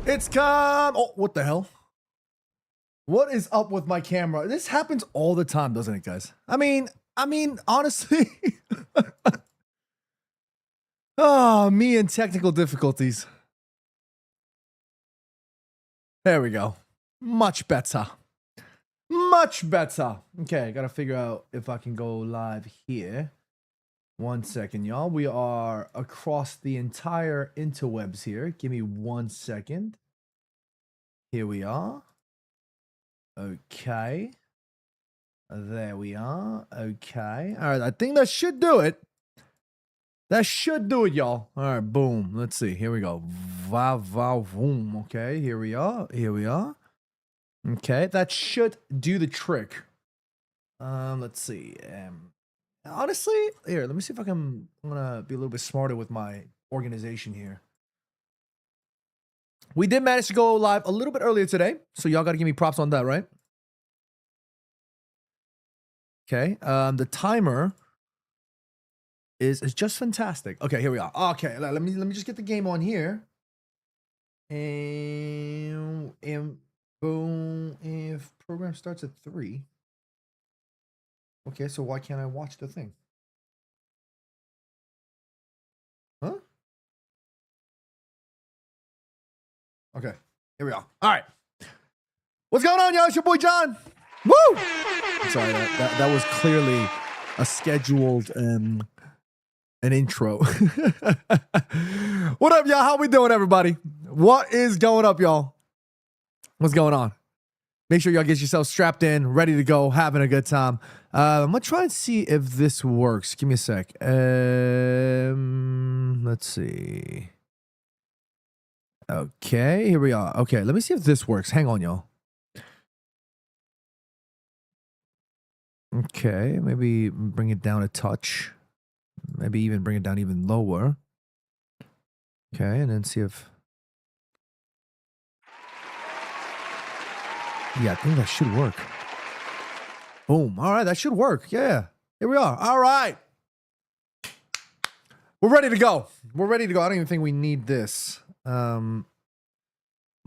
It's come. Oh, what the hell? What is up with my camera? This happens all the time, doesn't it, guys? I mean, honestly. Oh, me and technical difficulties. There we go. Much better. Much better. Okay, I gotta figure out if I can go live here. 1 second, y'all. We are across the entire interwebs here. Give me 1 second. Here we are. Okay. There we are. Okay. All right, I think that should do it. That should do it, y'all. All right, boom. Let's see. Here we go. Boom. Okay, here we are. Here we are. Okay, that should do the trick. Let's see. Honestly, here, let me see if I'm gonna be a little bit smarter with my organization here. We did manage to go live a little bit earlier today, so y'all gotta give me props on that, right? Okay, the timer is just fantastic. Okay, here we are. Okay, let me just get the game on here. And boom, if program starts at 3. Okay, so why can't I watch the thing? Huh? Okay, here we are. All right. What's going on, y'all? It's your boy John. Woo! I'm sorry, that was clearly a scheduled an intro. What up, y'all? How we doing, everybody? What is going up, y'all? What's going on? Make sure y'all get yourself strapped in, ready to go, having a good time. I'm gonna try and see if this works. Give me a sec. Let's see. Okay, here we are. Okay, let me see if this works. Hang on, y'all. Okay, maybe bring it down a touch. Maybe even bring it down even lower. Okay, and then see if... Yeah, I think that should work. Boom. All right, that should work. Yeah, here we are. All right. We're ready to go. We're ready to go. I don't even think we need this. My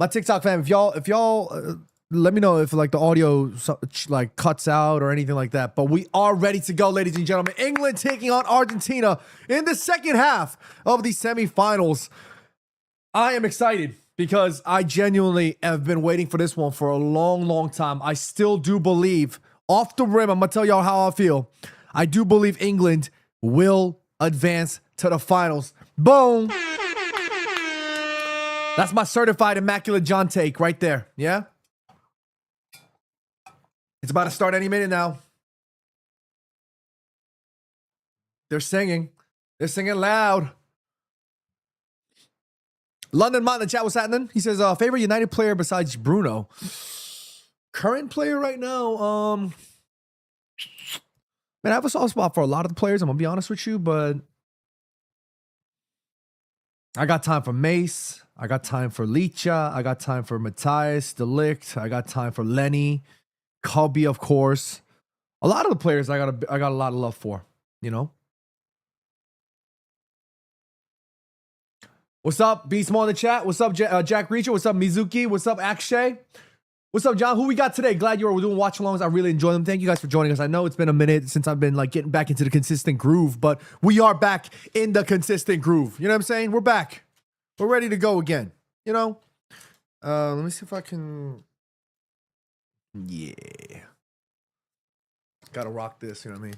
TikTok fam, if y'all let me know if like the audio like cuts out or anything like that. But we are ready to go, ladies and gentlemen. England taking on Argentina in the second half of the semifinals. I am excited because I genuinely have been waiting for this one for a long, long time. I still do believe, off the rim, I'm gonna tell y'all how I feel. I do believe England will advance to the finals. Boom. That's my certified immaculate John take right there. Yeah? It's about to start any minute now. They're singing. They're singing loud. London Mott in the chat, what's happening? He says, favorite United player besides Bruno? Current player right now? Man, I have a soft spot for a lot of the players, I'm going to be honest with you, but I got time for Mace. I got time for Licha. I got time for Matthias, De Ligt. I got time for Lenny, Cubby, of course. A lot of the players I got a lot of love for, you know? What's up, Beast Mo in the chat? What's up, Jack Reacher? What's up, Mizuki? What's up, Akshay? What's up, John? Who we got today? Glad you're doing watch-alongs. I really enjoy them. Thank you guys for joining us. I know it's been a minute since I've been like getting back into the consistent groove, but we are back in the consistent groove. You know what I'm saying? We're back. We're ready to go again. You know? Let me see if I can... Yeah. Gotta rock this, you know what I mean?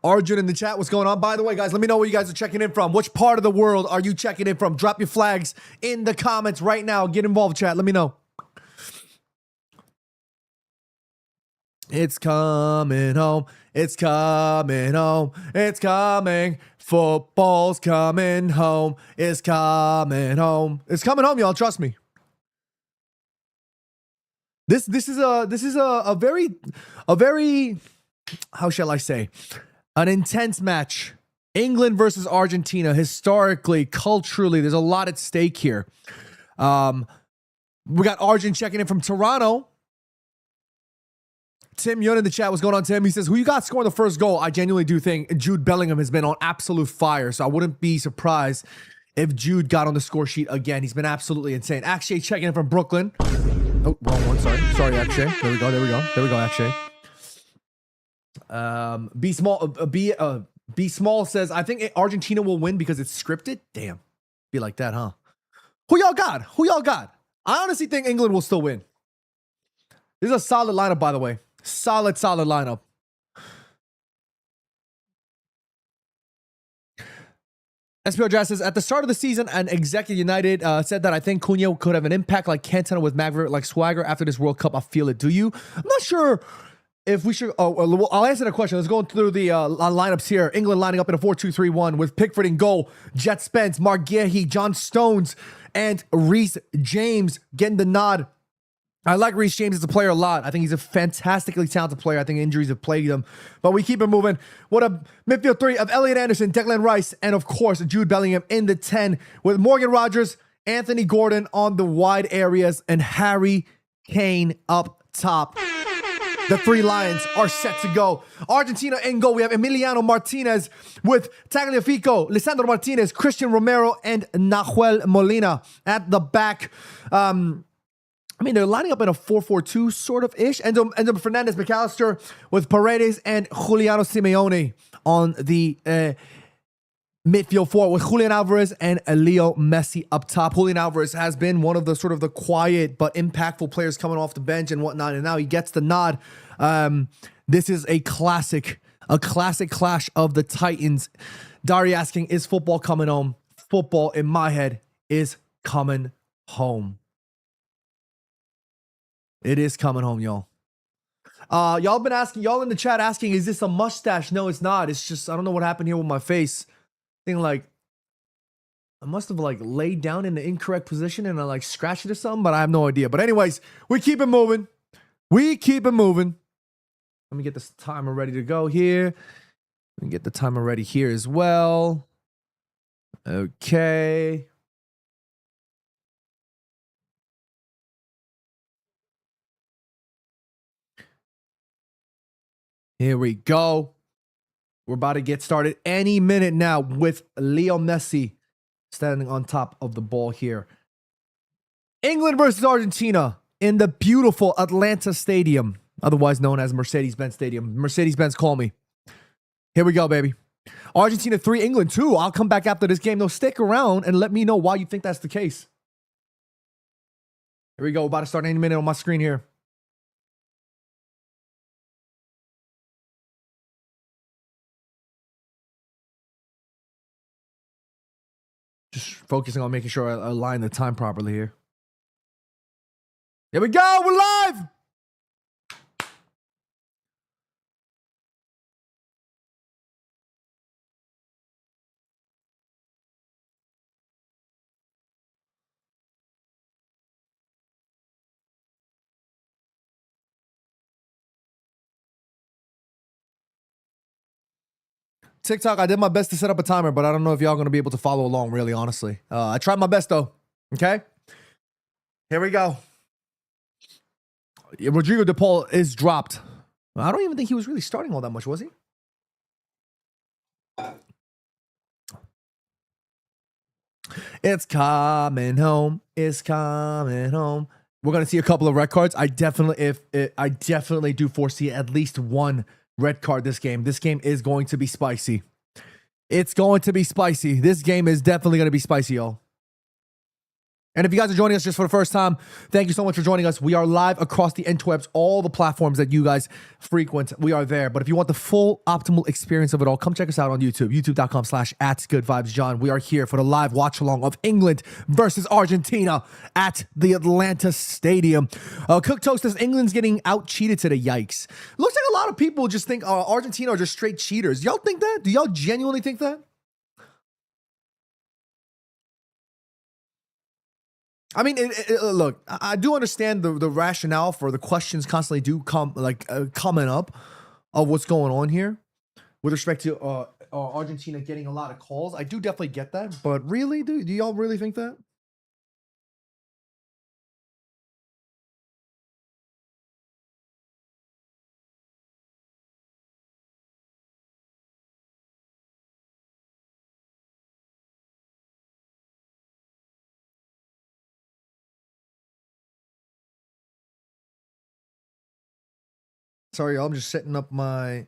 Arjun in the chat, what's going on? By the way, guys, let me know where you guys are checking in from. Which part of the world are you checking in from? Drop your flags in the comments right now. Get involved, chat. Let me know. It's coming home. It's coming home. It's coming. Football's coming home. It's coming home. It's coming home, y'all. Trust me. This is a very how shall I say, an intense match. England versus Argentina. Historically, culturally, there's a lot at stake here. We got Arjun checking in from Toronto. Tim Yun in the chat, what's going on, Tim? He says, who you got scoring the first goal? I genuinely do think Jude Bellingham has been on absolute fire, so I wouldn't be surprised if Jude got on the score sheet again. He's been absolutely insane. Akshay checking in from Brooklyn. Oh, wrong one. Sorry, Akshay. There we go, Akshay. B Small says, I think Argentina will win because it's scripted. Damn. Be like that, huh? Who y'all got? I honestly think England will still win. This is a solid lineup, by the way. Solid lineup. SPO Jazz says, at the start of the season, an exec at United said that I think Cunha could have an impact like Cantona with Maguire, like Swagger after this World Cup. I feel it. Do you? I'm not sure if we should. Oh, I'll answer the question. Let's go through the lineups here. England lining up in a 4-2-3-1 with Pickford in goal, Jet Spence, Mark Guehi, John Stones, and Reece James getting the nod. I like Reece James as a player a lot. I think he's a fantastically talented player. I think injuries have plagued him. But we keep it moving. What a midfield three of Elliot Anderson, Declan Rice, and of course, Jude Bellingham in the 10 with Morgan Rogers, Anthony Gordon on the wide areas, and Harry Kane up top. The three Lions are set to go. Argentina in goal. We have Emiliano Martinez with Tagliafico, Lisandro Martinez, Christian Romero, and Nahuel Molina at the back. I mean, they're lining up in a 4-4-2 sort of ish. Enzo Fernandez, McAllister with Paredes and Juliano Simeone on the midfield four with Julian Alvarez and Leo Messi up top. Julian Alvarez has been one of the sort of the quiet but impactful players coming off the bench and whatnot, and now he gets the nod. This is a classic clash of the Titans. Dari asking, is football coming home? Football, in my head, is coming home. It is coming home, y'all. Y'all been asking, y'all in the chat asking, is this a mustache? No, it's not. It's just, I don't know what happened here with my face. I think like, I must have like laid down in the incorrect position and I like scratched it or something, but I have no idea. But anyways, we keep it moving. Let me get this timer ready to go here. Let me get the timer ready here as well. Okay. Here we go. We're about to get started any minute now with Leo Messi standing on top of the ball here. England versus Argentina in the beautiful Atlanta Stadium, otherwise known as Mercedes-Benz Stadium. Mercedes-Benz, call me. Here we go, baby. Argentina 3, England 2. I'll come back after this game. No, stick around and let me know why you think that's the case. Here we go. We're about to start any minute on my screen here. Just focusing on making sure I align the time properly here. Here we go. We're live. TikTok, I did my best to set up a timer, but I don't know if y'all going to be able to follow along, really, honestly. I tried my best, though. Okay? Here we go. Rodrigo De Paul is dropped. I don't even think he was really starting all that much, was he? It's coming home. It's coming home. We're going to see a couple of red cards. I definitely do foresee at least one red card this game. This game is going to be spicy. It's going to be spicy. This game is definitely going to be spicy, y'all. And if you guys are joining us just for the first time, thank you so much for joining us. We are live across the interwebs, all the platforms that you guys frequent. We are there. But if you want the full optimal experience of it all, come check us out on YouTube, youtube.com/@goodvibesjohn. We are here for the live watch along of England versus Argentina at the Atlanta Stadium. Cook Toast says England's getting out cheated today. Yikes. Looks like a lot of people just think Argentina are just straight cheaters. Y'all think that? Do y'all genuinely think that? I mean, look, I do understand the rationale for the questions constantly do come coming up of what's going on here with respect to Argentina getting a lot of calls. I do definitely get that, but really, do y'all really think that? Sorry, y'all. I'm just setting up my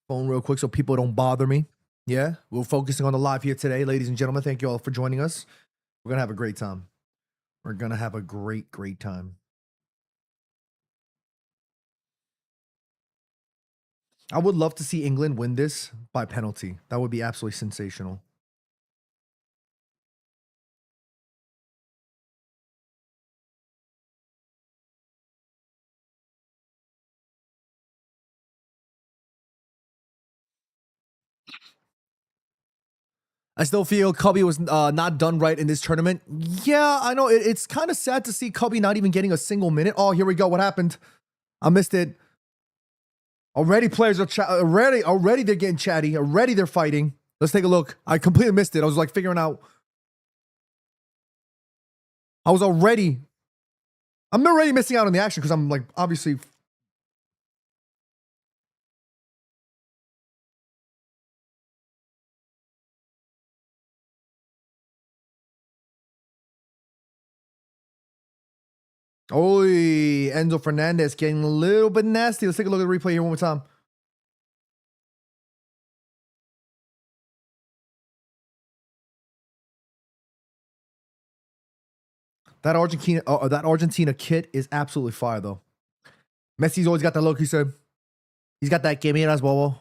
phone real quick so people don't bother me. Yeah, we're focusing on the live here today, ladies and gentlemen. Thank you all for joining us. We're gonna have a great time. We're gonna have a great time. I would love to see England win this by penalty. That would be absolutely sensational. I still feel Cubby was not done right in this tournament. Yeah, I know. It's kind of sad to see Cubby not even getting a single minute. Oh, here we go. What happened? I missed it. Already players are already they're getting chatty. Already they're fighting. Let's take a look. I completely missed it. I was like figuring out. I'm already missing out on the action because I'm like obviously. Oy, Enzo Fernandez getting a little bit nasty. Let's take a look at the replay here one more time. That Argentina kit is absolutely fire though. Messi's always got that look. He said, he's got that. Give me as bobo.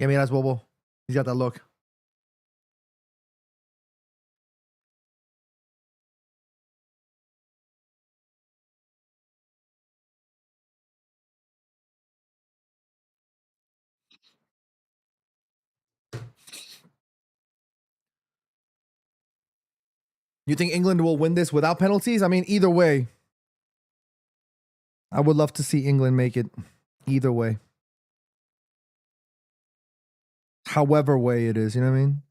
Give me as bobo. He's got that look. You think England will win this without penalties? I mean, either way, I would love to see England make it. Either way, however way it is, you know what I mean?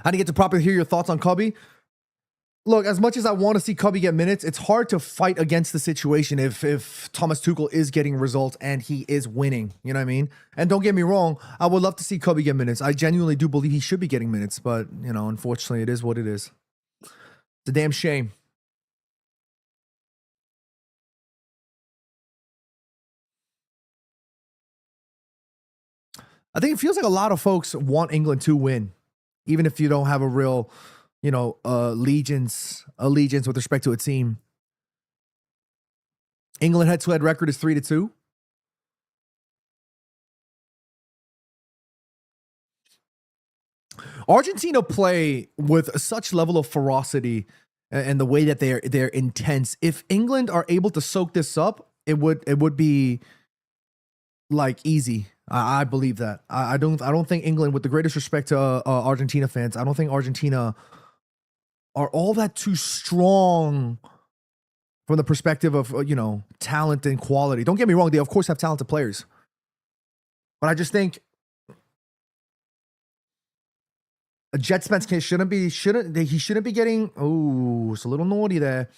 I didn't get to properly hear your thoughts on Cubby. Look, as much as I want to see Cubby get minutes, it's hard to fight against the situation if Thomas Tuchel is getting results and he is winning. You know what I mean? And don't get me wrong, I would love to see Cubby get minutes. I genuinely do believe he should be getting minutes, but you know, unfortunately, it is what it is. It's a damn shame. I think it feels like a lot of folks want England to win, even if you don't have a real, you know, allegiance with respect to a team. England head-to-head record is 3-2. Argentina play with such level of ferocity and the way that they're intense. If England are able to soak this up, it would be like easy. I believe that. I don't think England, with the greatest respect to Argentina fans, I don't think Argentina are all that too strong from the perspective of you know, talent and quality. Don't get me wrong; they of course have talented players, but I just think Jet Spence shouldn't be getting. Oh, it's a little naughty there.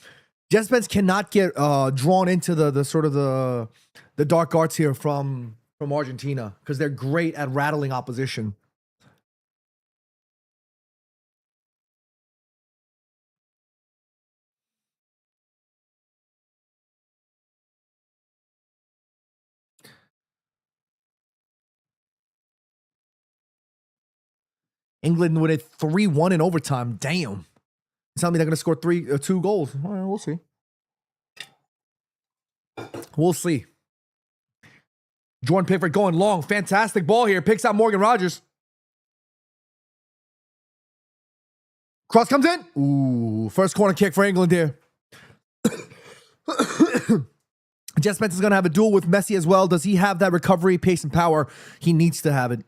Jet Spence cannot get drawn into the sort of the dark arts here from Argentina because they're great at rattling opposition. England win it 3-1 in overtime. Damn. Tell me they're going to score 2 goals. All right, we'll see. We'll see. Jordan Pickford going long. Fantastic ball here. Picks out Morgan Rogers. Cross comes in. Ooh, first corner kick for England here. Jet Spence is going to have a duel with Messi as well. Does he have that recovery, pace, and power? He needs to have it.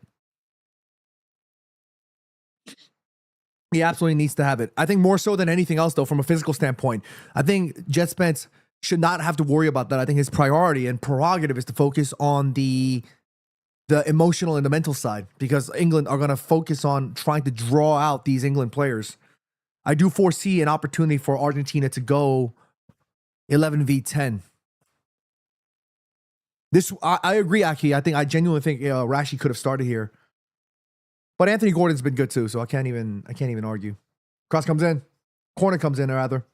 He absolutely needs to have it. I think more so than anything else, though, from a physical standpoint, I think Jet Spence should not have to worry about that. I think his priority and prerogative is to focus on the emotional and the mental side, because England are going to focus on trying to draw out these England players. I do foresee an opportunity for Argentina to go 11v10. This I agree, Aki. I genuinely think Rashi could have started here. But Anthony Gordon's been good too, so I can't even argue. Cross comes in. Corner comes in, rather.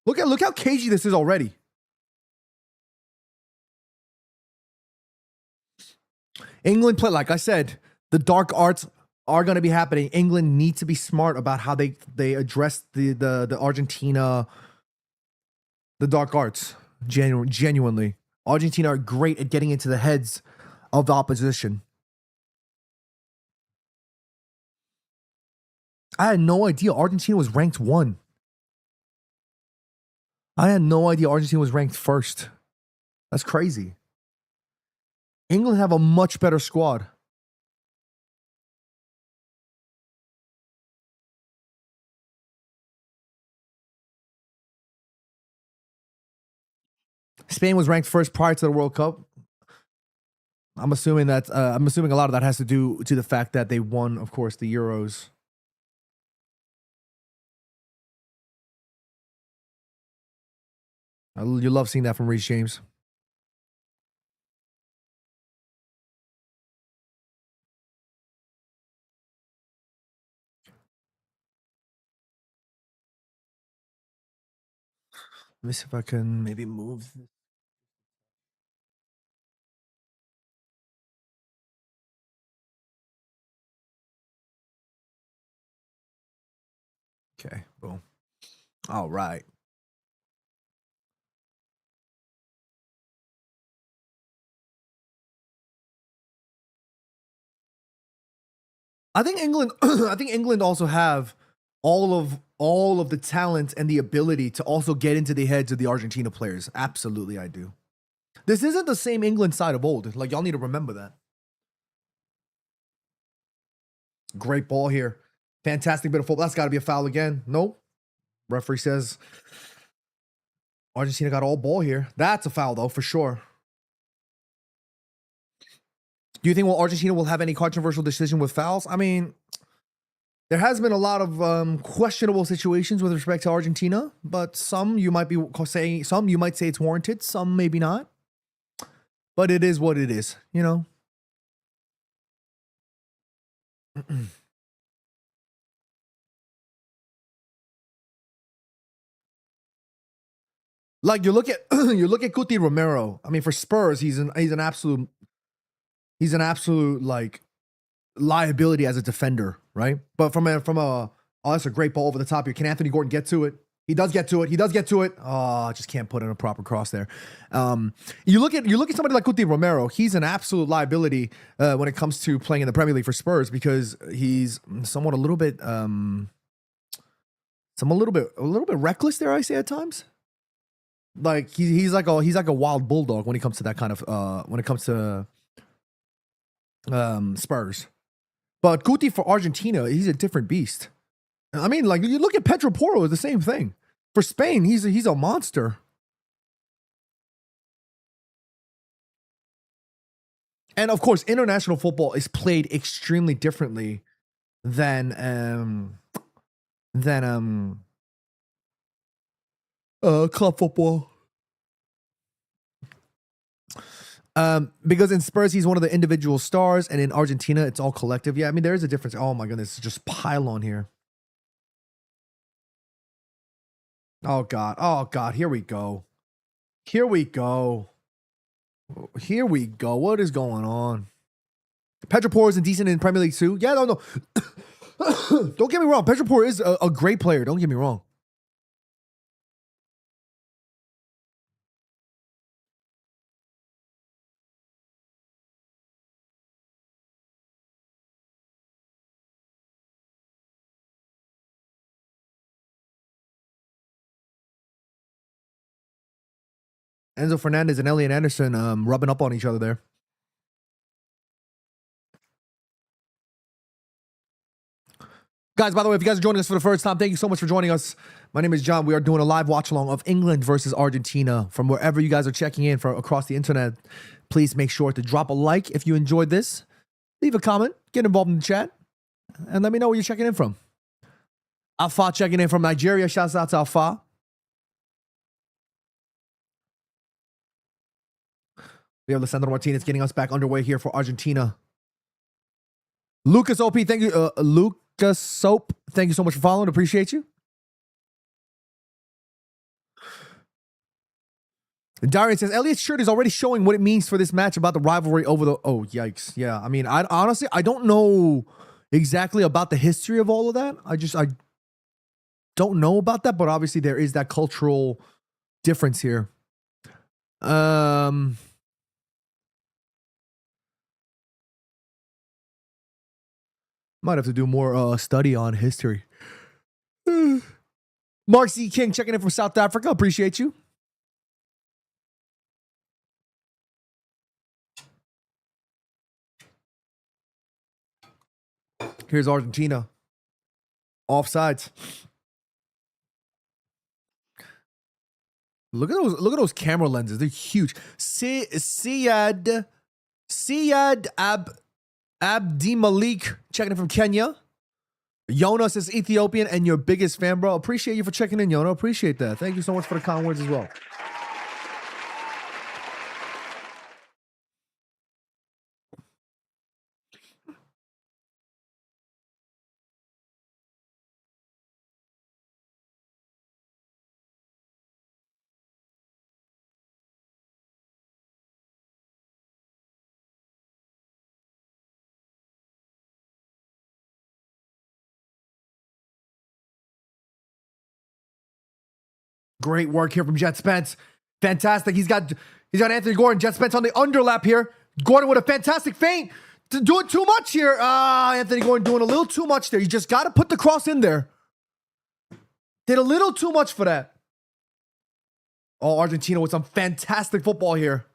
Look how cagey this is already. England play, like I said, the dark arts are going to be happening. England needs to be smart about how they address the Argentina, the dark arts. Genuinely, Argentina are great at getting into the heads of the opposition. I had no idea Argentina was ranked 1. I had no idea Argentina was ranked 1st. That's crazy. England have a much better squad. Spain was ranked 1st prior to the World Cup. I'm assuming a lot of that has to do to the fact that they won, of course, the Euros. You love seeing that from Reece James. Let me see if I can maybe move this. Okay, boom. All right. I think England also have all of the talent and the ability to also get into the heads of the Argentina players. Absolutely, I do. This isn't the same England side of old. Like, y'all need to remember that. Great ball here. Fantastic bit of football. That's got to be a foul again. Nope. Referee says Argentina got all ball here. That's a foul, though, for sure. Do you think Argentina will have any controversial decision with fouls? I mean, there has been a lot of questionable situations with respect to Argentina, but some you might say it's warranted, some maybe not. But it is what it is, you know. Like you look at Cuti Romero. I mean, for Spurs, he's an absolute like liability as a defender, right? But from a that's a great ball over the top here. Can Anthony Gordon get to it? He does get to it. Oh, just can't put in a proper cross there. You look at somebody like Cuti Romero. He's an absolute liability when it comes to playing in the Premier League for Spurs because he's somewhat a little bit reckless there. I say at times. Like he's like a wild bulldog when it comes to that kind of when it comes to Spurs. But Guti for Argentina, he's a different beast. I mean, like you look at Pedro Porro, it's the same thing. For Spain, he's a monster. And of course, international football is played extremely differently than club football. Because in Spurs, he's one of the individual stars, and in Argentina, it's all collective. Yeah, I mean, there is a difference. Oh my goodness, just pile on here. Oh God, here we go. What is going on? Pedro Porro is decent in Premier League too. Yeah, no. Don't get me wrong. Pedro Porro is a great player. Don't get me wrong. Enzo Fernandez and Elliot Anderson rubbing up on each other there. Guys, by the way, if you guys are joining us for the first time, thank you so much for joining us. My name is John. We are doing a live watch along of England versus Argentina from wherever you guys are checking in from across the internet. Please make sure to drop a like if you enjoyed this. Leave a comment. Get involved in the chat. and let me know where you're checking in from. Alpha checking in from Nigeria. Shouts out to Alpha. We have Lisandro Martinez getting us back underway here for Argentina. Lucas OP, thank you. Lucas Soap, thank you so much for following. Appreciate you. Darian says, Elliot's shirt is already showing what it means for this match about the rivalry over the... Oh, yikes. Yeah, I mean, I honestly, I don't know exactly about the history of all of that. I don't know about that, but obviously there is that cultural difference here. Might have to do more study on history. Mark C. King checking in from South Africa. Appreciate you. Here's Argentina. Offsides. Look at those camera lenses. They're huge. Siyad Abdi Malik checking in from Kenya. Jonas is Ethiopian and your biggest fan, bro. Appreciate you for checking in, Yona. Appreciate that. Thank you so much for the kind words as well. Great work here from Jet Spence. Fantastic. He's got Anthony Gordon. Jet Spence on the underlap here. Gordon with a fantastic feint. Doing too much here. Anthony Gordon doing a little too much there. You just got to put the cross in there. Did a little too much for that. Oh, Argentina with some fantastic football here.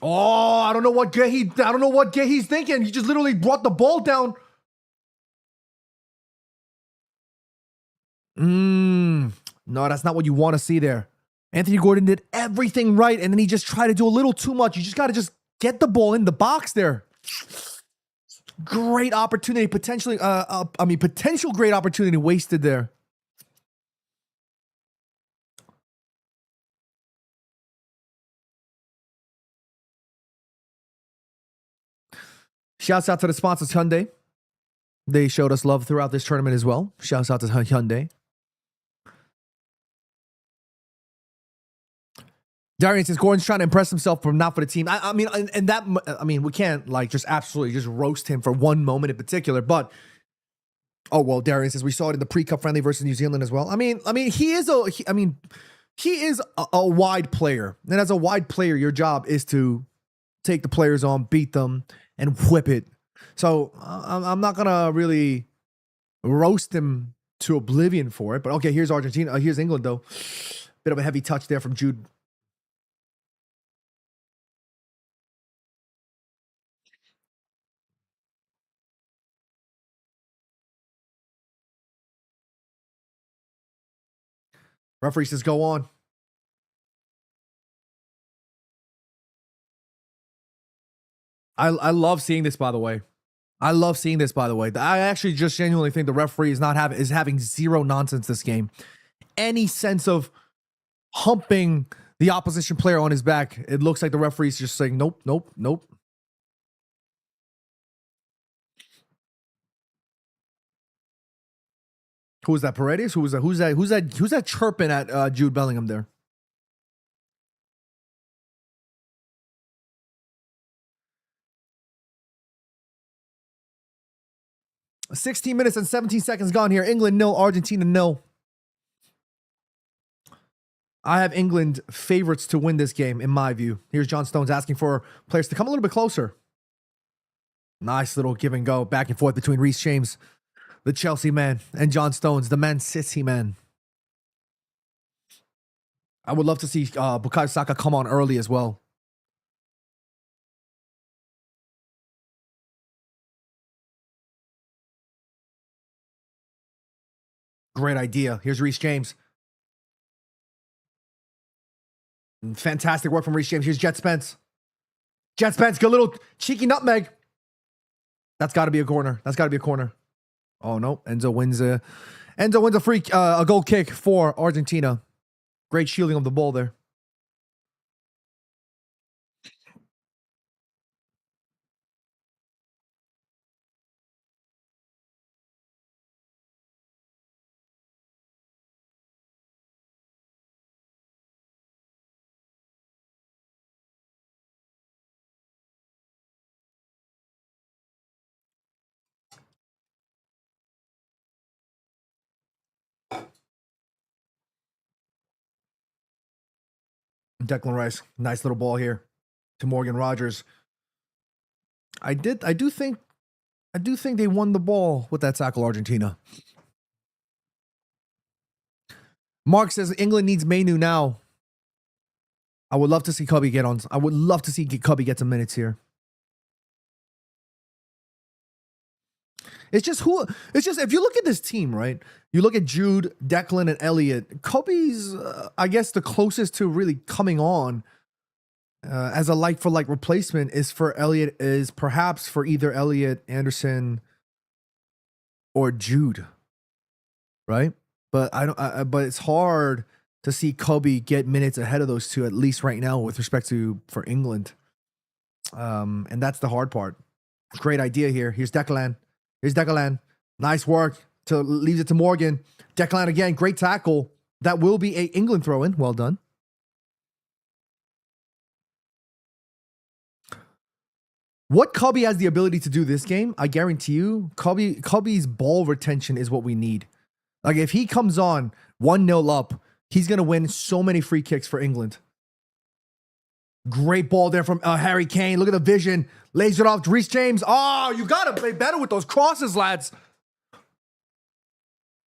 Oh, I don't know what he's thinking. He just literally brought the ball down. No, that's not what you want to see there. Anthony Gordon did everything right, and then he just tried to do a little too much. You just got to just get the ball in the box there. Great opportunity, potential great opportunity wasted there. Shouts out to the sponsors, Hyundai. They showed us love throughout this tournament as well. Shouts out to Hyundai. Darian says Gordon's trying to impress himself, but not for the team. I mean, we can't like just absolutely just roast him for one moment in particular. But Darian says we saw it in the pre-cup friendly versus New Zealand as well. I mean, he is a wide player, and as a wide player, your job is to take the players on, beat them, and whip it. So I'm not gonna really roast him to oblivion for it. But okay, here's Argentina. Here's England though. Bit of a heavy touch there from Jude. Referee says go on. I love seeing this, by the way. I actually just genuinely think the referee is having zero nonsense this game. Any sense of humping the opposition player on his back, it looks like the referee's just saying nope, nope, nope. Who was that? Paredes? Who's that chirping at Jude Bellingham there? $16 minutes and 17 seconds gone here. England 0, Argentina 0. I have England favorites to win this game, in my view. Here's John Stones asking for players to come a little bit closer. Nice little give and go back and forth between Reece James, the Chelsea man, and John Stones, the Man City man. I would love to see Bukayo Saka come on early as well. Great idea. Here's Reece James. Fantastic work from Reece James. Here's Jet Spence. Jet Spence, good little cheeky nutmeg. That's got to be a corner. That's got to be a corner. Oh no, Enzo wins a a goal kick for Argentina. Great shielding of the ball there. Declan Rice, nice little ball here to Morgan Rogers. I do think they won the ball with that tackle, Argentina. Mark says England needs Mainu now. I would love to see Cubby get on. I would love to see Cubby get some minutes here. It's just if you look at this team, right? You look at Jude, Declan, and Elliott. Cubby's, I guess, the closest to really coming on as a like-for-like replacement is for Elliott, is perhaps for either Elliott, Anderson, or Jude, right? But but it's hard to see Cubby get minutes ahead of those two, at least right now, with respect to for England. And that's the hard part. Great idea here. Here's Declan. Here's Declan. Nice work. Leaves it to Morgan. Declan again. Great tackle. That will be a England throw-in. Well done. What Cubby has the ability to do this game, I guarantee you, Cubby's ball retention is what we need. Like, if he comes on 1-0 up, he's going to win so many free kicks for England. Great ball there from Harry Kane. Look at the vision. Lays it off to Reece James. Oh, you got to play better with those crosses, lads.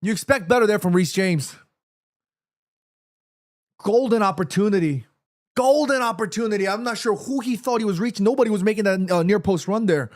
You expect better there from Reece James. Golden opportunity. Golden opportunity. I'm not sure who he thought he was reaching. Nobody was making that near post run there.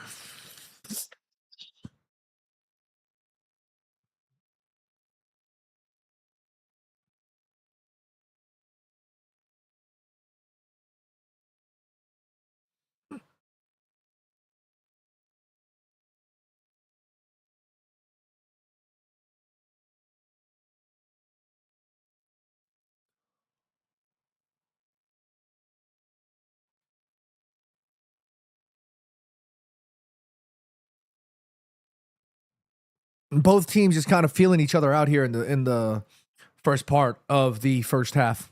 Both teams just kind of feeling each other out here in the first part of the first half.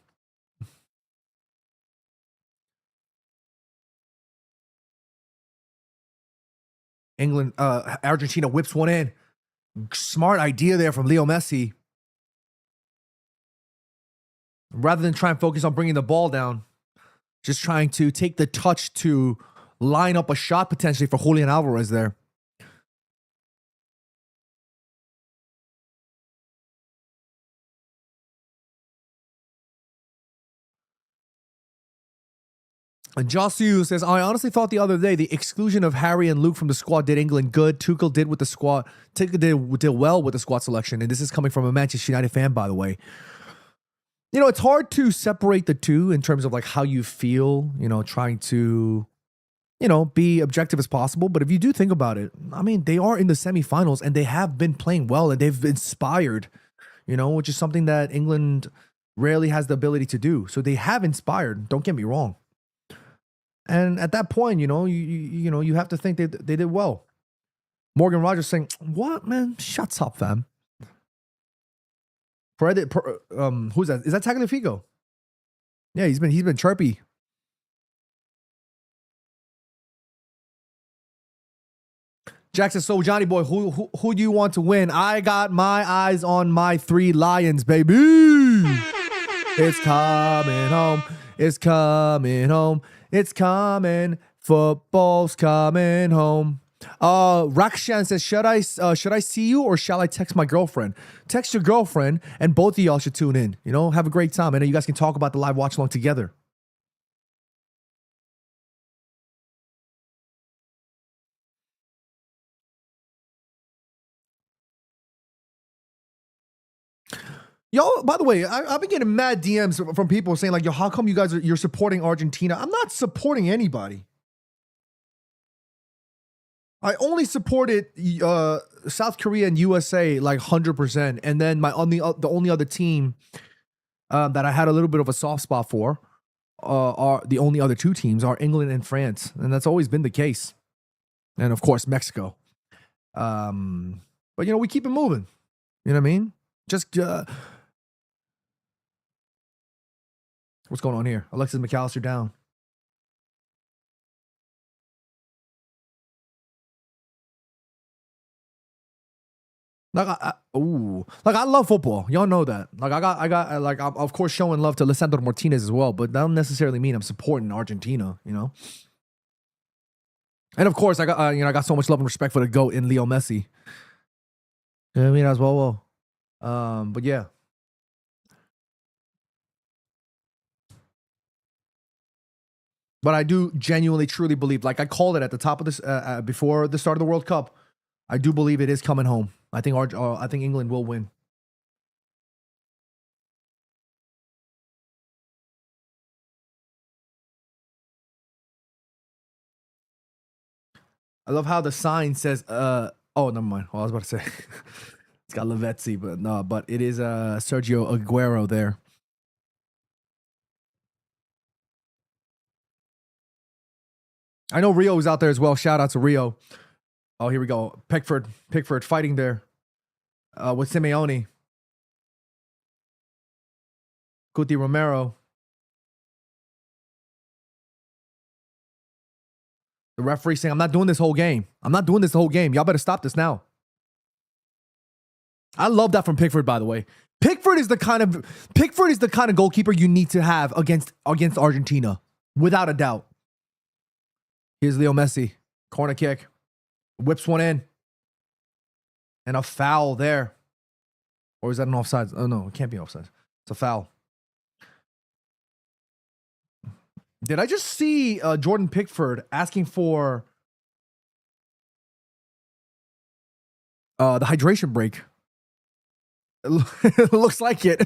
England, Argentina whips one in. Smart idea there from Leo Messi. Rather than try and focus on bringing the ball down, just trying to take the touch to line up a shot potentially for Julian Alvarez there. And Josu says, I honestly thought the other day the exclusion of Harry and Luke from the squad did England good. Tuchel did with the squad. Tuchel did well with the squad selection. And this is coming from a Manchester United fan, by the way. You know, it's hard to separate the two in terms of like how you feel, you know, trying to, you know, be objective as possible. But if you do think about it, I mean, they are in the semifinals and they have been playing well and they've inspired, you know, which is something that England rarely has the ability to do. So they have inspired. Don't get me wrong. And at that point, you know, you have to think they did well. Morgan Rogers saying, "What, man? Shuts up, fam." Who's that? Is that Tagliafico? Yeah, he's been chirpy. Jackson, so Johnny boy, who do you want to win? I got my eyes on my 3 Lions, baby. It's coming home. It's coming home. It's coming. Football's coming home. Rakshan says, should I see you or shall I text my girlfriend? Text your girlfriend and both of y'all should tune in. You know, have a great time. I know you guys can talk about the live watch along together. Yo, by the way, I've been getting mad DMs from people saying like, yo, how come you're supporting Argentina? I'm not supporting anybody. I only supported South Korea and USA like 100%, and then the only other team that I had a little bit of a soft spot for are the only other two teams are England and France, and that's always been the case, and of course Mexico. But we keep it moving. You know what I mean? Just what's going on here? Alexis McAllister down. Like I love football. Y'all know that. Like I'm of course showing love to Lisandro Martinez as well, but that don't necessarily mean I'm supporting Argentina. And of course I got so much love and respect for the GOAT in Leo Messi. You know what I mean as well. But yeah. But I do genuinely, truly believe, like I called it at the top of this before the start of the World Cup. I do believe it is coming home. I think England will win. I love how the sign says, oh, never mind. Well, I was about to say, it's got Lavezzi, but no, but it is Sergio Aguero there. I know Rio is out there as well. Shout out to Rio. Oh, here we go. Pickford fighting there with Simeone. Cuti Romero. The referee saying, I'm not doing this whole game. I'm not doing this the whole game. Y'all better stop this now. I love that from Pickford, by the way. Pickford is the kind of goalkeeper you need to have against Argentina, without a doubt. Here's Leo Messi. Corner kick. Whips one in. And a foul there. Or is that an offside? Oh, no, it can't be offside. It's a foul. Did I just see Jordan Pickford asking for the hydration break? It looks like it.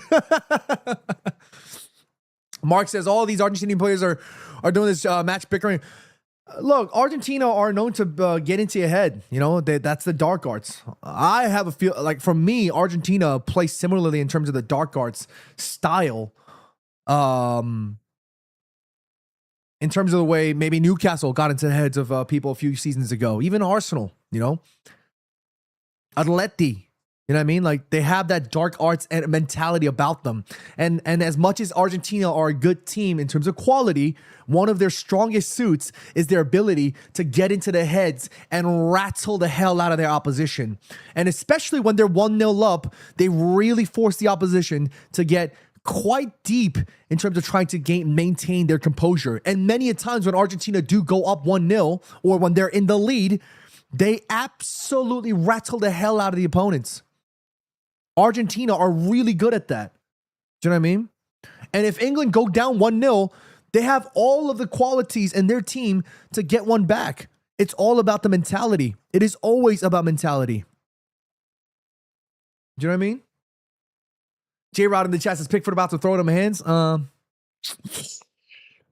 Mark says all these Argentinian players are doing this match bickering. Look, Argentina are known to get into your head. That's the dark arts. I have a feel like, for me, Argentina plays similarly in terms of the dark arts style. In terms of the way maybe Newcastle got into the heads of people a few seasons ago, even Arsenal, Atleti, you know what I mean? Like, they have that dark arts and mentality about them. And as much as Argentina are a good team in terms of quality, one of their strongest suits is their ability to get into the heads and rattle the hell out of their opposition. And especially when they're 1-0 up, they really force the opposition to get quite deep in terms of trying to maintain their composure. And many a times when Argentina do go up 1-0 or when they're in the lead, they absolutely rattle the hell out of the opponents. Argentina are really good at that. Do you know what I mean? And if England go down 1-0, they have all of the qualities in their team to get one back. It's all about the mentality. It is always about mentality. Do you know what I mean? J-Rod in the chat says Pickford about to throw it in my hands.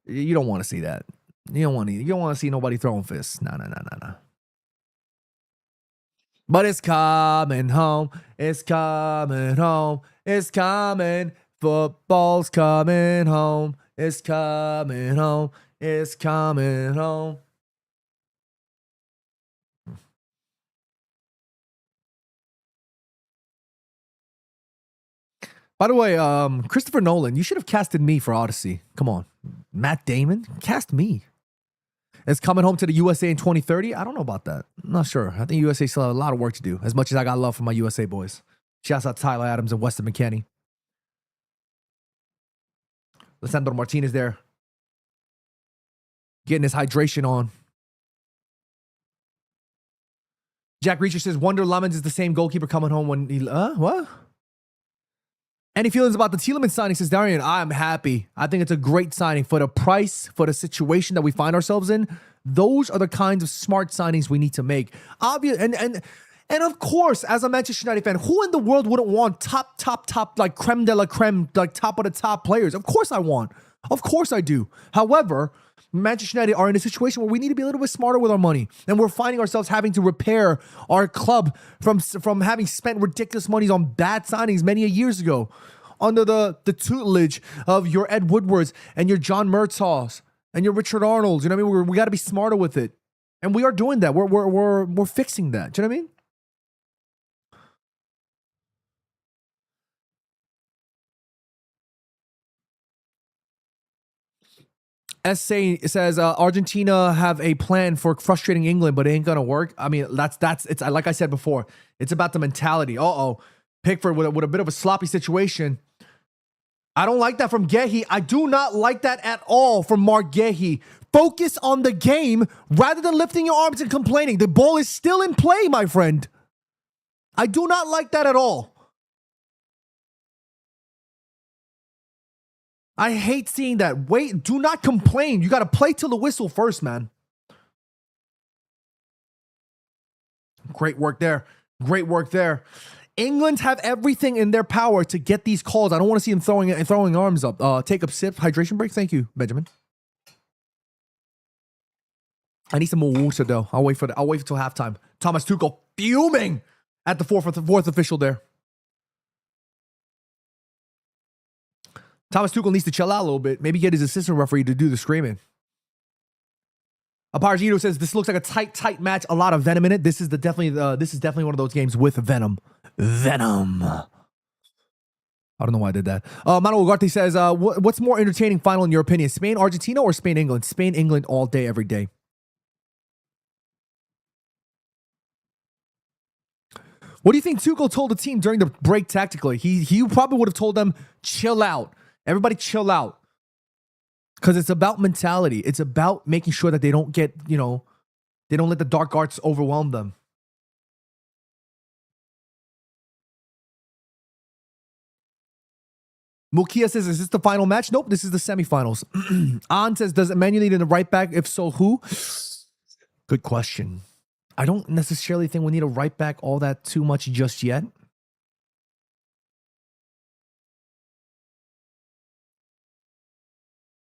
You don't want to see that. You don't want to see nobody throwing fists. No. But it's coming home. It's coming home. It's coming. Football's coming home. It's coming home. It's coming home. By the way, Christopher Nolan, you should have casted me for Odyssey. Come on. Matt Damon, cast me. It's coming home to the USA in 2030. I don't know about that. I'm not sure. I think USA still have a lot of work to do, as much as I got love for my USA boys. Shouts out to Tyler Adams and Weston McKennie. Lisandro Martinez there. Getting his hydration on. Jack Reacher says, Wonder Lemons is the same goalkeeper coming home when he... What? Any feelings about the Tielemans signing, says Darian? I'm happy. I think it's a great signing for the price, for the situation that we find ourselves in. Those are the kinds of smart signings we need to make. Obvious, and of course, as a Manchester United fan, who in the world wouldn't want top, like creme de la creme, like top of the top players? Of course I want. Of course I do. However, Manchester United are in a situation where we need to be a little bit smarter with our money. And we're finding ourselves having to repair our club from having spent ridiculous monies on bad signings many years ago under the tutelage of your Ed Woodwards and your John Murtaughs and your Richard Arnolds. You know what I mean? We got to be smarter with it. And we are doing that. We're fixing that. Do you know what I mean? It says Argentina have a plan for frustrating England, but it ain't gonna work. I mean, it's like I said before, it's about the mentality. Pickford with a bit of a sloppy situation. I don't like that from Gehi. I do not like that at all from Mark Gehi. Focus on the game rather than lifting your arms and complaining. The ball is still in play, my friend. I do not like that at all. I hate seeing that. Wait, do not complain. You got to play till the whistle first, man. Great work there. Great work there. England have everything in their power to get these calls. I don't want to see them throwing arms up. Take a sip. Hydration break. Thank you, Benjamin. I need some more water though. I'll wait until halftime. Thomas Tuchel fuming at the fourth official there. Thomas Tuchel needs to chill out a little bit. Maybe get his assistant referee to do the screaming. Apargito says this looks like a tight match. A lot of venom in it. This is definitely one of those games with venom. Venom. I don't know why I did that. Manuel Ugarte says, what's more entertaining final in your opinion? Spain, Argentina, or Spain, England? Spain, England all day, every day. What do you think Tuchel told the team during the break tactically? He probably would have told them, chill out. Everybody chill out. Because it's about mentality. It's about making sure that they don't get, they don't let the dark arts overwhelm them. Mukia says, is this the final match? Nope, this is the semifinals. An says, does Man U need a right back? If so, who? Good question. I don't necessarily think we need a right back all that too much just yet.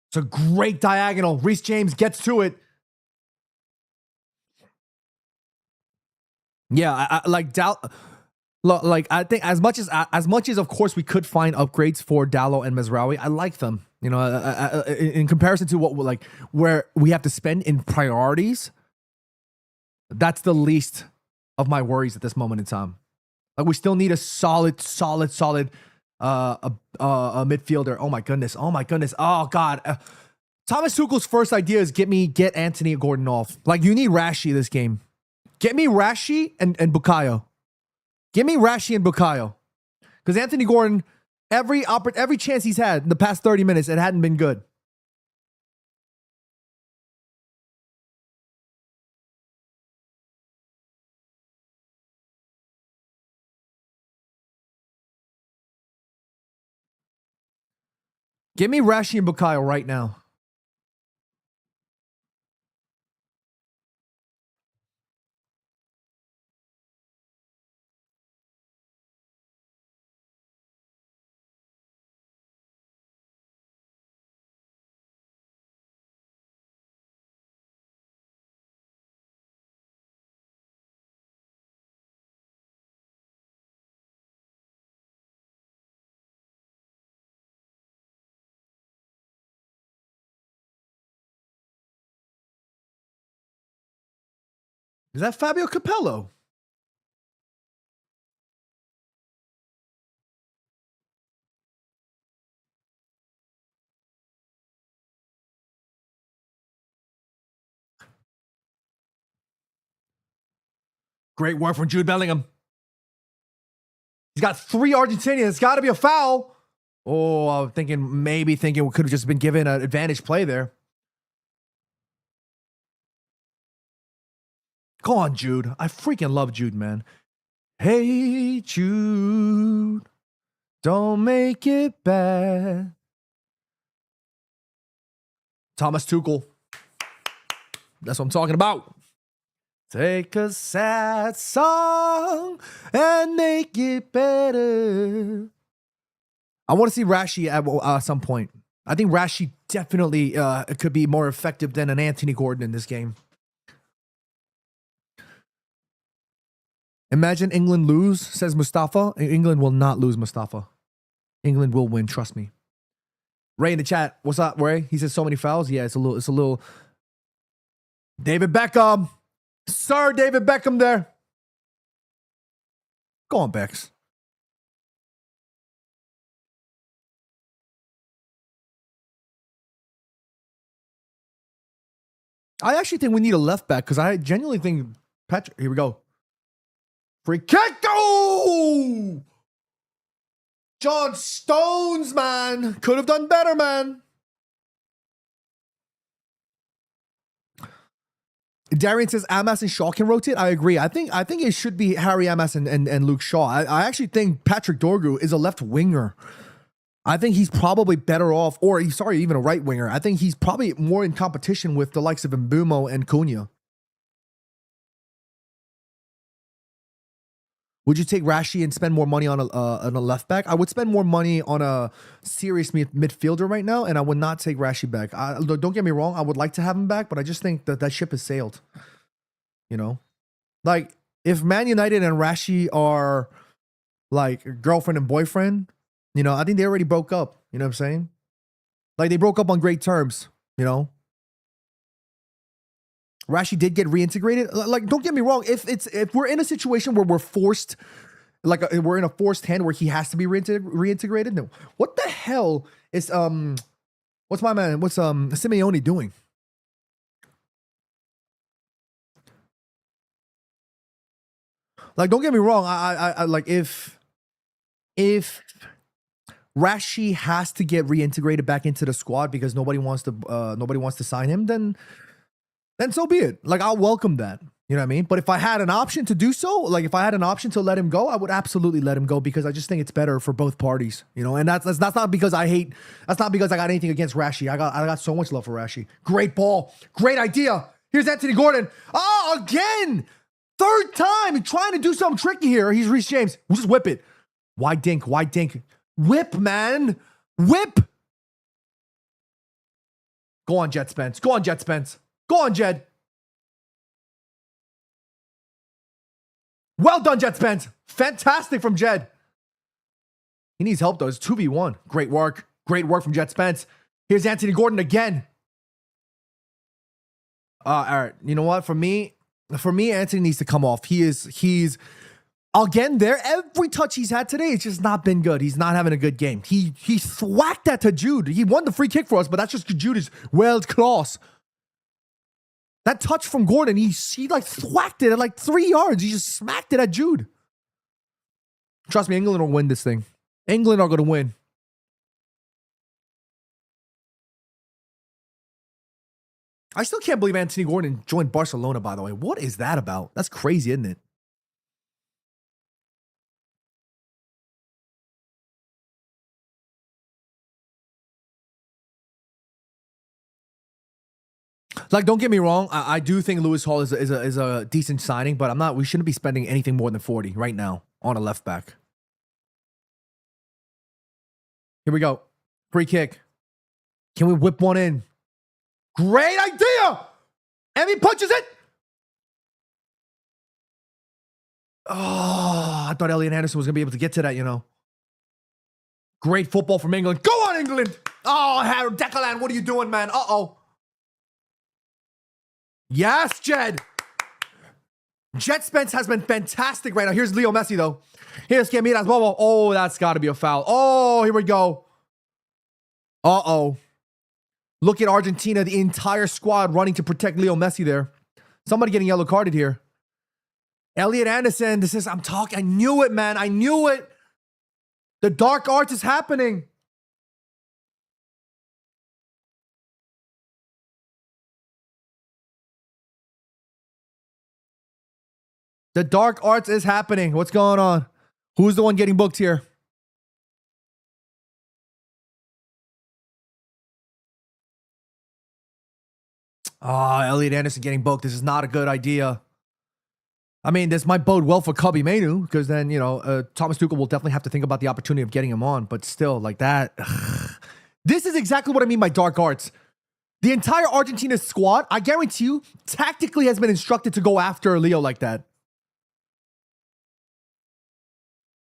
It's a great diagonal. Reece James gets to it. Yeah, I think as much as of course we could find upgrades for Dalot and Mezraoui, I like them. In comparison to where we have to spend in priorities, that's the least of my worries at this moment in time. Like we still need a solid midfielder. Oh my goodness. Oh God. Thomas Tuchel's first idea is get Anthony Gordon off. Like you need Rashi this game. Get me Rashi and Bukayo. Give me Rashi and Bukayo. Because Anthony Gordon, every chance he's had in the past 30 minutes, it hadn't been good. Give me Rashi and Bukayo right now. Is that Fabio Capello? Great work from Jude Bellingham. He's got 3 Argentinians. It's got to be a foul. Oh, I was thinking we could have just been given an advantage play there. Go on, Jude. I freaking love Jude, man. Hey, Jude. Don't make it bad. Thomas Tuchel. That's what I'm talking about. Take a sad song and make it better. I want to see Rashi at some point. I think Rashi definitely it could be more effective than an Anthony Gordon in this game. Imagine England lose, says Mustafa. England will not lose, Mustafa. England will win, trust me. Ray in the chat, what's up, Ray? He says so many fouls. Yeah, it's a little. David Beckham. Sir David Beckham there. Go on, Bex. I actually think we need a left back because I genuinely think Patrick. Here we go. Free kick. Oh! John Stones, man. Could have done better, man. Darian says Amas and Shaw can rotate. I agree. I think it should be Harry Amas and Luke Shaw. I actually think Patrick Dorgu is a left winger. I think he's probably better off, or sorry, even a right winger. I think he's probably more in competition with the likes of Mbumo and Cunha. Would you take Rashi and spend more money on a left back? I would spend more money on a serious midfielder right now, and I would not take Rashi back. Don't get me wrong, I would like to have him back, but I just think that ship has sailed. You know? Like, if Man United and Rashi are like girlfriend and boyfriend, you know, I think they already broke up. You know what I'm saying? Like, they broke up on great terms, you know? Rashi did get reintegrated. Like, don't get me wrong. If we're in a situation where we're forced, like we're in a forced hand where he has to be reintegrated. No, what the hell is what's my man? What's Simeone doing? Like, don't get me wrong. I like if Rashi has to get reintegrated back into the squad because nobody wants to sign him, then so be it. Like, I'll welcome that. You know what I mean? But if I had an option to do so, like if I had an option to let him go, I would absolutely let him go because I just think it's better for both parties. You know, and that's not because that's not because I got anything against Rashi. I got so much love for Rashi. Great ball. Great idea. Here's Anthony Gordon. Oh, again. Third time. He's trying to do something tricky here. He's Reece James. We'll just whip it. Wide dink. Whip, man. Whip. Go on, Jet Spence. Go on, Jed. Well done, Jet Spence. Fantastic from Jed. He needs help, though. It's 2v1. Great work. Great work from Jet Spence. Here's Anthony Gordon again. All right. You know what? For me, Anthony needs to come off. He's again there. Every touch he's had today, it's just not been good. He's not having a good game. He thwacked that to Jude. He won the free kick for us, but that's just Jude's world class. That touch from Gordon, he like thwacked it at like 3 yards. He just smacked it at Jude. Trust me, England will win this thing. England are going to win. I still can't believe Anthony Gordon joined Barcelona, by the way. What is that about? That's crazy, isn't it? Like, don't get me wrong. I do think Lewis Hall is a decent signing, but we shouldn't be spending anything more than 40 right now on a left back. Here we go. Free kick. Can we whip one in? Great idea! And he punches it. Oh, I thought Elliot Anderson was going to be able to get to that, you know. Great football from England. Go on, England! Oh, Harry Declan, what are you doing, man? Uh-oh. Yes, Jed. Jet Spence has been fantastic right now. Here's Leo Messi, though. Here's Caminas Bobo. Oh, that's got to be a foul. Oh, here we go. Uh-oh. Look at Argentina, the entire squad running to protect Leo Messi there. Somebody getting yellow carded here. Elliot Anderson, I knew it, man. I knew it. The dark arts is happening. The dark arts is happening. What's going on? Who's the one getting booked here? Oh, Elliot Anderson getting booked. This is not a good idea. I mean, this might bode well for Kobe Mainu because then, you know, Thomas Tuchel will definitely have to think about the opportunity of getting him on. But still, like that, This is exactly what I mean by dark arts. The entire Argentina squad, I guarantee you, tactically has been instructed to go after Leo like that.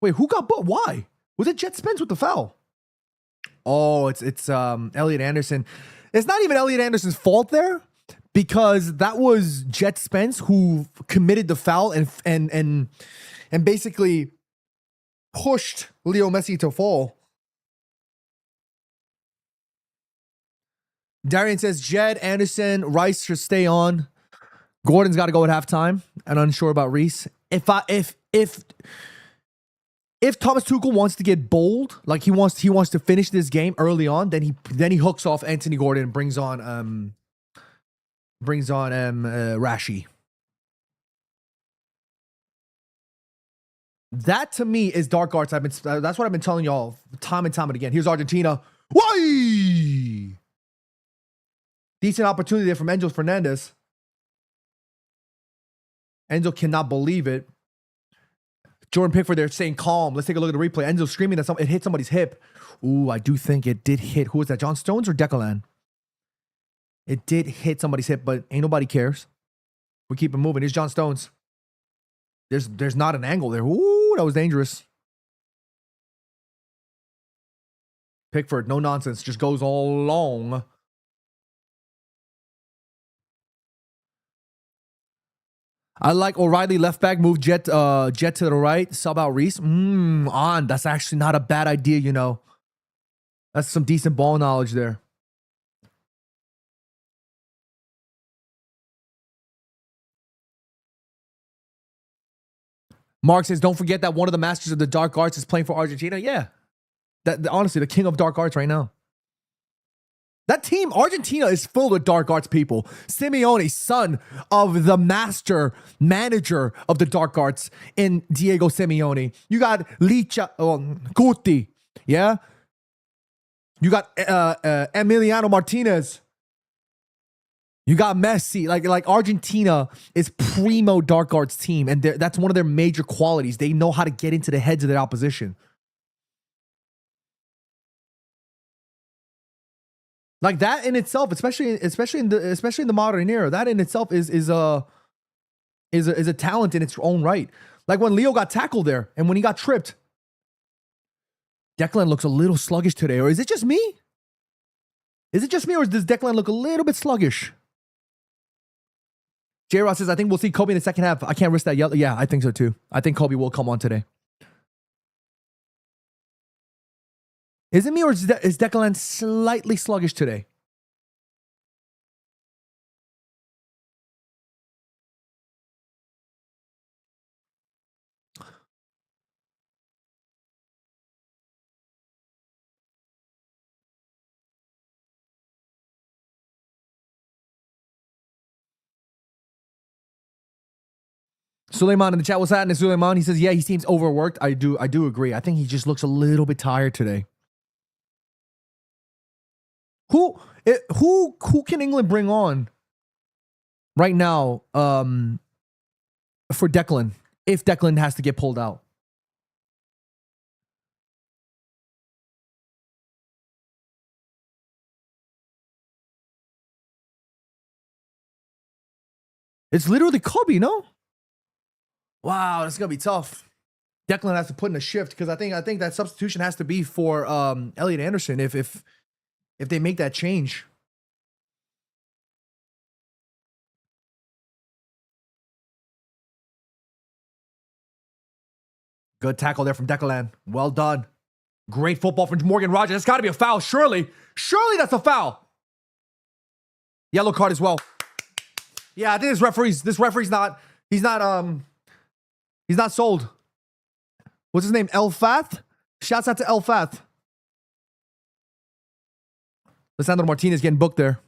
Wait, who got booked? Why? Was it Jet Spence with the foul? Oh, it's Elliot Anderson. It's not even Elliot Anderson's fault there, because that was Jet Spence who committed the foul and basically pushed Leo Messi to fall. Darian says Jed, Anderson, Rice should stay on. Gordon's got to go at halftime, and unsure about Reese. If Thomas Tuchel wants to get bold, like he wants to finish this game early on, then he hooks off Anthony Gordon and brings on Rashi. That to me is dark arts. That's what I've been telling y'all time and time and again. Here's Argentina. Why? Decent opportunity there from Enzo Fernandez. Enzo cannot believe it. Jordan Pickford there staying calm. Let's take a look at the replay. Enzo screaming that it hit somebody's hip. Ooh, I do think it did hit. Who was that? John Stones or Declan? It did hit somebody's hip, but ain't nobody cares. We keep it moving. Here's John Stones. There's not an angle there. Ooh, that was dangerous. Pickford, no nonsense. Just goes all along. I like O'Reilly left back, move Jet to the right, sub out Reese. On. That's actually not a bad idea, you know. That's some decent ball knowledge there. Mark says, don't forget that one of the masters of the dark arts is playing for Argentina. Yeah. Honestly, the king of dark arts right now. That team, Argentina, is full with dark arts people. Simeone, son of the master manager of the dark arts in Diego Simeone. You got Guti, yeah? You got Emiliano Martinez. You got Messi. Like Argentina is primo dark arts team, and that's one of their major qualities. They know how to get into the heads of their opposition. Like that in itself, especially in the modern era, that in itself is a talent in its own right. Like when Leo got tackled there and when he got tripped, Declan looks a little sluggish today. Or is it just me? Is it just me, or does Declan look a little bit sluggish? J. Ross says, I think we'll see Kobe in the second half. I can't risk that yellow. Yeah, I think so too. I think Kobe will come on today. Is it me, or is Declan slightly sluggish today? Suleiman in the chat, what's happening, Suleiman? He says, yeah, he seems overworked. I do agree. I think he just looks a little bit tired today. Who can England bring on right now for Declan if Declan has to get pulled out? It's literally Kobe, no? Wow, that's gonna be tough. Declan has to put in a shift because I think that substitution has to be for Elliot Anderson if they make that change. Good tackle there from Declan. Well done. Great football from Morgan Rogers. That's got to be a foul. Surely that's a foul. Yellow card as well. Yeah, I think this referee's not. He's not sold. What's his name? El Fath? Shouts out to El Fath. Lisandro Martinez getting booked there.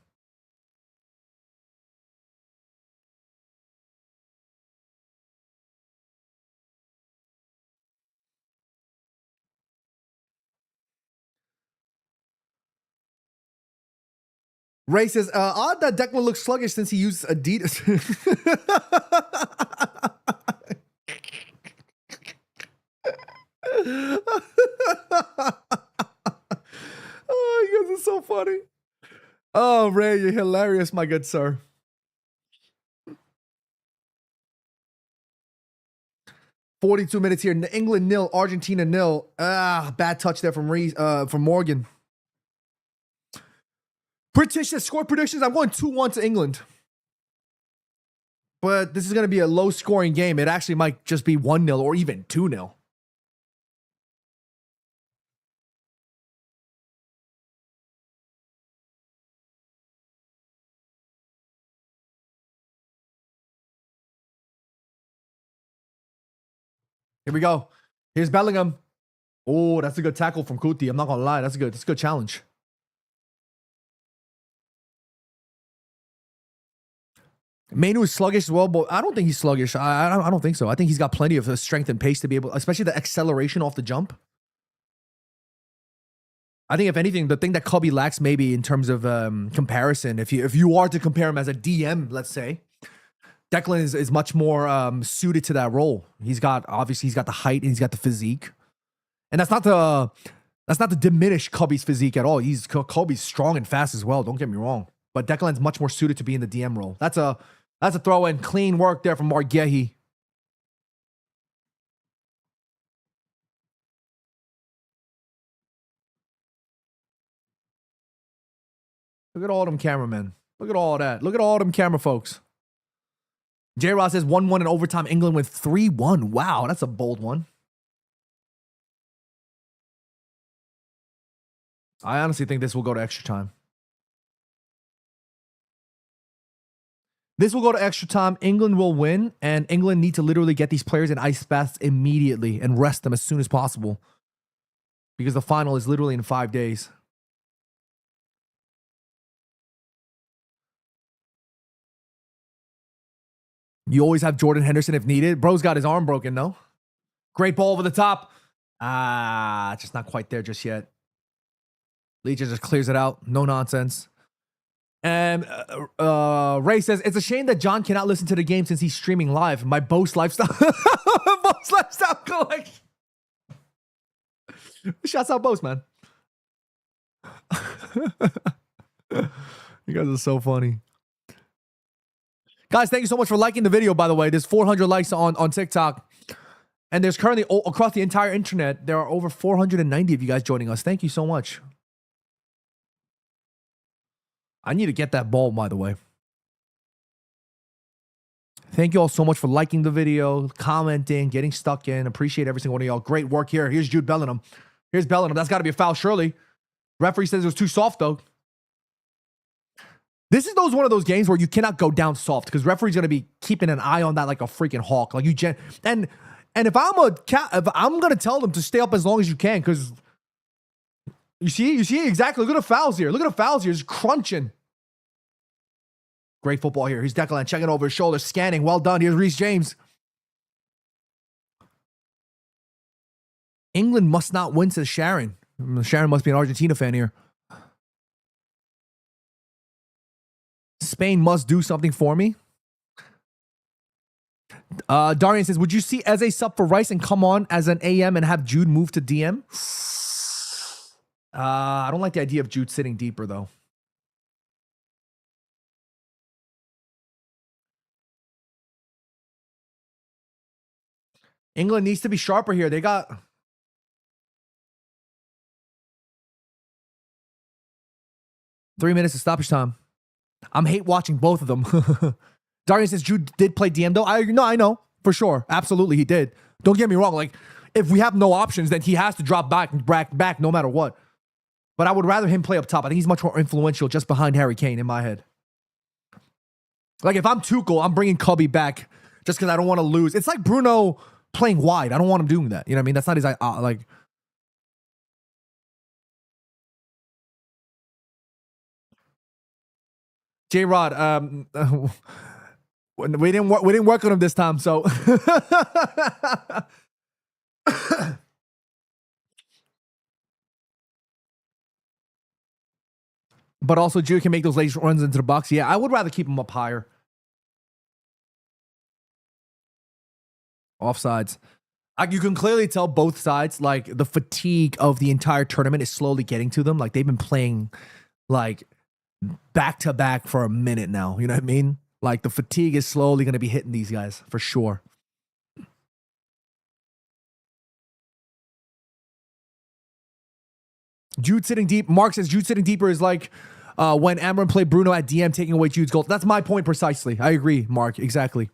Ray says, odd that Declan looks sluggish since he used Adidas. Oh, you guys funny. Oh, Ray, you're hilarious, my good sir. "42 minutes here. England 0, Argentina 0. Bad touch there from Morgan. British score predictions. I'm going 2-1 to England. But this is going to be a low-scoring game. It actually might just be 1-0 or even 2-0. Here we go. Here's Bellingham. Oh, that's a good tackle from Kuti. I'm not going to lie. That's a good challenge. Mainu is sluggish as well, but I don't think he's sluggish. I don't think so. I think he's got plenty of strength and pace to be able, especially the acceleration off the jump. I think if anything, the thing that Cubby lacks maybe in terms of comparison, if you are to compare him as a DM, let's say, Declan is much more suited to that role. Obviously he's got the height and he's got the physique, and that's not to diminish Cubby's physique at all. Cubby's strong and fast as well. Don't get me wrong, but Declan's much more suited to be in the DM role. That's a throw in. Clean work there from Margehi. Look at all them cameramen. Look at all that. Look at all them camera folks. J-Rod says 1-1 in overtime. England with 3-1. Wow, that's a bold one. I honestly think this will go to extra time. This will go to extra time. England will win, and England need to literally get these players in ice baths immediately and rest them as soon as possible, because the final is literally in 5 days. You always have Jordan Henderson if needed. Bro's got his arm broken, no? Great ball over the top. Just not quite there just yet. Leach just clears it out. No nonsense. And Ray says, it's a shame that John cannot listen to the game since he's streaming live. My Boast Lifestyle. Boast Lifestyle collection. Shouts out Boast, man. You guys are so funny. Guys, thank you so much for liking the video, by the way. There's 400 likes on TikTok. And there's currently, across the entire internet, there are over 490 of you guys joining us. Thank you so much. I need to get that ball, by the way. Thank you all so much for liking the video, commenting, getting stuck in. Appreciate every single one of y'all. Great work here. Here's Jude Bellingham. Here's Bellingham. That's got to be a foul, surely. Referee says it was too soft, though. This is one of those games where you cannot go down soft, because referee's going to be keeping an eye on that like a freaking hawk. Like and if I'm going to tell them to stay up as long as you can, because you see exactly. Look at the fouls here. Look at the fouls here. He's crunching. Great football here. Here's Declan checking over his shoulder, scanning. Well done. Here's Reece James. England must not win, says Sharon. Sharon must be an Argentina fan here. Spain must do something for me. Darian says, would you see Eze sub for Rice and come on as an AM and have Jude move to DM? I don't like the idea of Jude sitting deeper, though. England needs to be sharper here. They got... Three minutes of stoppage time. I'm hate watching both of them. Darian says Jude did play DM, though. I know. For sure. Absolutely, he did. Don't get me wrong. Like, if we have no options, then he has to drop back no matter what. But I would rather him play up top. I think he's much more influential just behind Harry Kane in my head. Like, if I'm Tuchel, I'm bringing Cubby back just because I don't want to lose. It's like Bruno playing wide. I don't want him doing that. You know what I mean? That's not his, like... J-Rod, we didn't work on him this time, so... But also, Jude can make those late runs into the box. Yeah, I would rather keep him up higher. Offsides. You can clearly tell both sides, like, the fatigue of the entire tournament is slowly getting to them. Like, they've been playing like back to back for a minute now. You know what I mean? Like the fatigue is slowly going to be hitting these guys for sure. Jude sitting deep. Mark says Jude sitting deeper is like when Amron played Bruno at DM, taking away Jude's goal. That's my point precisely. I agree, Mark. Exactly.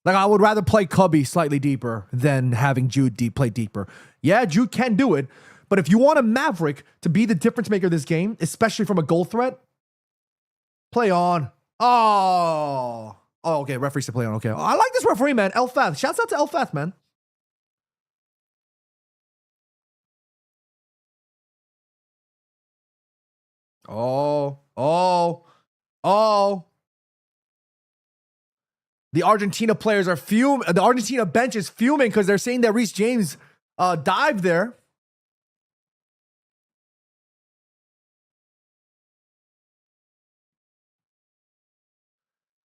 Like I would rather play Cubby slightly deeper than having Jude play deeper. Yeah, Jude can do it, but if you want a Maverick to be the difference maker of this game, especially from a goal threat, play on. Oh, okay. Referee said play on. Okay, I like this referee, man. Elfath. Shouts out to Elfath, man. Oh. The Argentina players are fuming. The Argentina bench is fuming because they're saying that Reece James dived there.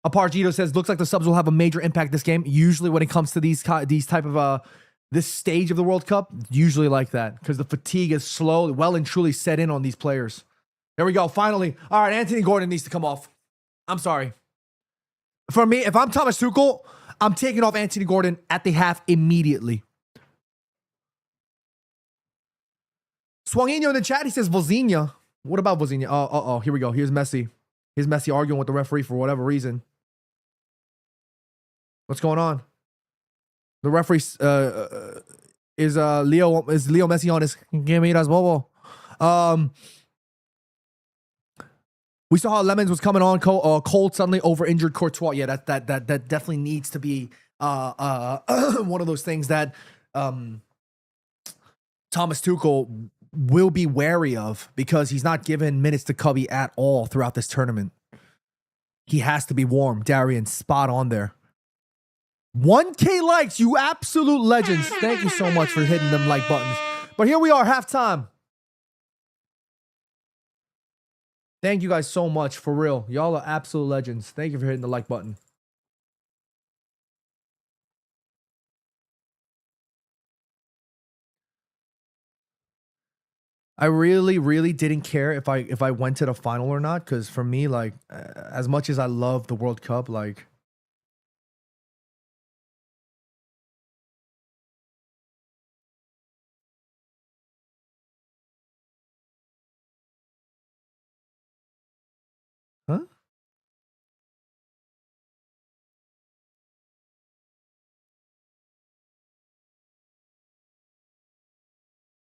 Apargito says, looks like the subs will have a major impact this game. Usually when it comes to these type of this stage of the World Cup, usually like that because the fatigue is slowly, well and truly set in on these players. There we go. Finally. All right, Anthony Gordon needs to come off. I'm sorry. For me, if I'm Thomas Tuchel, I'm taking off Anthony Gordon at the half immediately. Swangino in the chat, he says Vozinha. What about Vozinha? Oh, here we go. Here's Messi. Here's Messi arguing with the referee for whatever reason. What's going on? The referee is Leo Messi on his Gamiras Bobo. We saw how Lemons was coming on cold suddenly over injured Courtois. Yeah, that definitely needs to be one of those things that Thomas Tuchel will be wary of because he's not given minutes to Cubby at all throughout this tournament. He has to be warm. Darian, spot on there. 1K likes, you absolute legends. Thank you so much for hitting them like buttons. But here we are, halftime. Thank you guys so much, for real. Y'all are absolute legends. Thank you for hitting the like button. I really didn't care if I went to the final or not, because for me, like, as much as I love the World Cup, like, huh?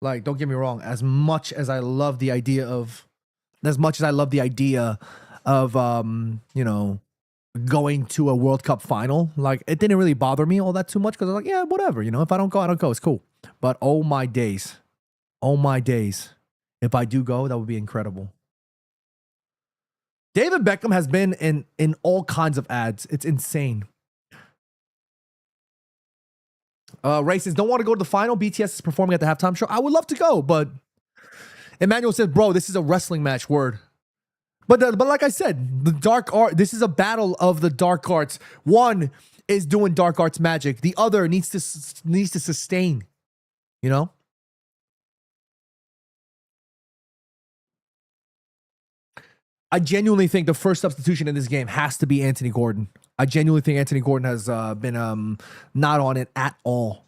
Like, don't get me wrong. As much as I love the idea of, you know, going to a World Cup final, like, it didn't really bother me all that too much because I was like, yeah, whatever. You know, if I don't go, I don't go. It's cool. But oh my days, if I do go, that would be incredible. David Beckham has been in all kinds of ads. It's insane. Ray says, don't want to go to the final. BTS is performing at the halftime show. I would love to go, but Emmanuel says, bro, this is a wrestling match. Word. But like I said, the dark art, this is a battle of the dark arts. One is doing dark arts magic. The other needs to sustain, you know? I genuinely think the first substitution in this game has to be Anthony Gordon. I genuinely think Anthony Gordon has been not on it at all.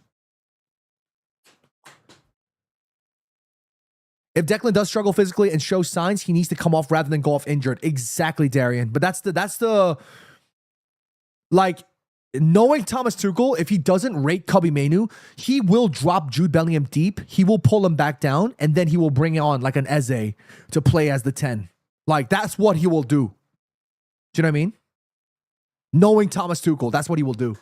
If Declan does struggle physically and show signs, he needs to come off rather than go off injured. Exactly, Darian. But that's the like, knowing Thomas Tuchel, if he doesn't rate Cubby Mainu, he will drop Jude Bellingham deep. He will pull him back down, and then he will bring on like an Eze to play as the 10. Like, that's what he will do. Do you know what I mean? Knowing Thomas Tuchel, that's what he will do.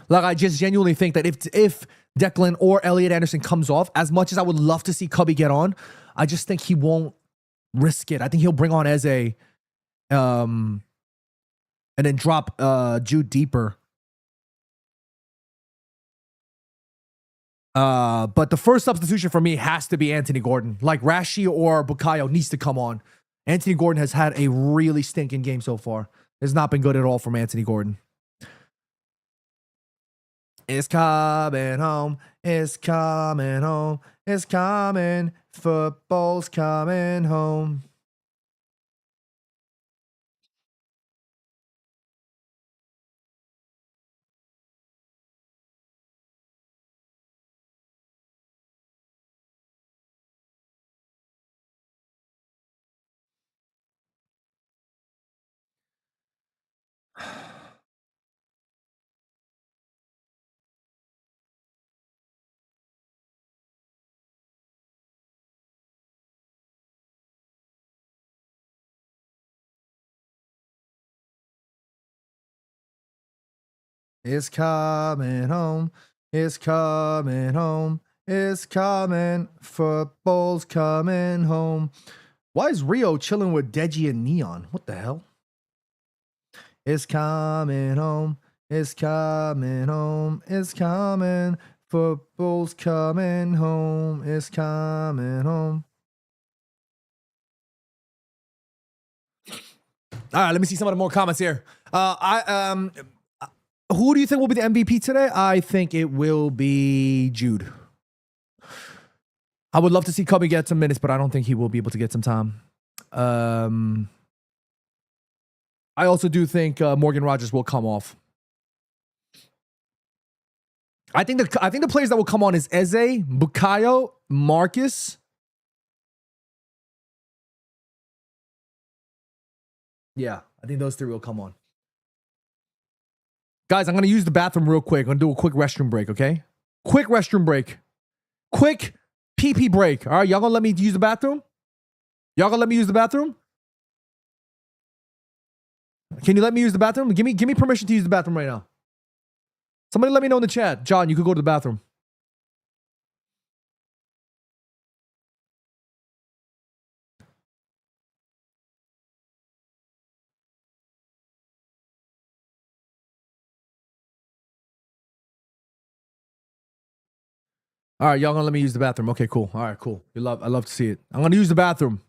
Like, I just genuinely think that if Declan or Elliot Anderson comes off, as much as I would love to see Cubby get on, I just think he won't risk it. I think he'll bring on Eze, and then drop Jude deeper. But the first substitution for me has to be Anthony Gordon. Like, Rashi or Bukayo needs to come on. Anthony Gordon has had a really stinking game so far. It's not been good at all from Anthony Gordon. It's coming home. It's coming home. It's coming. Football's coming home. It's coming home. It's coming home. It's coming. Football's coming home. Why is Rio chilling with Deji and Neon? What the hell? It's coming home. It's coming home. It's coming. Football's coming home. It's coming home. All right, let me see some of the more comments here. Who do you think will be the MVP today? I think it will be Jude. I would love to see Cubby get some minutes, but I don't think he will be able to get some time. I also do think Morgan Rogers will come off. I think the players that will come on is Eze, Bukayo, Marcus. Yeah, I think those three will come on. Guys, I'm going to use the bathroom real quick. I'm going to do a quick restroom break, okay? Quick restroom break. Quick pee-pee break. All right, y'all going to let me use the bathroom? Y'all going to let me use the bathroom? Can you let me use the bathroom? Give me permission to use the bathroom right now. Somebody let me know in the chat. John, you could go to the bathroom. All right, y'all gonna let me use the bathroom. Okay, cool. All right, cool. I love to see it. I'm gonna use the bathroom.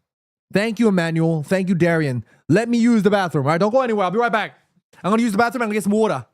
Thank you, Emmanuel. Thank you, Darian. Let me use the bathroom. All right, don't go anywhere. I'll be right back. I'm gonna use the bathroom. I'm gonna get some water.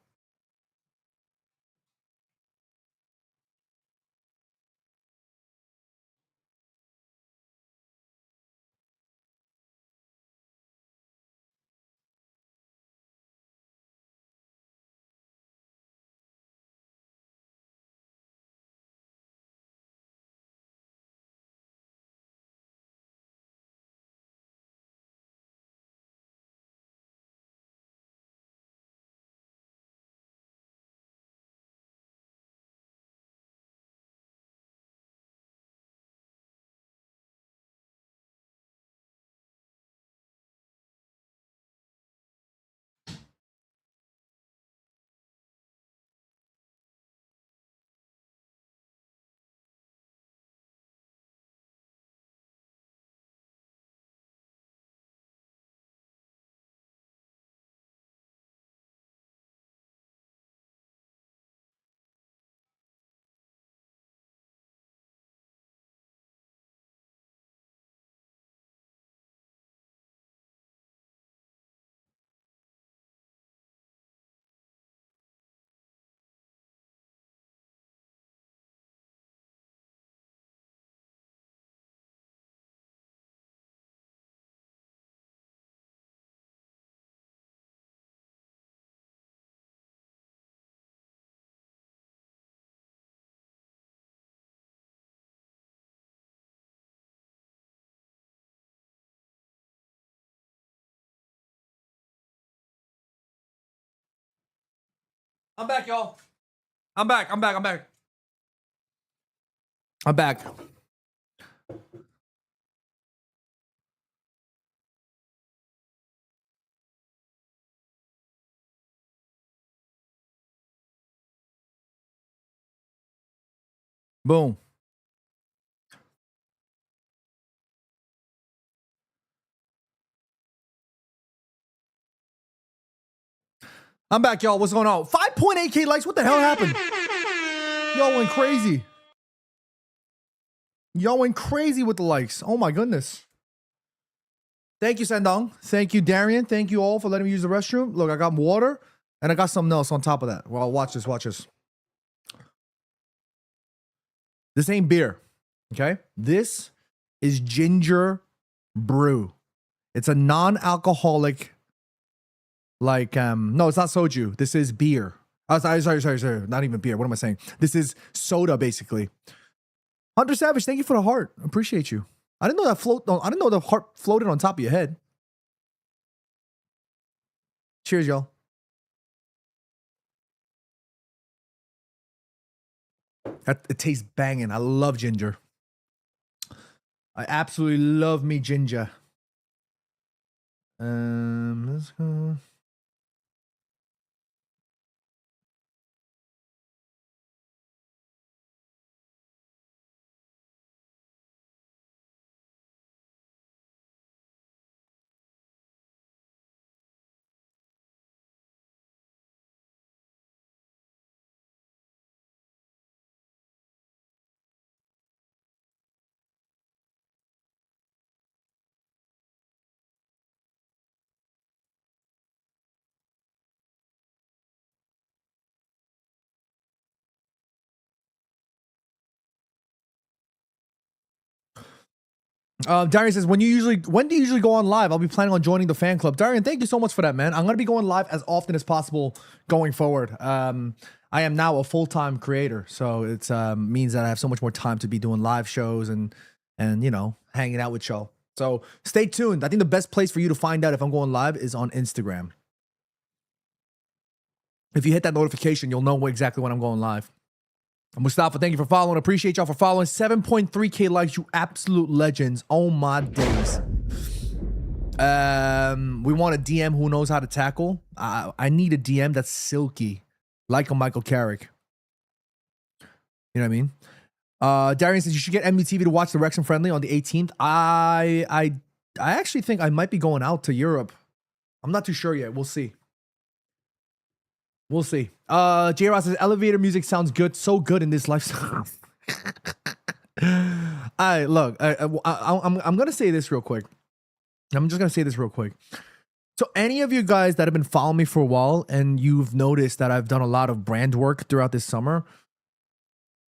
I'm back, y'all. I'm back. I'm back. Boom. I'm back, y'all. What's going on? 5.8K likes. What the hell happened? Y'all went crazy. Y'all went crazy with the likes. Oh my goodness. Thank you, Sandong. Thank you, Darian. Thank you all for letting me use the restroom. Look, I got water and I got something else on top of that. Well, watch this. Watch this. This ain't beer. Okay. This is ginger brew. It's a non-alcoholic, like, no, it's not soju. This is beer. Oh, sorry. Not even beer. What am I saying? This is soda, basically. Hunter Savage, thank you for the heart. Appreciate you. I didn't know that I didn't know the heart floated on top of your head. Cheers, y'all. It tastes banging. I love ginger. I absolutely love me ginger. Let's go. Darian says, when do you usually go on live? I'll be planning on joining the fan club. Darian, thank you so much for that, man. I'm gonna be going live as often as possible going forward. I am now a full-time creator, so it means that I have so much more time to be doing live shows and you know, hanging out with y'all. So stay tuned. I think the best place for you to find out if I'm going live is on Instagram. If you hit that notification, you'll know exactly when I'm going live. Mustafa, thank you for following. Appreciate y'all for following. 7.3K likes, you absolute legends. Oh my days. We want a DM who knows how to tackle. I need a DM that's silky, like a Michael Carrick. You know what I mean? Darian says you should get MUTV to watch the Wrexham friendly on the 18th. I actually think I might be going out to Europe. I'm not too sure yet. We'll see. We'll see. J. Ross says elevator music sounds good, so good in this lifestyle. Look, I'm gonna say this real quick. I'm just gonna say this real quick. So any of you guys that have been following me for a while and you've noticed that I've done a lot of brand work throughout this summer,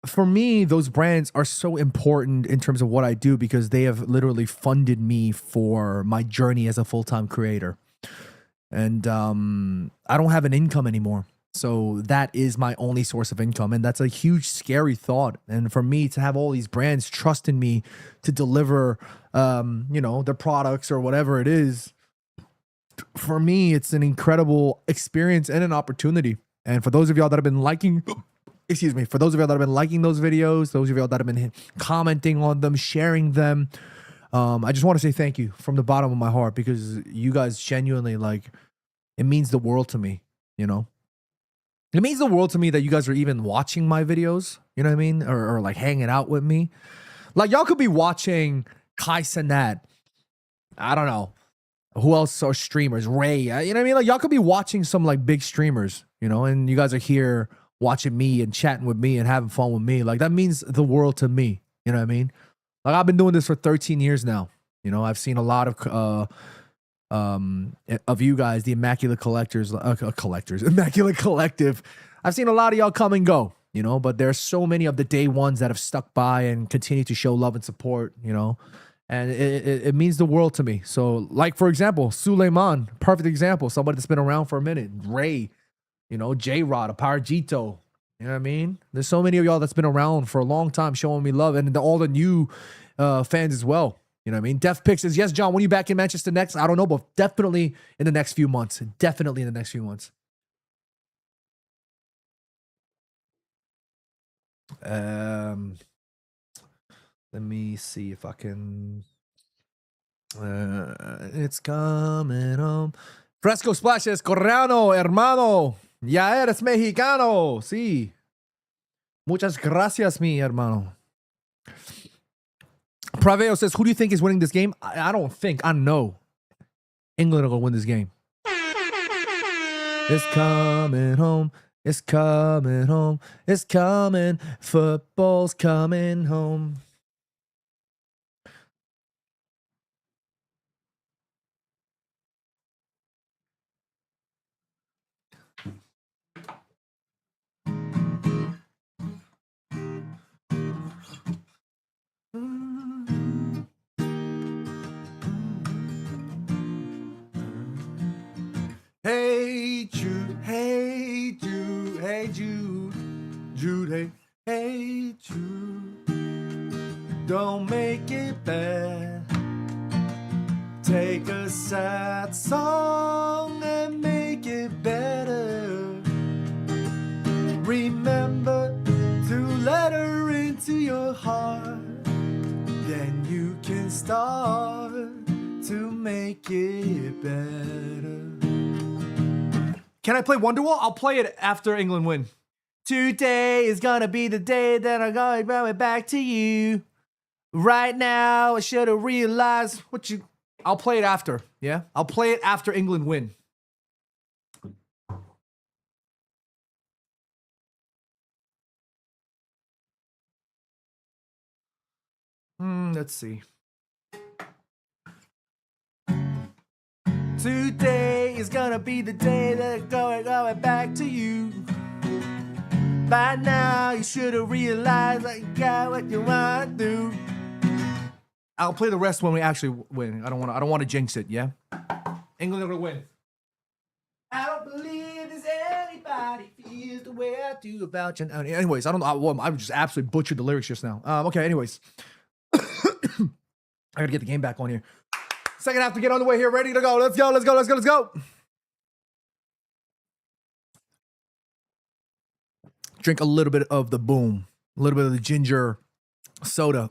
for me, those brands are so important in terms of what I do because they have literally funded me for my journey as a full-time creator. And I don't have an income anymore. So that is my only source of income. And that's a huge, scary thought. And for me to have all these brands trust in me to deliver, you know, their products or whatever it is, for me, it's an incredible experience and an opportunity. And for those of y'all that have been liking, excuse me, for those of y'all that have been liking those videos, those of y'all that have been commenting on them, sharing them, I just want to say thank you from the bottom of my heart because you guys genuinely, like, it means the world to me, you know? It means the world to me that you guys are even watching my videos, you know what I mean? Or like hanging out with me. Like, y'all could be watching Kai Cenat. I don't know. Who else are streamers? Ray, you know what I mean? Like, y'all could be watching some like big streamers, you know, and you guys are here watching me and chatting with me and having fun with me. Like, that means the world to me, you know what I mean? Like, I've been doing this for 13 years now. You know, I've seen a lot of you guys, the Immaculate Collectors, Immaculate Collective. I've seen a lot of y'all come and go, you know, but there's so many of the day ones that have stuck by and continue to show love and support, you know, and it means the world to me. So, like, for example, Suleiman, perfect example, somebody that's been around for a minute. Ray, you know, J-Rod, Aparajito, you know what I mean? There's so many of y'all that's been around for a long time showing me love, and all the new fans as well. You know what I mean? Def Pick says, yes, John, when are you back in Manchester next? I don't know, but definitely in the next few months. Definitely in the next few months. Let me see if I can. It's coming home. Fresco Splashes, Correano, hermano. Ya eres mexicano. Sí. Muchas gracias, mi hermano. Praveo says, who do you think is winning this game? I don't think. I know. England will win this game. It's coming home. It's coming home. It's coming. Football's coming home. Hey Jude, hey Jude, hey Jude, Jude, hey, hey Jude. Don't make it bad. Take a sad song and make it better. Remember to let her into your heart. Then you can start to make it better. Can I play Wonderwall? I'll play it after England win. Today is gonna be the day that I'm going back to you. Right now, I should have realized what you... I'll play it after, yeah? I'll play it after England win. Let's see. Today is gonna be the day that I'm going back to you. By now, you should have realized that you got what you want to do. I'll play the rest when we actually win. I don't want to jinx it, yeah? England are gonna win. I don't believe there's anybody feels the way I do about you. Anyways, I don't know. I just absolutely butchered the lyrics just now. Okay, anyways. I gotta get the game back on here. Second half to get on the way here. Ready to go. Let's go, let's go, let's go, let's go. Drink a little bit of the boom. A little bit of the ginger soda.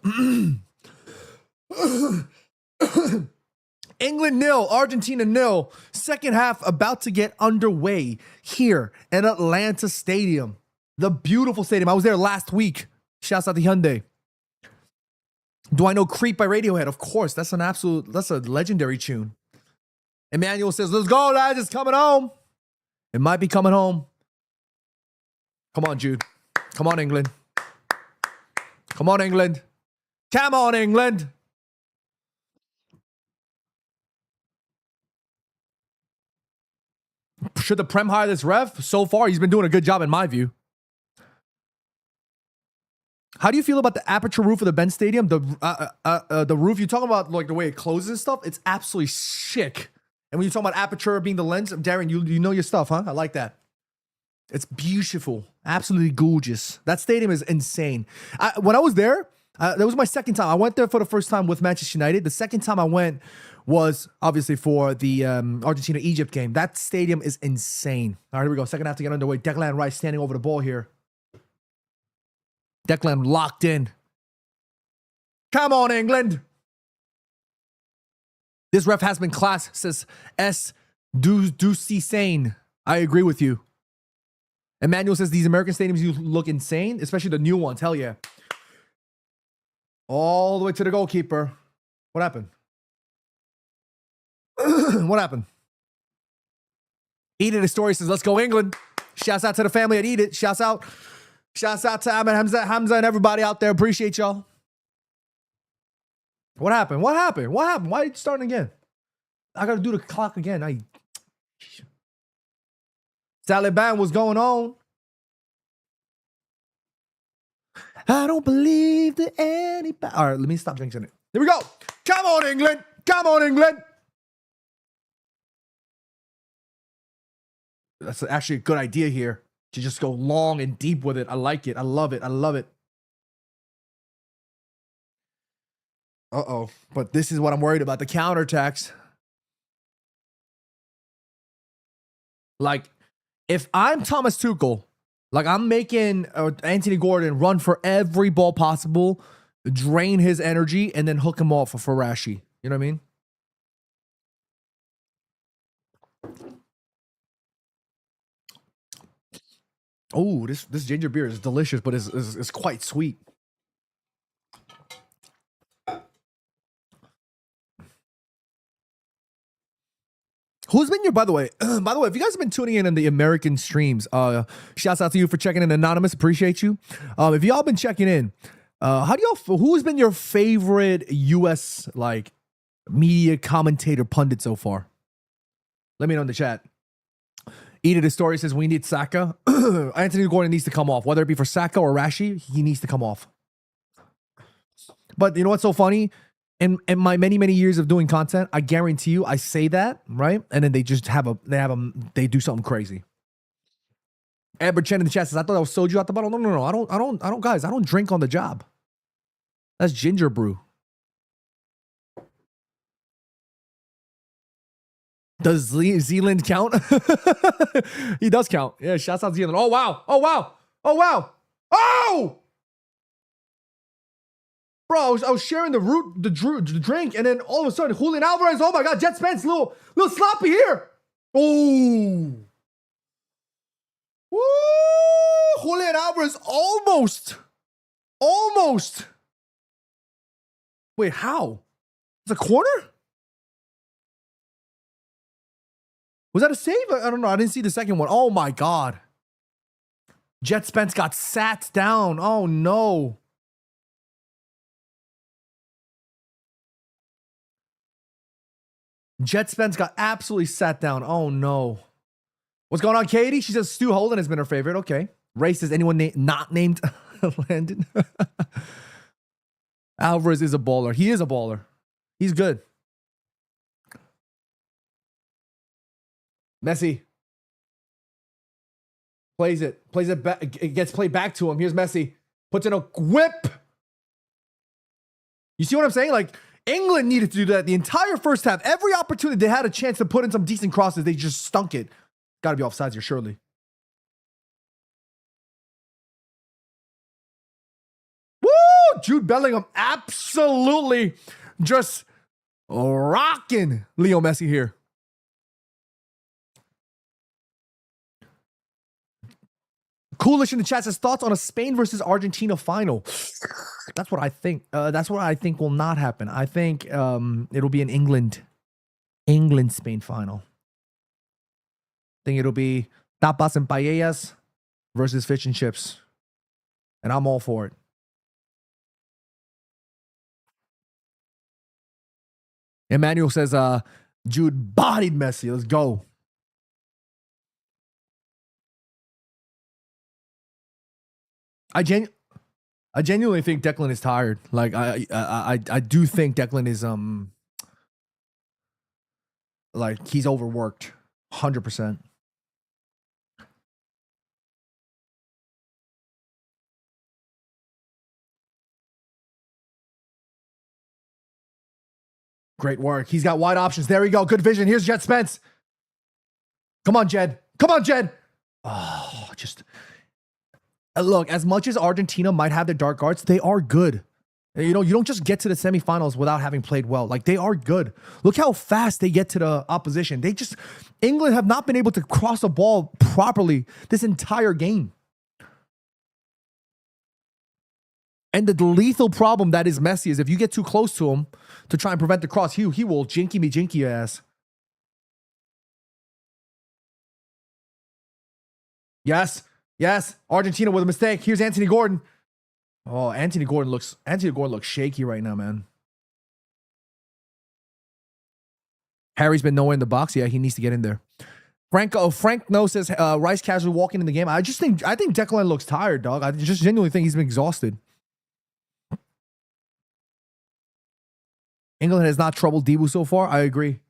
England 0, Argentina 0. Second half about to get underway here at Atlanta Stadium. The beautiful stadium. I was there last week. Shouts out to Hyundai. Do I know Creep by Radiohead? Of course. That's a legendary tune. Emmanuel says, let's go, lads. It's coming home. It might be coming home. Come on, Jude. Come on, England. Come on, England. Come on, England. Should the Prem hire this ref? So far, he's been doing a good job in my view. How do you feel about the aperture roof of the Ben Stadium? The roof, you're talking about like the way it closes and stuff? It's absolutely sick. And when you're talking about aperture being the lens, Darren, you know your stuff, huh? I like that. It's beautiful. Absolutely gorgeous. That stadium is insane. When I was there, that was my second time. I went there for the first time with Manchester United. The second time I went was obviously for the Argentina-Egypt game. That stadium is insane. All right, here we go. Second half to get underway. Declan Rice standing over the ball here. Declan locked in. Come on, England. This ref has been class, says S. Ducey Sane. I agree with you. Emmanuel says these American stadiums you look insane, especially the new ones. Hell yeah. All the way to the goalkeeper. What happened? What happened? Eat It, his story says, let's go England. Shouts out to the family at Eat It. Shouts out to Ahmed, Hamza, and everybody out there. Appreciate y'all. What happened? What happened? What happened? Why are you starting again? I got to do the clock again. Taliban, what's going on? I don't believe that anybody... All right, let me stop jinxing it. Here we go. Come on, England. Come on, England. That's actually a good idea here. To just go long and deep with it. I like it. I love it. I love it. Uh-oh. But this is what I'm worried about. The counterattacks. Like, if I'm Thomas Tuchel, like I'm making Anthony Gordon run for every ball possible, drain his energy, and then hook him off for Rashi. You know what I mean? Oh, this ginger beer is delicious, but it's quite sweet. Who's been your, by the way, if you guys have been tuning in the American streams, shouts out to you for checking in, Anonymous. Appreciate you. If y'all been checking in, who's been your favorite US like media commentator pundit so far? Let me know in the chat. Eat It, his story says we need Saka. Anthony Gordon needs to come off, whether it be for Saka or Rashi. He needs to come off. But you know what's so funny? in my many years of doing content, I guarantee you, I say that, right? And then they just they do something crazy. Amber Chen in the chat says, I thought that was soju at the bottom. No. I don't, guys, I don't drink on the job. That's ginger brew. Does Zealand count? He does count. Yeah, shouts out Zealand. Oh, wow. Oh! Bro, I was sharing the drink, and then all of a sudden, Julian Alvarez, oh my God, Jet Spence, little sloppy here. Oh. Woo! Julian Alvarez almost. Wait, how? It's a corner? Was that a save? I don't know. I didn't see the second one. Oh my God. Jet Spence got sat down. Oh no. Jet Spence got absolutely sat down. Oh no. What's going on, Katie? She says Stu Holden has been her favorite. Okay. Ray says anyone not named Landon? Alvarez is a baller. He is a baller. He's good. Messi plays it back. It gets played back to him. Here's Messi. Puts in a whip. You see what I'm saying? Like, England needed to do that the entire first half. Every opportunity they had a chance to put in some decent crosses, they just stunk it. Got to be offsides here, surely. Woo! Jude Bellingham absolutely just rocking Leo Messi here. Coolish in the chat says thoughts on a Spain versus Argentina final. That's what I think. That's what I think will not happen. I think it'll be an England-Spain final. I think it'll be tapas and paellas versus fish and chips. And I'm all for it. Emmanuel says Jude bodied Messi. Let's go. I genuinely think Declan is tired. Like I do think Declan is like he's overworked 100%. Great work. He's got wide options. There we go. Good vision. Here's Jet Spence. Come on, Jed. Oh, just look, as much as Argentina might have their dark arts, they are good. You know, you don't just get to the semifinals without having played well. Like, they are good. Look how fast they get to the opposition. England have not been able to cross a ball properly this entire game. And the lethal problem that is Messi is if you get too close to him to try and prevent the cross, he will jinky your ass. Yes. Argentina with a mistake. Here's Anthony Gordon. Oh, Anthony Gordon looks shaky right now, man. Harry's been nowhere in the box. Yeah, he needs to get in there. Frank No says Rice casually walking in the game. I think Declan looks tired, dog. I just genuinely think he's been exhausted. England has not troubled Debu so far. I agree.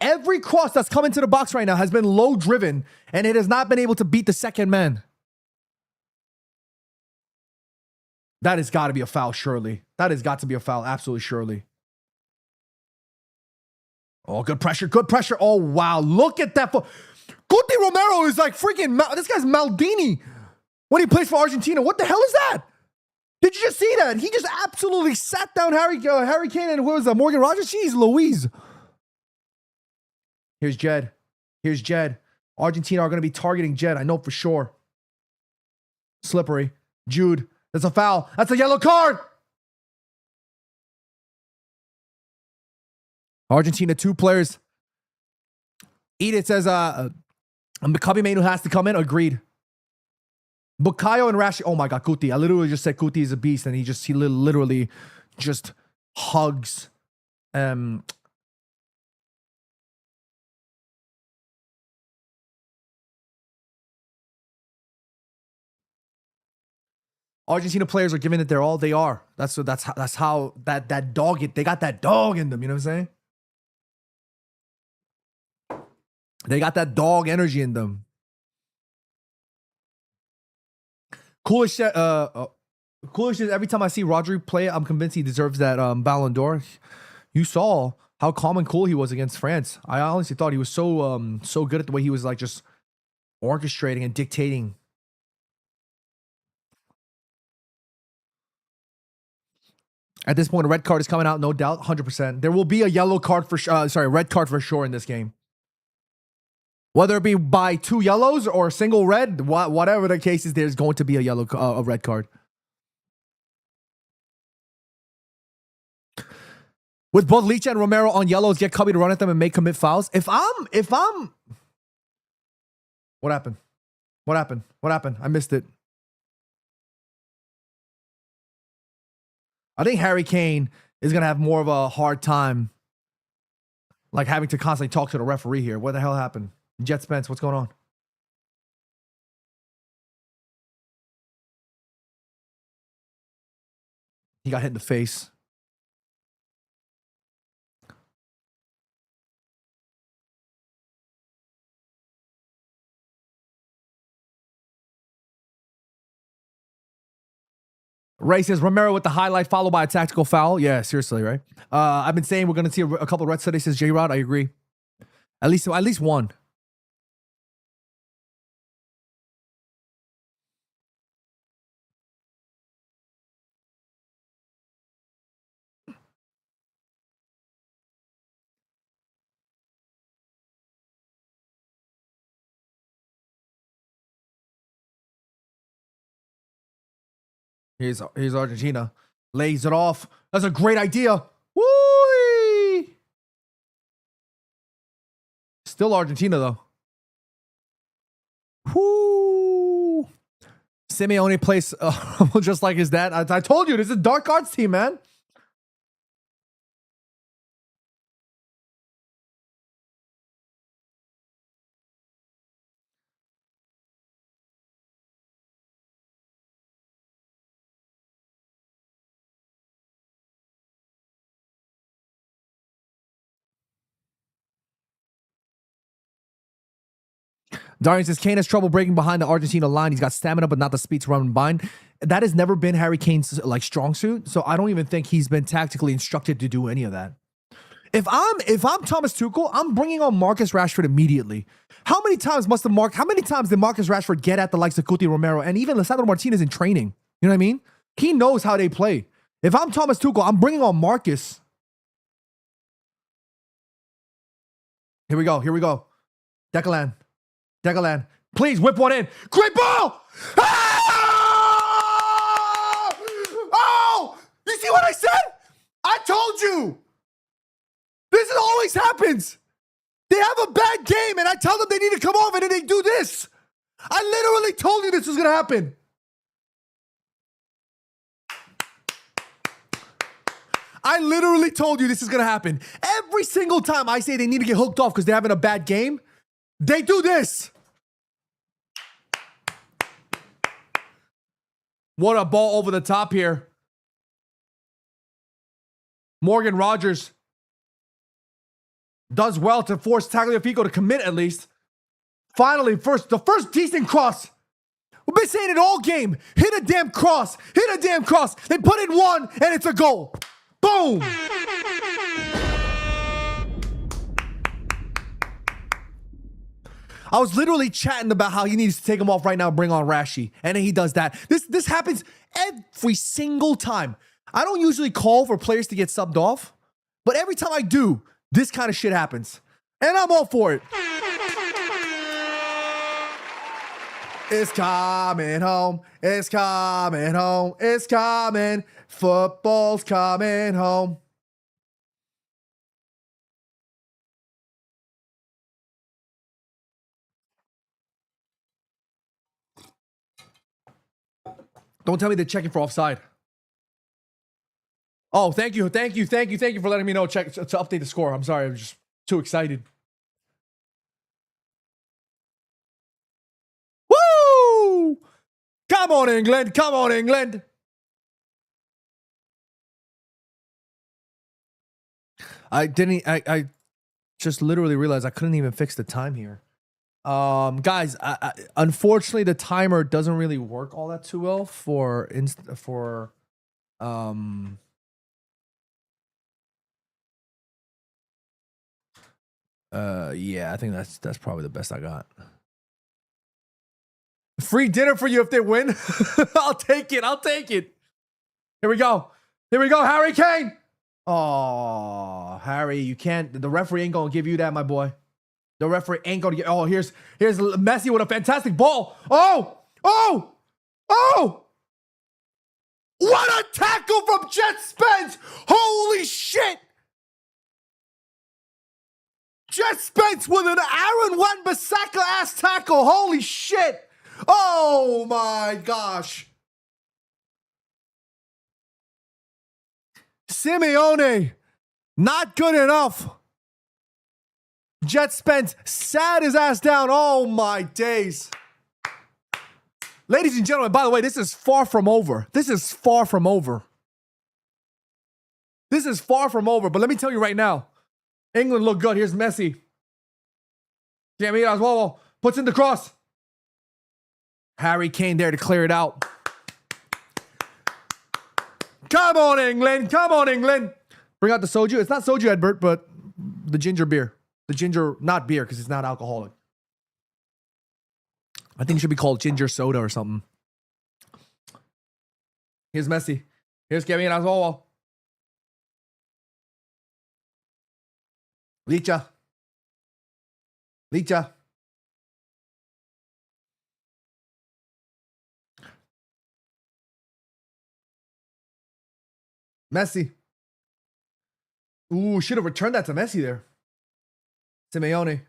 Every cross that's come into the box right now has been low driven, and it has not been able to beat the second man. That has got to be a foul, surely. That has got to be a foul, absolutely, surely. Oh, good pressure. Oh, wow. Look at that. Guti Romero is like freaking... This guy's Maldini when he plays for Argentina. What the hell is that? Did you just see that? He just absolutely sat down Harry Kane and who was that? Morgan Rogers? Jeez Louise. Here's Jed. Argentina are going to be targeting Jed. I know for sure. Slippery. Jude. That's a foul. That's a yellow card. Argentina, 2 players. Edith says, Cubby Main who has to come in. Agreed. Bukayo and Rashi. Oh my God, Kuti. I literally just said Kuti is a beast, and he literally just hugs. Argentina players are giving it their all. They are. That's how that dog it. They got that dog in them. You know what I'm saying? They got that dog energy in them. Coolest. Coolest is every time I see Rodri play, I'm convinced he deserves that Ballon d'Or. You saw how calm and cool he was against France. I honestly thought he was so good at the way he was like just orchestrating and dictating. At this point, a red card is coming out, no doubt, 100%. There will be a yellow card for red card for sure in this game. Whether it be by 2 yellows or a single red, whatever the case is, there's going to be a red card. With both Leach and Romero on yellows, get Cubby to run at them and make commit fouls. If I'm, what happened? What happened? What happened? I missed it. I think Harry Kane is going to have more of a hard time, like having to constantly talk to the referee here. What the hell happened? Jet Spence, what's going on? He got hit in the face. Ray says Romero with the highlight followed by a tactical foul. Yeah, seriously, right? I've been saying we're going to see a couple of red today, says J-Rod. I agree. At least one. Here's Argentina. Lays it off. That's a great idea. Woo! Still Argentina, though. Woo! Simeone plays just like his dad. I told you, this is a dark arts team, man. Darian says Kane has trouble breaking behind the Argentina line. He's got stamina, but not the speed to run behind. That has never been Harry Kane's like strong suit. So I don't even think he's been tactically instructed to do any of that. If I'm Thomas Tuchel, I'm bringing on Marcus Rashford immediately. How many times did Marcus Rashford get at the likes of Cuti Romero and even Lisandro Martinez in training? You know what I mean? He knows how they play. If I'm Thomas Tuchel, I'm bringing on Marcus. Here we go. Declan. Please whip one in. Great ball! Ah! Oh! You see what I said? I told you. This always happens. They have a bad game and I tell them they need to come off and then they do this. I literally told you this was going to happen. I literally told you this is going to happen. Every single time I say they need to get hooked off because they're having a bad game, they do this. What a ball over the top here. Morgan Rogers does well to force Tagliafico to commit at least. Finally, the first decent cross. We've been saying it all game. Hit a damn cross. They put in one and it's a goal. Boom. I was literally chatting about how he needs to take him off right now and bring on Rashi. And then he does that. This happens every single time. I don't usually call for players to get subbed off, but every time I do, this kind of shit happens. And I'm all for it. It's coming home. It's coming home. It's coming. Football's coming home. Don't tell me they're checking for offside. Oh, thank you for letting me know. Check to update the score. I'm sorry, I'm just too excited. Woo! Come on, England. Come on, England. I just literally realized I couldn't even fix the time here. Guys, unfortunately the timer doesn't really work all that too well for yeah, I think that's probably the best I got. Free dinner for you if they win. I'll take it. I'll take it. Here we go. Here we go, Harry Kane. Oh, Harry, you can't. The referee ain't gonna give you that, my boy. The referee ain't gonna get. Oh, here's Messi with a fantastic ball. Oh, oh, oh! What a tackle from Jet Spence! Holy shit! Jet Spence with an Aaron Wan-Bissaka ass tackle. Holy shit! Oh my gosh! Simeone, not good enough. Jet Spence sat his ass down. Oh my days. Ladies and gentlemen, by the way, this is far from over. This is far from over. This is far from over. But let me tell you right now, England look good. Here's Messi. Jamie Oswald puts in the cross. Harry Kane there to clear it out. Come on, England. Come on, England. Bring out the soju. It's not soju, Edbert, but the ginger beer. The ginger, not beer, because it's not alcoholic. I think it should be called ginger soda or something. Here's Messi. Here's Kevin Oswald. Licha. Licha. Messi. Ooh, should have returned that to Messi there. Simeone.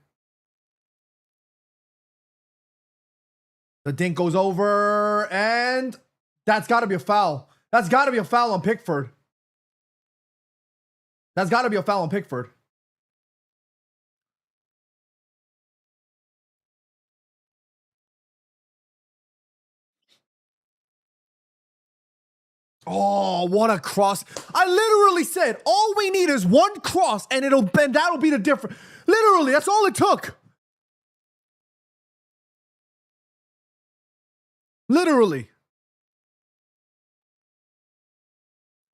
The dink goes over, and that's got to be a foul. That's got to be a foul on Pickford. That's got to be a foul on Pickford. Oh, what a cross. I literally said, all we need is one cross, and that'll be the difference. Literally, that's all it took. Literally.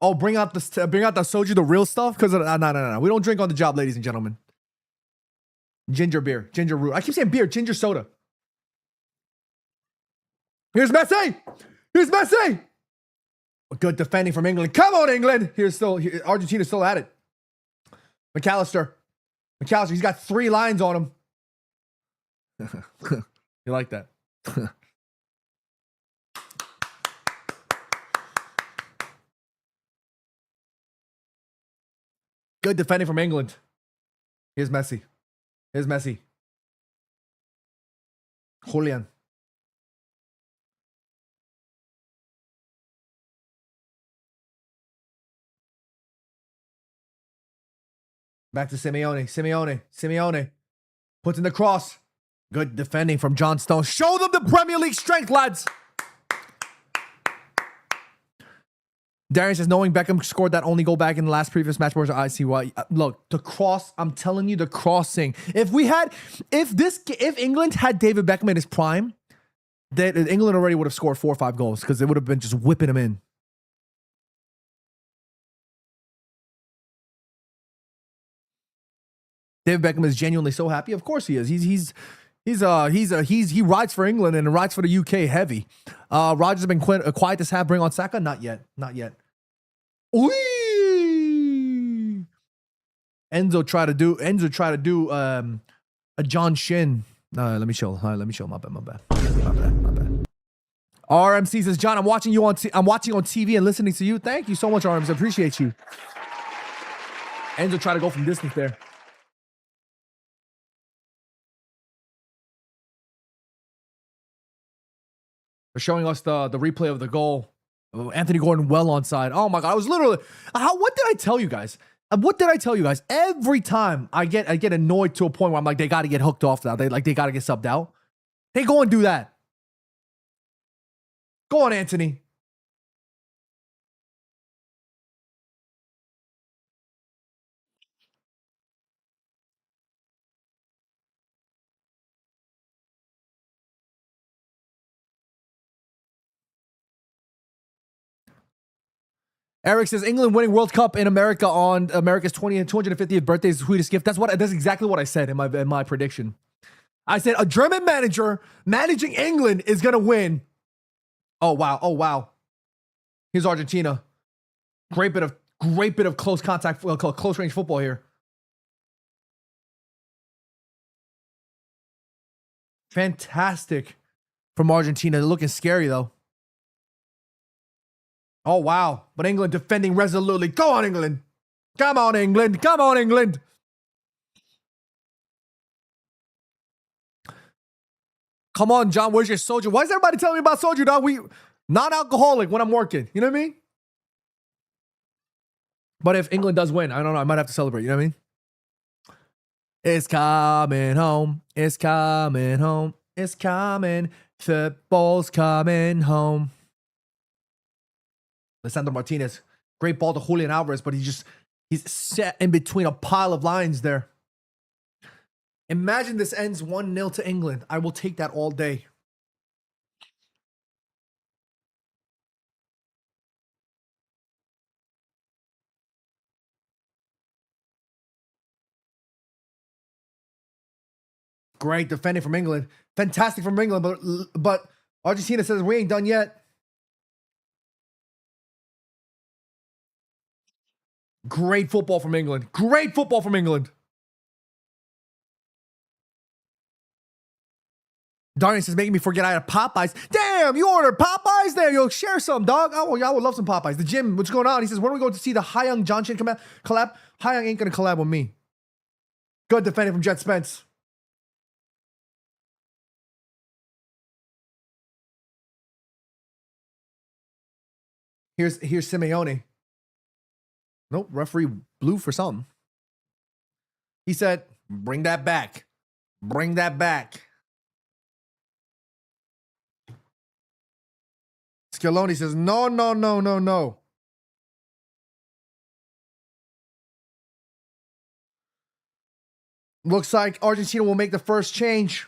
Oh, bring out the soju, the real stuff, because no. We don't drink on the job, ladies and gentlemen. Ginger beer, ginger root. I keep saying beer, ginger soda. Here's Messi. Here's Messi. Good defending from England. Come on, England. Argentina's still at it. McAllister, he's got 3 lines on him. You like that? Good defending from England. Here's Messi. Here's Messi. Julian. Back to Simeone. Simeone. Puts in the cross. Good defending from John Stones. Show them the Premier League strength, lads. Darius says, knowing Beckham scored that only goal back in the last previous match, whereas I see why. Look, the cross, I'm telling you, the crossing. If England had David Beckham in his prime, that England already would have scored 4 or 5 goals because they would have been just whipping him in. David Beckham is genuinely so happy. Of course he is. He rides for England and rides for the UK heavy. Rogers has been quiet this half. Bring on Saka? Not yet. Ooh. Enzo tried to do a John Shin. Let me chill. My bad. RMC says, John, I'm watching on TV and listening to you. Thank you so much, RMC. Appreciate you. Enzo tried to go from distance there. They're showing us the replay of the goal. Anthony Gordon well onside. Oh my God. I was literally, what did I tell you guys? Every time I get annoyed to a point where I'm like, they got to get hooked off now. They got to get subbed out. They go and do that. Go on, Anthony. Eric says England winning World Cup in America on America's 250th birthday is the sweetest gift. That's exactly what I said in my prediction. I said a German manager managing England is gonna win. Oh wow! Oh wow! Here's Argentina. Great bit of close contact, close range football here. Fantastic from Argentina. They're looking scary though. Oh, wow. But England defending resolutely. Go on, England. Come on, England. Come on, England. Come on, John. Where's your soju? Why is everybody telling me about soju, dog? We non-alcoholic when I'm working. You know what I mean? But if England does win, I don't know. I might have to celebrate. You know what I mean? It's coming home. It's coming home. It's coming. Football's coming home. Lisandro Martinez. Great ball to Julian Alvarez, but he's set in between a pile of lines there. Imagine this ends 1-0 to England. I will take that all day. Great defending from England. Fantastic from England, but Argentina says we ain't done yet. Great football from England. Great football from England. Darren says, making me forget I had Popeyes. Damn, you ordered Popeyes there. Yo, share some, dog. Oh, y'all would love some Popeyes. The gym, what's going on? He says, when are we going to see the Hyung Johnson collab? Hyung ain't going to collab with me. Good defending from Jet Spence. Here's Simeone. Nope, referee blew for something. He said, bring that back. Bring that back. Scaloni says, no, no, no, no, no. Looks like Argentina will make the first change.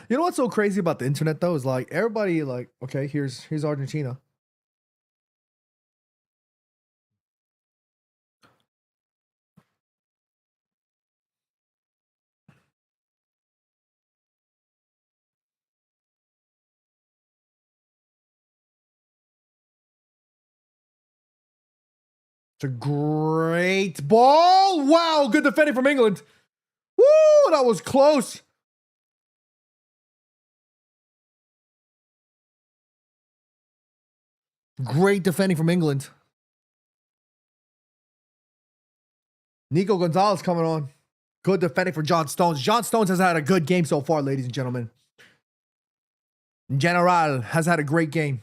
You know what's so crazy about the internet though is like everybody like, okay, here's Argentina. It's a great ball. Wow, good defending from England. Woo, that was close. Great defending from England. Nico Gonzalez coming on. Good defending for John Stones. John Stones has had a good game so far, ladies and gentlemen. General has had a great game.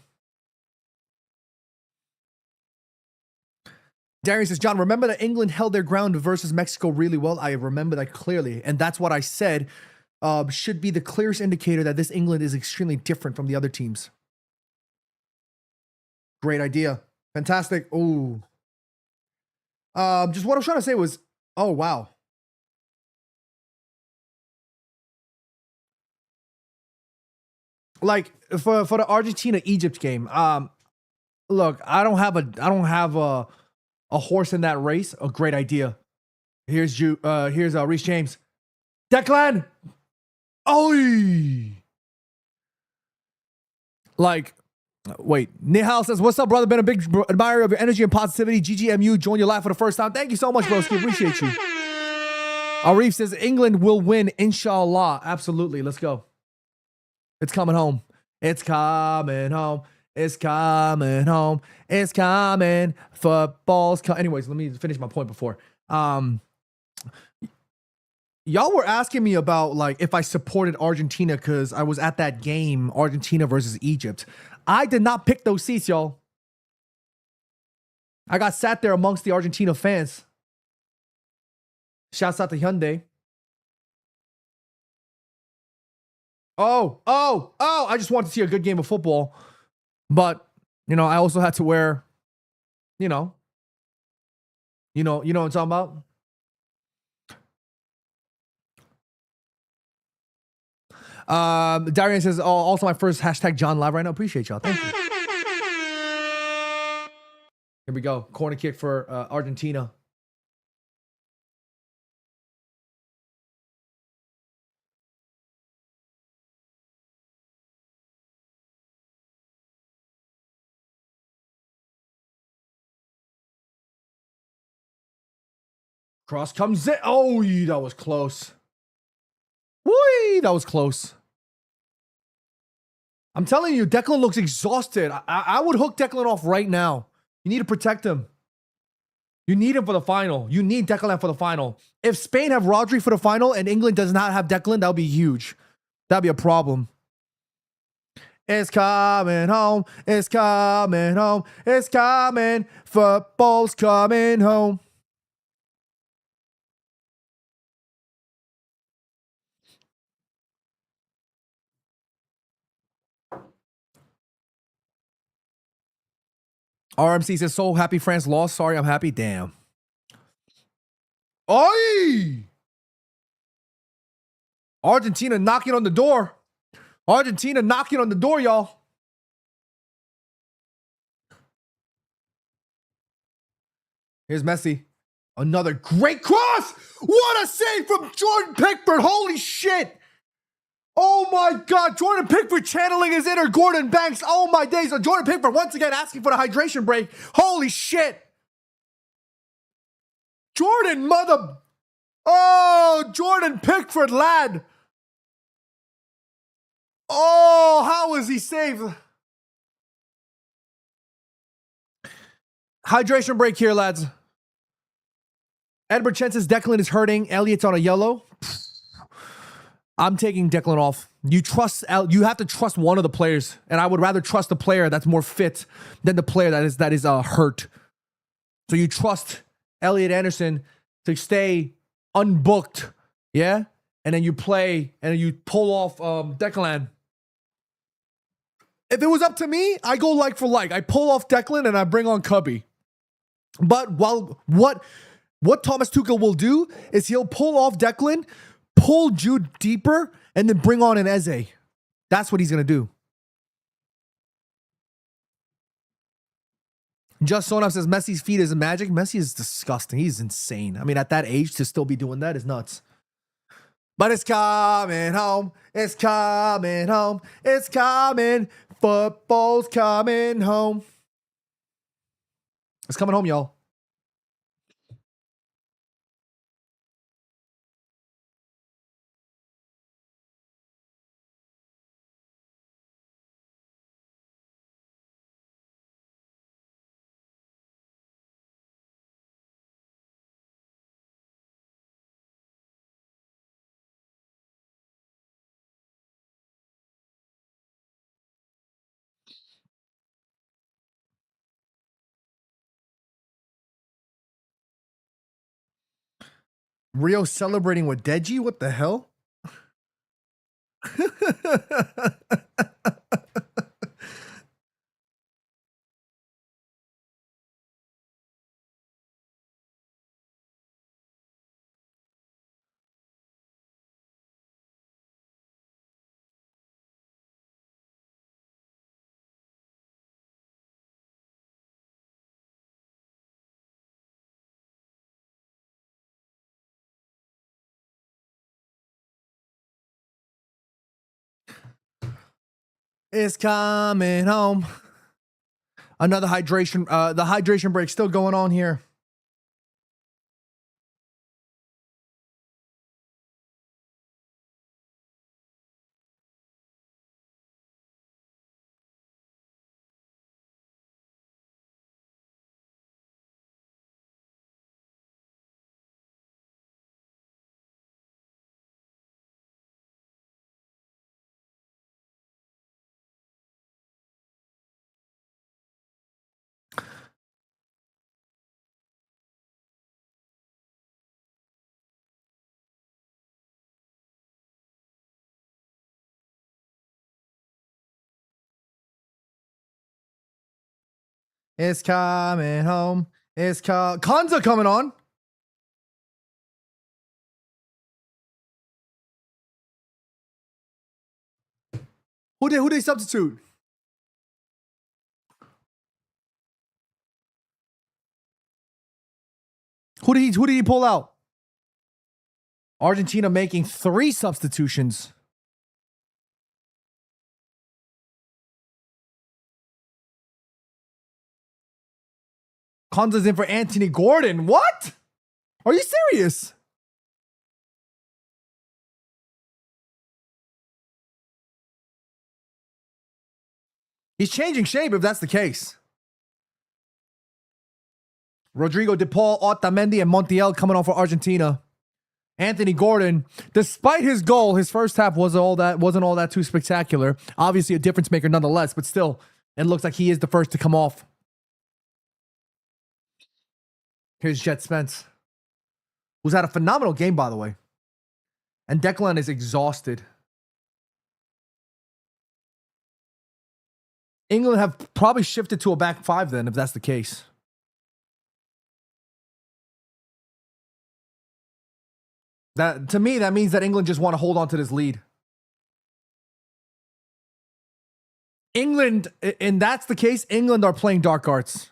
Darius says, John, remember that England held their ground versus Mexico really well? I remember that clearly. And that's what I said should be the clearest indicator that this England is extremely different from the other teams. Great idea. Fantastic. Ooh. Just what I was trying to say was, oh, wow. Like for the Argentina-Egypt game, look, I don't have a horse in that race. A great idea. Here's Reece James. Declan. Oh. Like, wait. Nihal says, what's up, brother? Been a big admirer of your energy and positivity. GGMU, join your live for the first time. Thank you so much, broski. Appreciate you. Arif says, England will win, inshallah. Absolutely. Let's go. It's coming home. It's coming home. It's coming home. It's coming. Football's coming. Anyways, let me finish my point before. Y'all were asking me about like if I supported Argentina because I was at that game, Argentina versus Egypt. I did not pick those seats, y'all. I got sat there amongst the Argentina fans. Shouts out to Hyundai. Oh, I just wanted to see a good game of football. But, you know, I also had to wear, you know what I'm talking about? Darian says, also my first hashtag John Live right now. Appreciate y'all. Thank you. Here we go. Corner kick for Argentina. Cross comes in. Oh, that was close. Whee, that was close. I'm telling you, Declan looks exhausted. I would hook Declan off right now. You need to protect him. You need him for the final. You need Declan for the final. If Spain have Rodri for the final and England does not have Declan, that would be huge. That'd be a problem. It's coming home. It's coming home. It's coming. Football's coming home. RMC says, so happy France lost. Sorry, I'm happy. Damn. Oi! Argentina knocking on the door. Argentina knocking on the door, y'all. Here's Messi. Another great cross. What a save from Jordan Pickford. Holy shit. Oh my God. Jordan Pickford channeling his inner Gordon Banks. Oh my days. So Jordan Pickford once again asking for the hydration break. Holy shit. Jordan mother. Oh, Jordan Pickford, lad. Oh, how was he saved? Hydration break here, lads. Edward Chen says Declan is hurting. Elliot's on a yellow. I'm taking Declan off. You have to trust one of the players, and I would rather trust the player that's more fit than the player that is hurt. So you trust Elliot Anderson to stay unbooked, yeah, and then you play and then you pull off Declan. If it was up to me, I go like for like. I pull off Declan and I bring on Cubby. But what Thomas Tuchel will do is he'll pull off Declan, pull Jude deeper, and then bring on an Eze. That's what he's going to do. Just Sonaf says Messi's feet is magic. Messi is disgusting. He's insane. I mean, at that age, to still be doing that is nuts. But it's coming home. It's coming home. It's coming. Football's coming home. It's coming home, y'all. Rio celebrating with Deji? What the hell? It's coming home. Another hydration. The hydration break still going on here. It's coming home. It's Kanza coming on. Who did he substitute? Who did he pull out? Argentina making 3 substitutions. Konza's in for Anthony Gordon. What? Are you serious? He's changing shape if that's the case. Rodrigo De Paul, Otamendi, and Montiel coming on for Argentina. Anthony Gordon, despite his goal, his first half wasn't all that too spectacular. Obviously a difference maker nonetheless, but still, it looks like he is the first to come off. Here's Jet Spence, who's had a phenomenal game, by the way. And Declan is exhausted. England have probably shifted to a back 5 then, if that's the case. To me, that means that England just want to hold on to this lead. England, and that's the case, England are playing dark arts.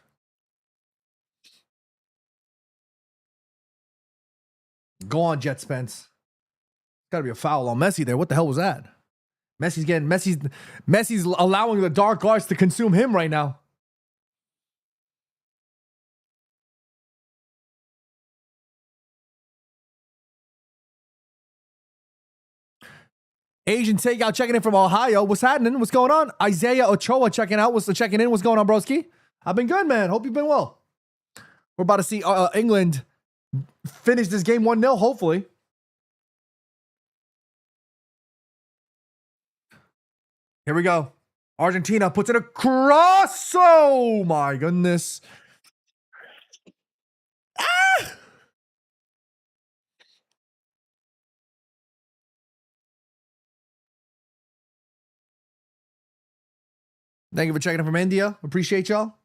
Go on, Jet Spence. Gotta be a foul on Messi there. What the hell was that? Messi's allowing the dark arts to consume him right now. Asian Takeout checking in from Ohio. What's happening? What's going on? Isaiah Ochoa checking in. What's going on, broski? I've been good, man. Hope you've been well. We're about to see England finish this game 1-0, hopefully. Here we go. Argentina puts it across. Oh, my goodness. Ah! Thank you for checking in from India. Appreciate y'all.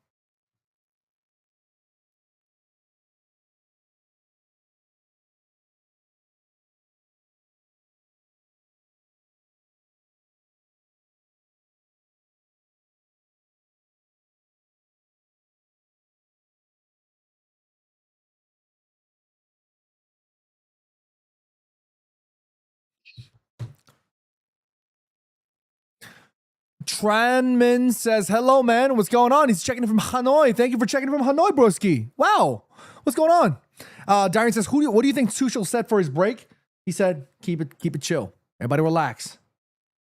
Tranman says, hello, man. What's going on? He's checking in from Hanoi. Thank you for checking in from Hanoi, broski. Wow. What's going on? Darian says, what do you think Tuchel said for his break? He said, keep it chill. Everybody relax.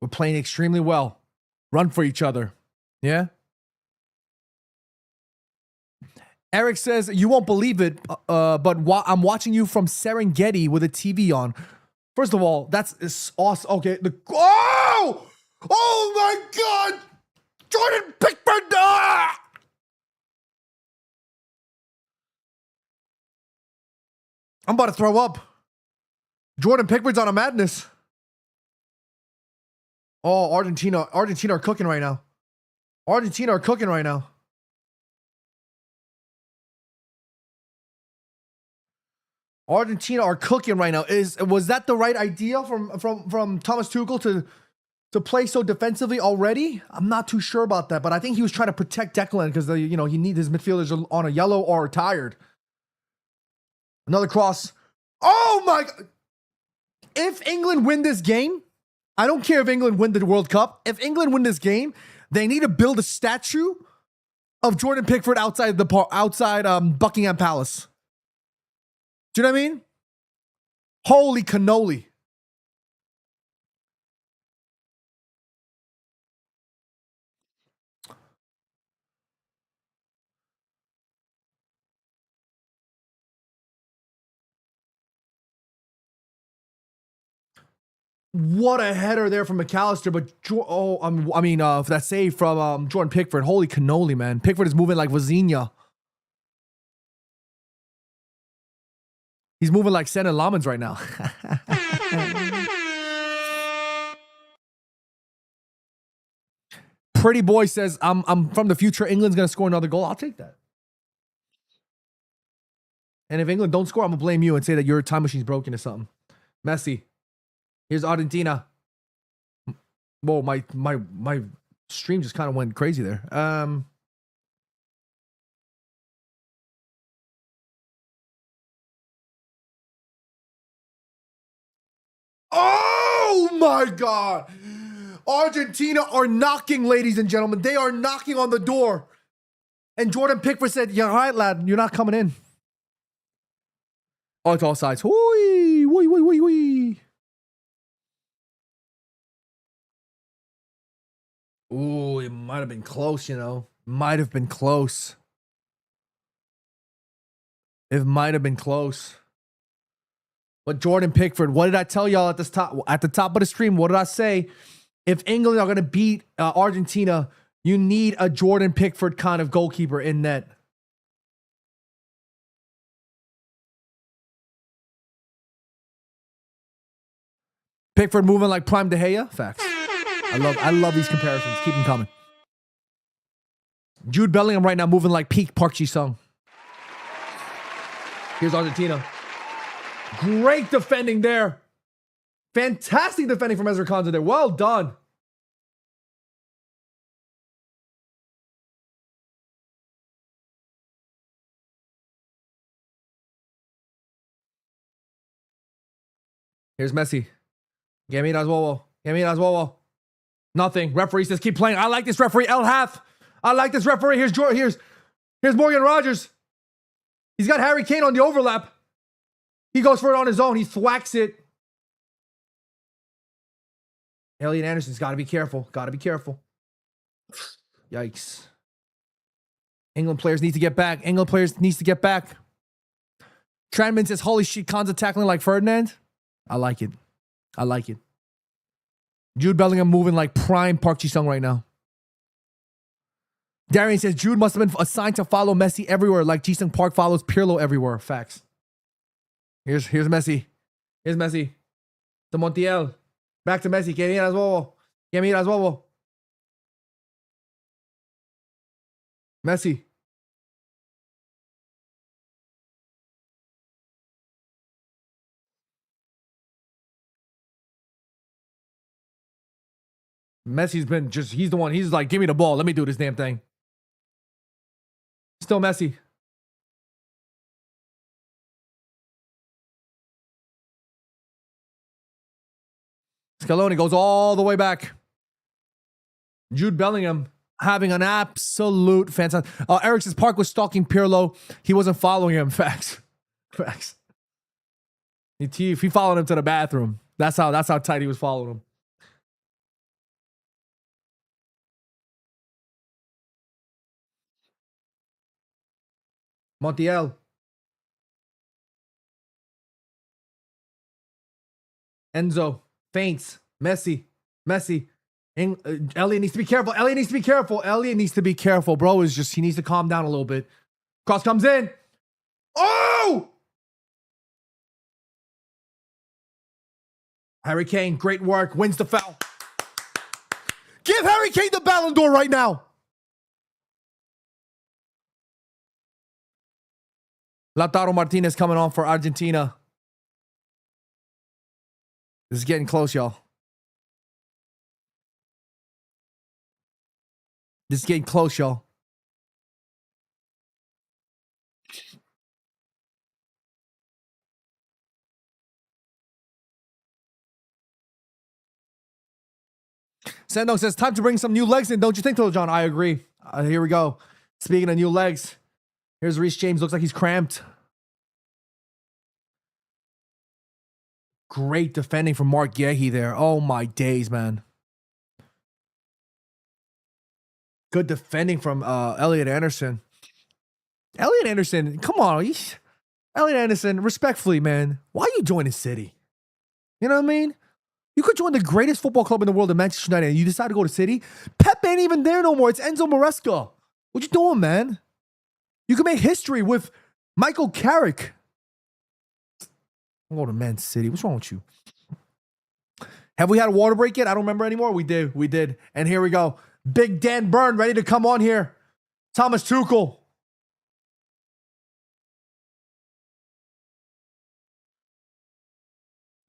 We're playing extremely well. Run for each other. Yeah? Eric says, you won't believe it, but I'm watching you from Serengeti with a TV on. First of all, that's awesome. Okay. Oh my God! Jordan Pickford! Ah! I'm about to throw up. Jordan Pickford's on a madness. Oh, Argentina are cooking right now. Argentina are cooking right now. Argentina are cooking right now. Was that the right idea from Thomas Tuchel to play so defensively already? I'm not too sure about that, but I think he was trying to protect Declan because he needs his midfielders on a yellow or tired. Another cross. Oh my God. If England win this game, I don't care if England win the World Cup. If England win this game, they need to build a statue of Jordan Pickford outside Buckingham Palace. Do you know what I mean? Holy cannoli. What a header there from McAllister, but for that save from Jordan Pickford. Holy cannoli, man. Pickford is moving like Vazinha. He's moving like Senna Lamans right now. Pretty boy says, I'm from the future. England's gonna score another goal. I'll take that. And if England don't score, I'm gonna blame you and say that your time machine's broken or something. Messi. Here's Argentina. Whoa, my stream just kind of went crazy there. Oh my God. Argentina are knocking, ladies and gentlemen. They are knocking on the door. And Jordan Pickford said, yeah, all right, lad, you're not coming in. Oh, it's all sides. Whee, wee, wee, wee, wee. Ooh, it might have been close, you know. Might have been close. It might have been close. But Jordan Pickford, what did I tell y'all at the top of the stream? What did I say? If England are going to beat Argentina, you need a Jordan Pickford kind of goalkeeper in net. Pickford moving like Prime De Gea? Facts. I love these comparisons. Keep them coming. Jude Bellingham right now moving like peak Park Ji-sung. Here's Argentina. Great defending there. Fantastic defending from Ezra Konsa there. Well done. Here's Messi. Give me that Wowo. Give me that Wowo. Nothing. Referee says keep playing. I like this referee. El Hath. I like this referee. Here's Morgan Rogers. He's got Harry Kane on the overlap. He goes for it on his own. He thwacks it. Elliot Anderson's got to be careful. Got to be careful. Yikes. England players need to get back. England players needs to get back. Tranman says, holy shit, Konsa tackling like Ferdinand. I like it. I like it. Jude Bellingham moving like prime Park Ji-sung right now. Darian says, Jude must have been assigned to follow Messi everywhere like Ji-sung Park follows Pirlo everywhere. Facts. Here's Messi. Here's Messi. To Montiel. Back to Messi. Que miras, bobo. Que miras, bobo. Messi. Messi's been just, he's the one. He's like, give me the ball. Let me do this damn thing. Still Messi. Scaloni goes all the way back. Jude Bellingham having an absolute fantastic. Eric says Park was stalking Pirlo. He wasn't following him. Facts. Facts. If he followed him to the bathroom, that's how tight he was following him. Montiel. Enzo. Feints. Messi. Elliot needs to be careful. Elliot needs to be careful. Bro is just, he needs to calm down a little bit. Cross comes in. Oh! Harry Kane, great work. Wins the foul. Give Harry Kane the Ballon d'Or right now. Lautaro Martinez coming on for Argentina. This is getting close, y'all. This is getting close, y'all. Sandong says, time to bring some new legs in. Don't you think, Little John? I agree. Here we go. Speaking of new legs, here's Reece James. Looks like he's cramped. Great defending from Mark Yehi there. Oh, my days, man. Good defending from Elliot Anderson. Elliot Anderson, come on. Elliot Anderson, respectfully, man, why you joining City? You know what I mean? You could join the greatest football club in the world in Manchester United and you decide to go to City. Pep ain't even there no more. It's Enzo Maresca. What you doing, man? You can make history with Michael Carrick. I'm going to Man City. What's wrong with you? Have we had a water break yet? I don't remember anymore. We did. And here we go. Big Dan Burn ready to come on here. Thomas Tuchel.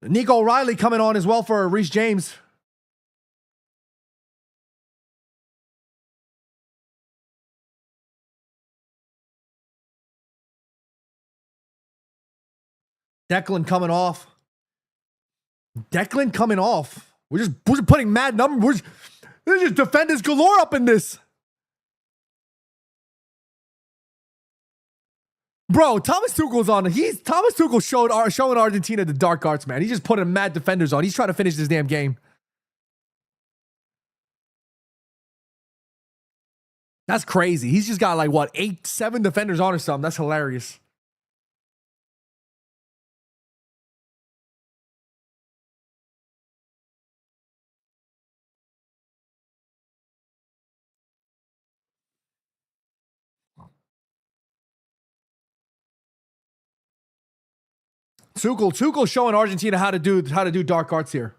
Nico O'Reilly coming on as well for Reece James. Declan coming off. Declan coming off. We're just putting mad numbers. There's just defenders galore up in this. Bro, Thomas Tuchel's on. Thomas Tuchel showing Argentina the dark arts, man. He's just putting mad defenders on. He's trying to finish this damn game. That's crazy. He's just got like what, 7 defenders on or something. That's hilarious. Tuchel showing Argentina how to do dark arts here.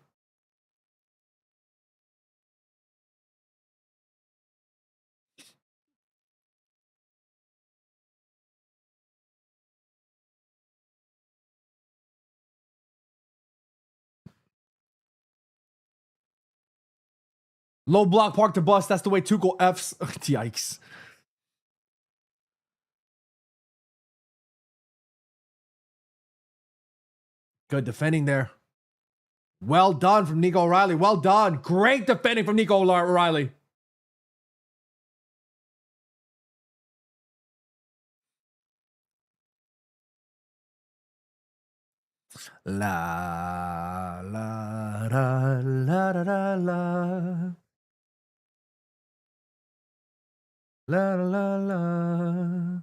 Low block, park to bust. That's the way Tuchel F's. Yikes. Good defending there. Well done from Nico O'Reilly. Well done. Great defending from Nico O'Reilly. La la la la la la la la la.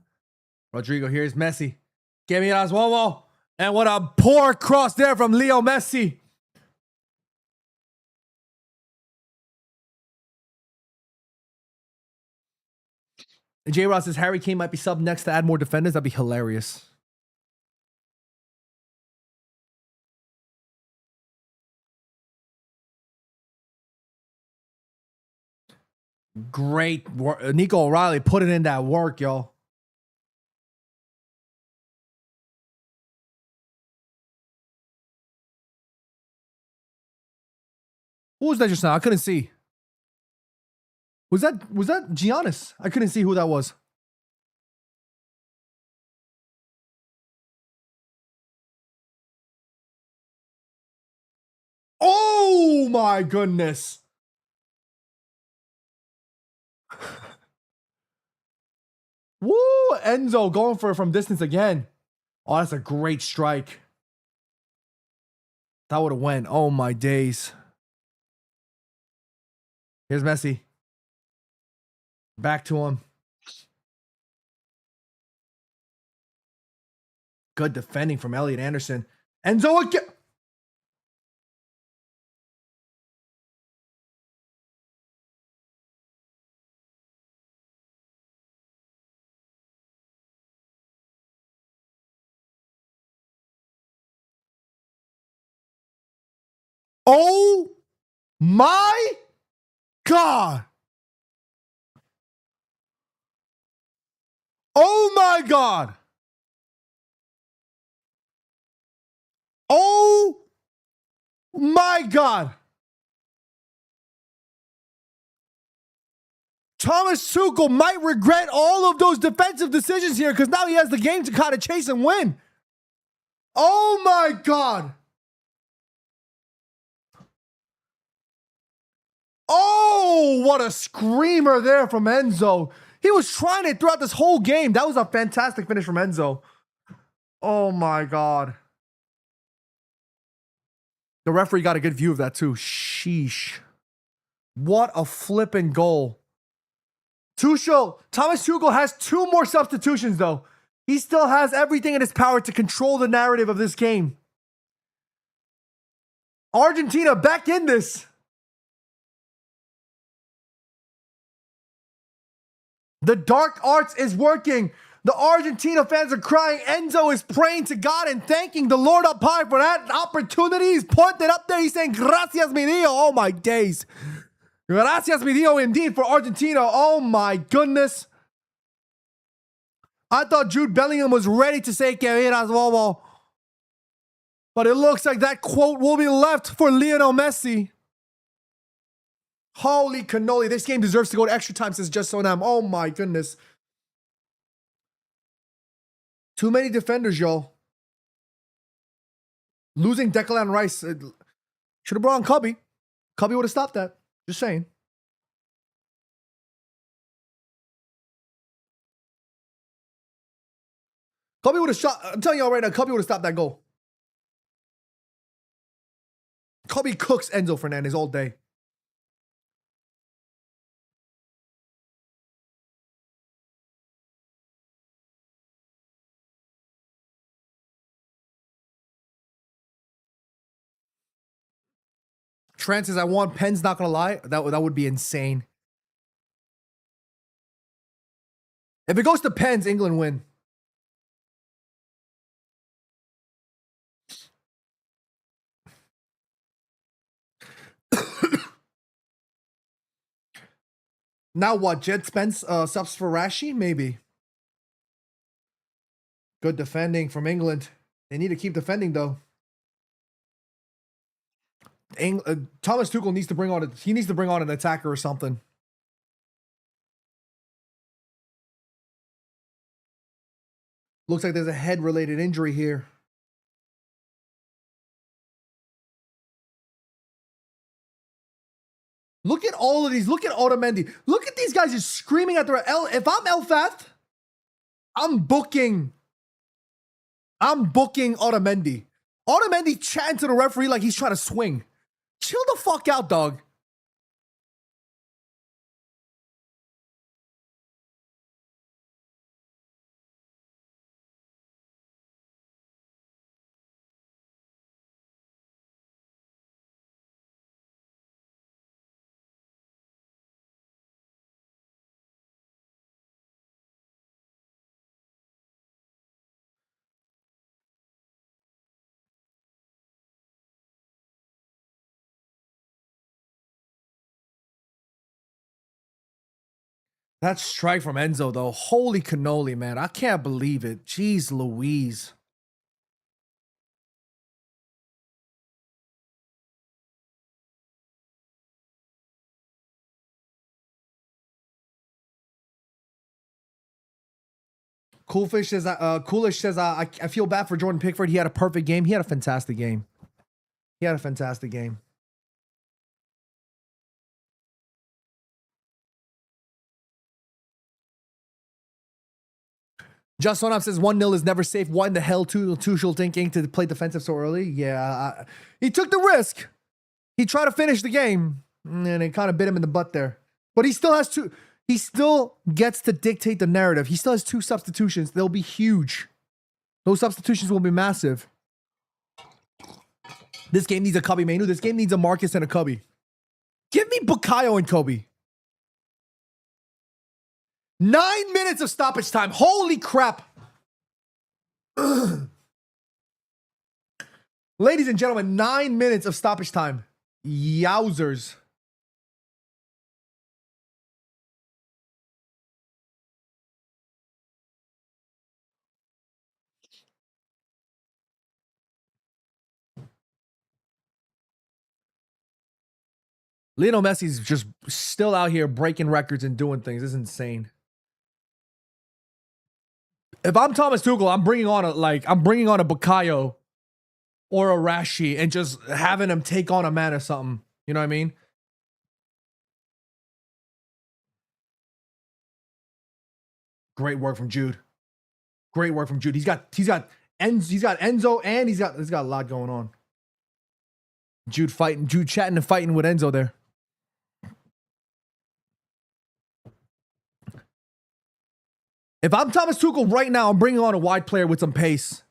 Rodrigo, here's Messi. Give me las Wowo. And what a poor cross there from Leo Messi. And J. Ross says Harry Kane might be subbed next to add more defenders. That'd be hilarious. Great work. Nico O'Reilly putting in that work, y'all. Who was that just now? I couldn't see. Was that Giannis? I couldn't see who that was. Oh my goodness. Woo! Enzo going for it from distance again. Oh, that's a great strike. That would have went. Oh my days. Here's Messi. Back to him. Good defending from Elliot Anderson. Enzo again. Oh my God. Oh my God. Oh my God. Thomas Tuchel might regret all of those defensive decisions here because now he has the game to kind of chase and win. Oh my God. Oh, what a screamer there from Enzo. He was trying it throughout this whole game. That was a fantastic finish from Enzo. Oh my God. The referee got a good view of that too. Sheesh. What a flipping goal. Thomas Tuchel has 2 more substitutions though. He still has everything in his power to control the narrative of this game. Argentina back in this. The dark arts is working. The Argentina fans are crying. Enzo is praying to God and thanking the Lord up high for that opportunity. He's pointing up there. He's saying, gracias, mi Dio. Oh, my days. Gracias, mi Dio, indeed, for Argentina. Oh my goodness. I thought Jude Bellingham was ready to say que miras, bobo. But it looks like that quote will be left for Lionel Messi. Holy cannoli. This game deserves to go to extra time, says Just So Nam. Oh my goodness. Too many defenders, yo. Losing Declan Rice. Should have brought on Cubby. Cubby would have stopped that. Just saying. Cubby would have shot. I'm telling y'all right now, Cubby would have stopped that goal. Cubby cooks Enzo Fernandez all day. Trent says, I want Penn's, not gonna lie. That would be insane. If it goes to Penn's, England win. Now what? Jed Spence subs for Rashi? Maybe. Good defending from England. They need to keep defending though. Thomas Tuchel needs to bring on an attacker or something. Looks like there's a head-related injury here. Look at all of these. Look at Otamendi. Look at these guys just screaming at their if I'm Elfath, I'm booking Otamendi. Otamendi chatting to the referee like he's trying to swing. Chill the fuck out, dog. That strike from Enzo, though. Holy cannoli, man. I can't believe it. Jeez Louise. Coolish says, I feel bad for Jordan Pickford. He had a perfect game. He had a fantastic game. Just One Up says 1-0 is never safe. Why in the hell Tuchel thinking to play defensive so early? Yeah, he took the risk. He tried to finish the game, and it kind of bit him in the butt there. But he still has two. He still gets to dictate the narrative. He still has 2 substitutions. They'll be huge. Those substitutions will be massive. This game needs a Cubby Manu. This game needs a Marcus and a Cubby. Give me Bukayo and Kobe. 9 minutes of stoppage time. Holy crap. Ladies and gentlemen, 9 minutes of stoppage time. Yowzers. Lionel Messi's just still out here breaking records and doing things. This is insane. If I'm Thomas Tuchel, I'm bringing on a Bukayo or a Rashi and just having him take on a man or something. You know what I mean? Great work from Jude. Great work from Jude. He's got Enzo, and he's got a lot going on. Jude chatting and fighting with Enzo there. If I'm Thomas Tuchel right now, I'm bringing on a wide player with some pace.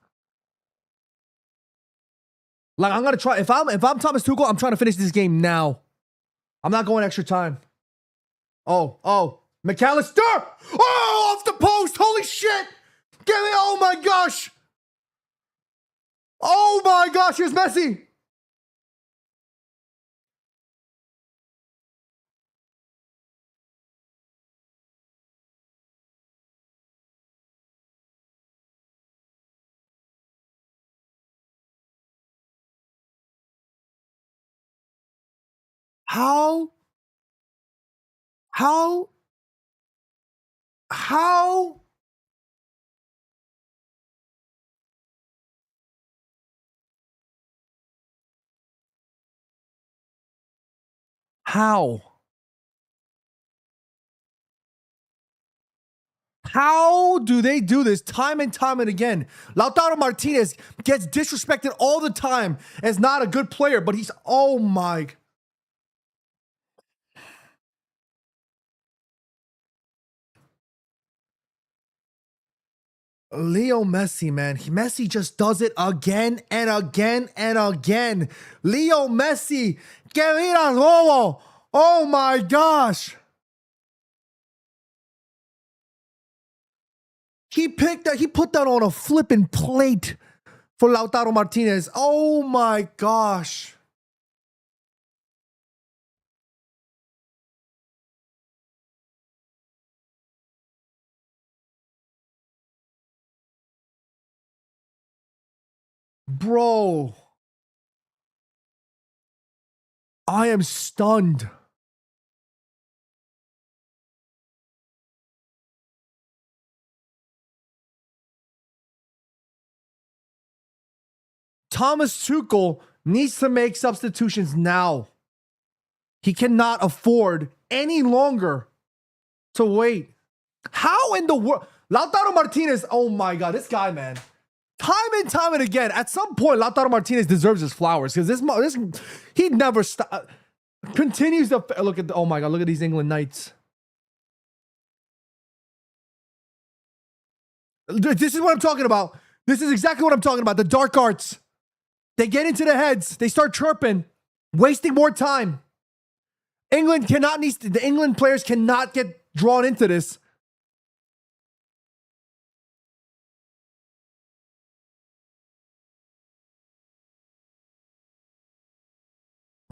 Like, I'm gonna try. If I'm Thomas Tuchel, I'm trying to finish this game now. I'm not going extra time. Oh, McAllister! Oh, off the post! Holy shit! Get me! Oh my gosh! Oh my gosh! Here's Messi. How? How? How? How? How do they do this time and time and again? Lautaro Martinez gets disrespected all the time as not a good player, but he's, oh my. Leo Messi, man. Messi just does it again and again and again. Leo Messi, que mira bobo. Oh my gosh. He put that on a flipping plate for Lautaro Martinez. Oh my gosh. Bro. I am stunned. Thomas Tuchel needs to make substitutions now. He cannot afford any longer to wait. How in the world? Lautaro Martinez, oh my God, this guy, man. Time and time and again, at some point, Lautaro Martinez deserves his flowers because this he never continues to look at. Oh my God, look at these England Knights. This is what I'm talking about. This is exactly what I'm talking about. The dark arts. They get into the heads. They start chirping, wasting more time. The England players cannot get drawn into this.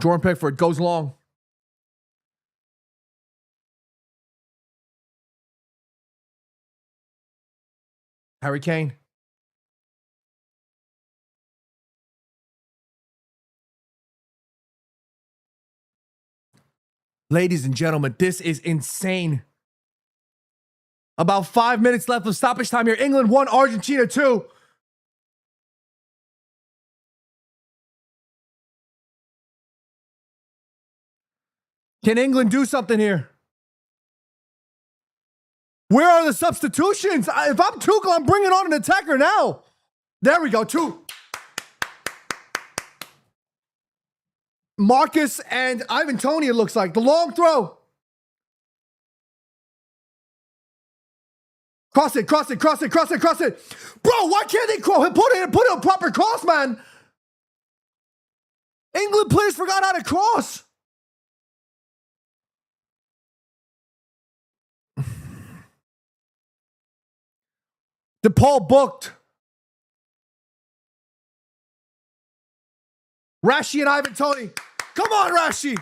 Jordan Pickford goes long. Harry Kane. Ladies and gentlemen, this is insane. About 5 minutes left of stoppage time here. England 1, Argentina 2. Can England do something here? Where are the substitutions? If I'm Tuchel, I'm bringing on an attacker now. There we go, 2. Marcus and Ivan Toney, it looks like. The long throw. Cross it. Bro, why can't they put it a proper cross, man? England players forgot how to cross. DePaul booked. Rashi and Ivan Toney. Come on, Rashi.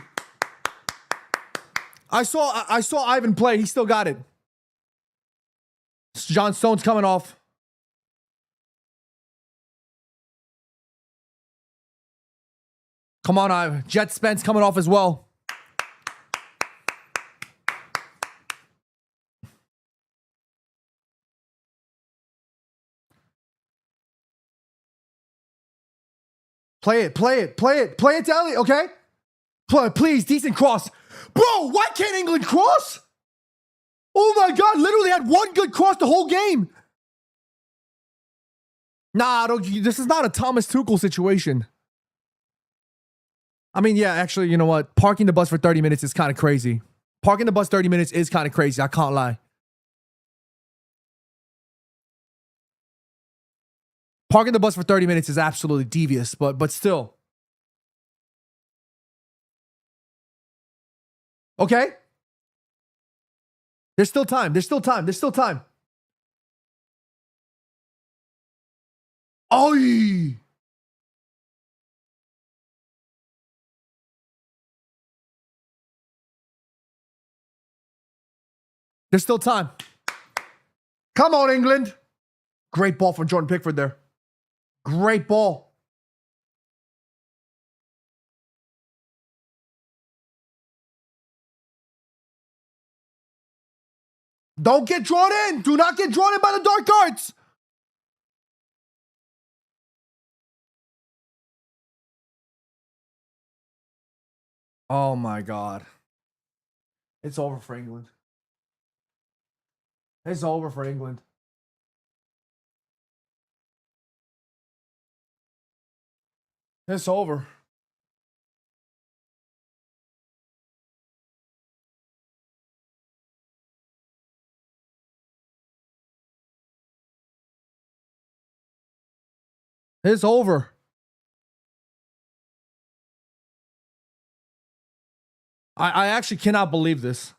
I saw Ivan play. He still got it. John Stones coming off. Come on, Ivan. Jet Spence coming off as well. Play it to Elliott, okay? Please, decent cross. Bro, why can't England cross? Oh my God, literally had one good cross the whole game. Nah, this is not a Thomas Tuchel situation. I mean, yeah, actually, you know what? Parking the bus for 30 minutes is kind of crazy. Parking the bus 30 minutes is kind of crazy. I can't lie. Parking the bus for 30 minutes is absolutely devious, but still. Okay? There's still time. Oy! There's still time. Come on, England. Great ball from Jordan Pickford there. Great ball. Don't get drawn in. Do not get drawn in by the dark arts. Oh my God. It's over for England. It's over for England. It's over. It's over. I actually cannot believe this.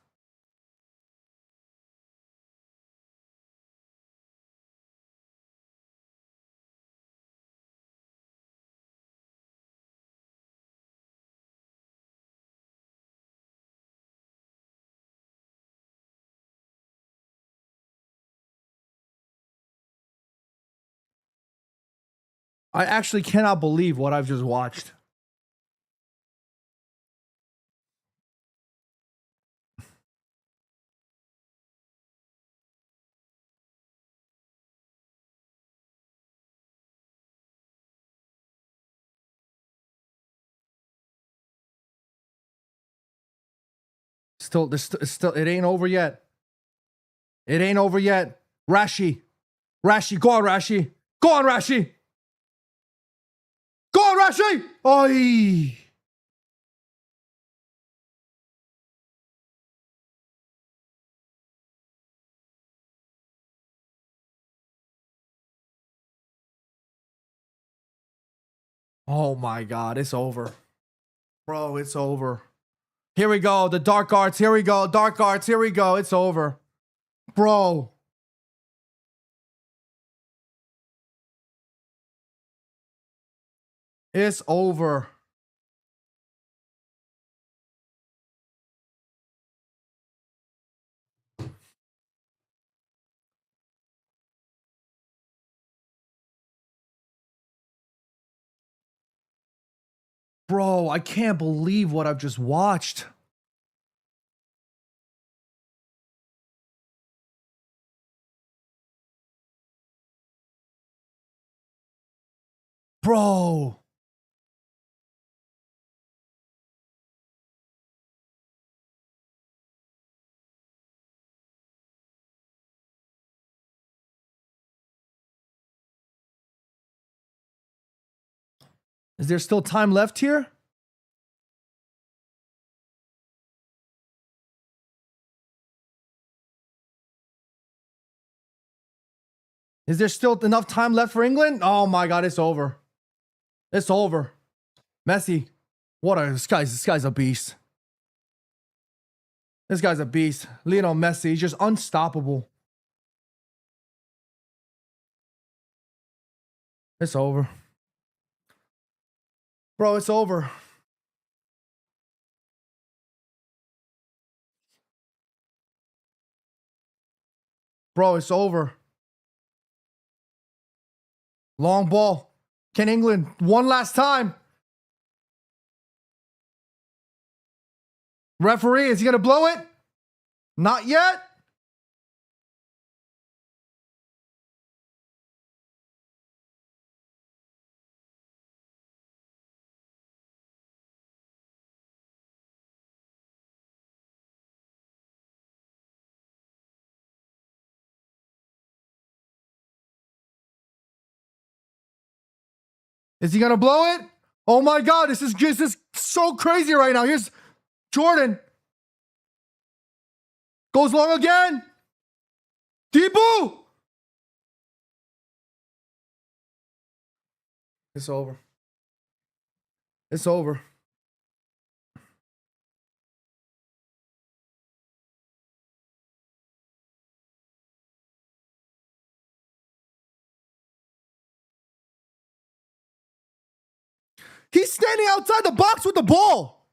I actually cannot believe what I've just watched. It ain't over yet. It ain't over yet. Rashi, go on, Rashi. Go on, Rashi. Go on, Rashi. Oi. Oh my God, it's over. Bro, it's over. Here we go. The dark arts. Here we go. Dark arts. Here we go. It's over. Bro. It's over. Bro, I can't believe what I've just watched. Bro. Is there still time left here? Is there still enough time left for England? Oh my God, it's over. It's over. Messi. This guy's a beast. This guy's a beast. Lionel Messi, he's just unstoppable. It's over. Bro, it's over. Bro, it's over. Long ball. Can England one last time? Referee, is he going to blow it? Not yet. Is he going to blow it? Oh my God, this is so crazy right now. Here's Jordan. Goes long again. Deepu. It's over. It's over. He's standing outside the box with the ball.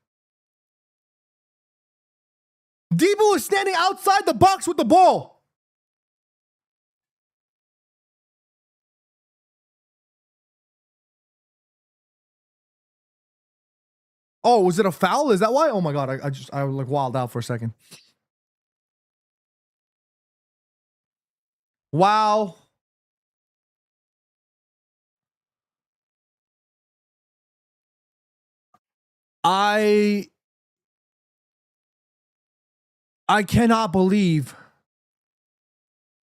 Deepu is standing outside the box with the ball. Oh, was it a foul? Is that why? Oh my God, I like wilded out for a second. Wow. I I cannot believe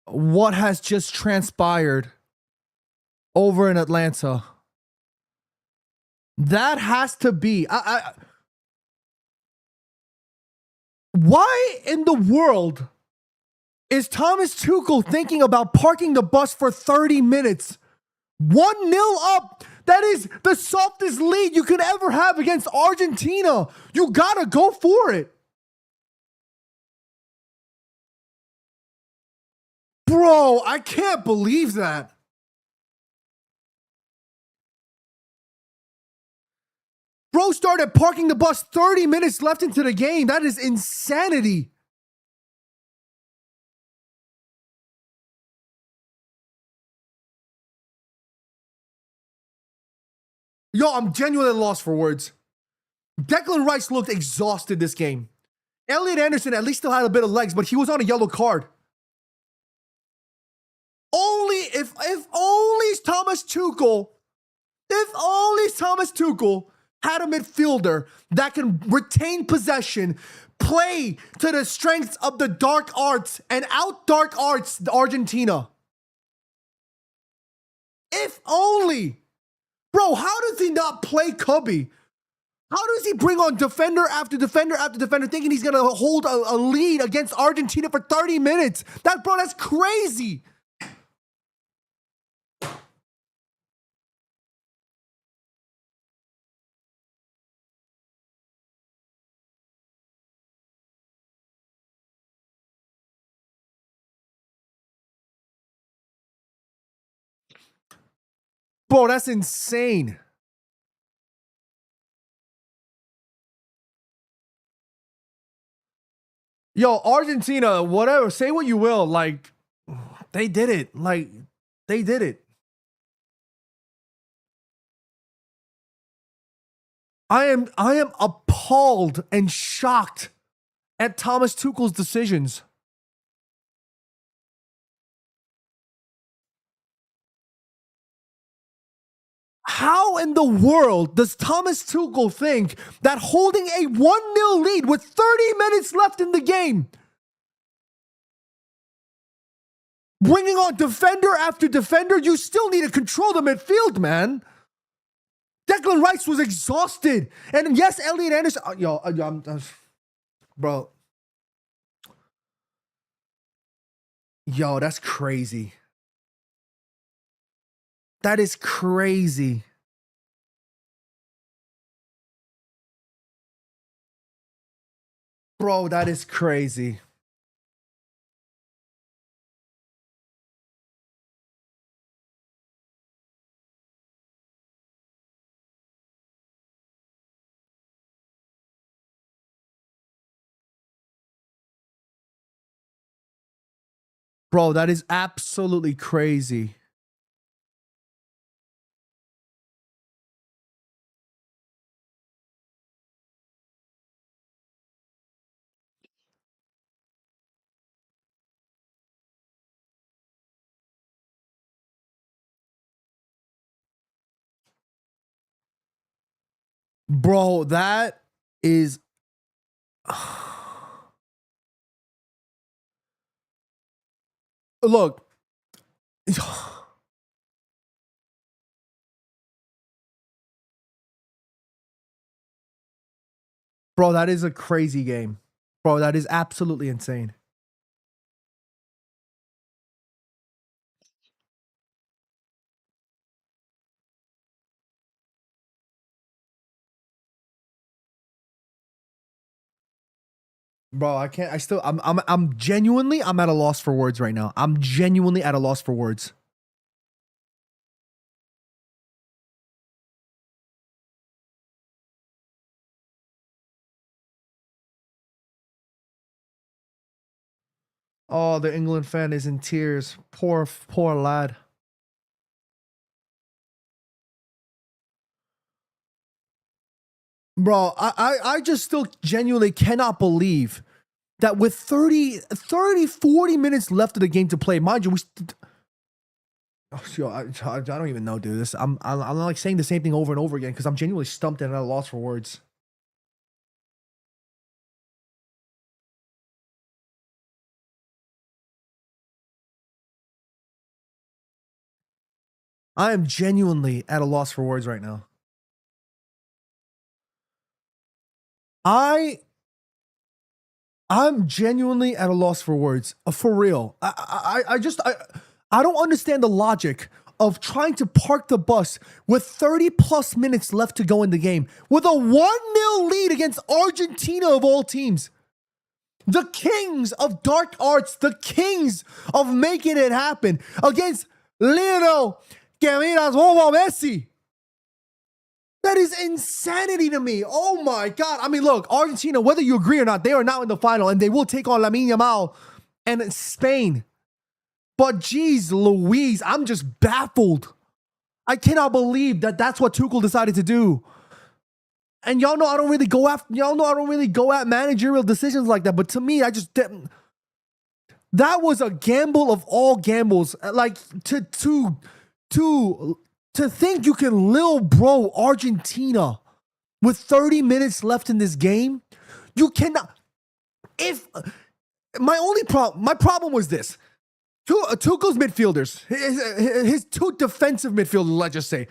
what has just transpired over in Atlanta. That has to be. Why in the world is Thomas Tuchel thinking about parking the bus for 30 minutes? 1-0 up. That is the softest lead you could ever have against Argentina. You gotta go for it. Bro, I can't believe that. Bro started parking the bus 30 minutes left into the game. That is insanity. Yo, I'm genuinely lost for words. Declan Rice looked exhausted this game. Elliot Anderson at least still had a bit of legs, but he was on a yellow card. Only if only Thomas Tuchel had a midfielder that can retain possession, play to the strengths of the dark arts, and out dark arts Argentina. If only. Bro, how does he not play Cubby? How does he bring on defender after defender after defender thinking he's going to hold a lead against Argentina for 30 minutes? That's crazy. Bro, that's insane. Yo, Argentina, whatever, say what you will, like, they did it. Like, they did it. I am appalled and shocked at Thomas Tuchel's decisions. How in the world does Thomas Tuchel think that holding a 1-0 lead with 30 minutes left in the game, bringing on defender after defender, you still need to control the midfield, man? Declan Rice was exhausted. And yes, Elliot Anderson. Bro. Yo, that's crazy. That is crazy. Bro, that is crazy. Bro, that is absolutely crazy. Bro, that is. Look. Bro, that is a crazy game. Bro, that is absolutely insane. Bro, I can't. I still. I'm genuinely. I'm at a loss for words right now. I'm genuinely at a loss for words. Oh, the England fan is in tears. Poor lad. Bro, I just still genuinely cannot believe that with 40 minutes left of the game to play, mind you, I don't even know, dude. I'm like saying the same thing over and over again because I'm genuinely stumped and at a loss for words. I am genuinely at a loss for words right now. I'm genuinely at a loss for words. For real. I don't understand the logic of trying to park the bus with 30 plus minutes left to go in the game with a 1-0 lead against Argentina of all teams. The kings of dark arts, the kings of making it happen against Lionel Messi. That is insanity to me. Oh my God. I mean, look, Argentina, whether you agree or not, they are now in the final and they will take on Lamine Yamal and Spain. But geez Louise, I'm just baffled. I cannot believe that that's what Tuchel decided to do. And y'all know I don't really go at managerial decisions like that. But to me, I just didn't. That was a gamble of all gambles. Like to think you can lil bro Argentina with 30 minutes left in this game, you cannot. If my problem was this: Tuchel's midfielders, his two defensive midfielders, let's just say,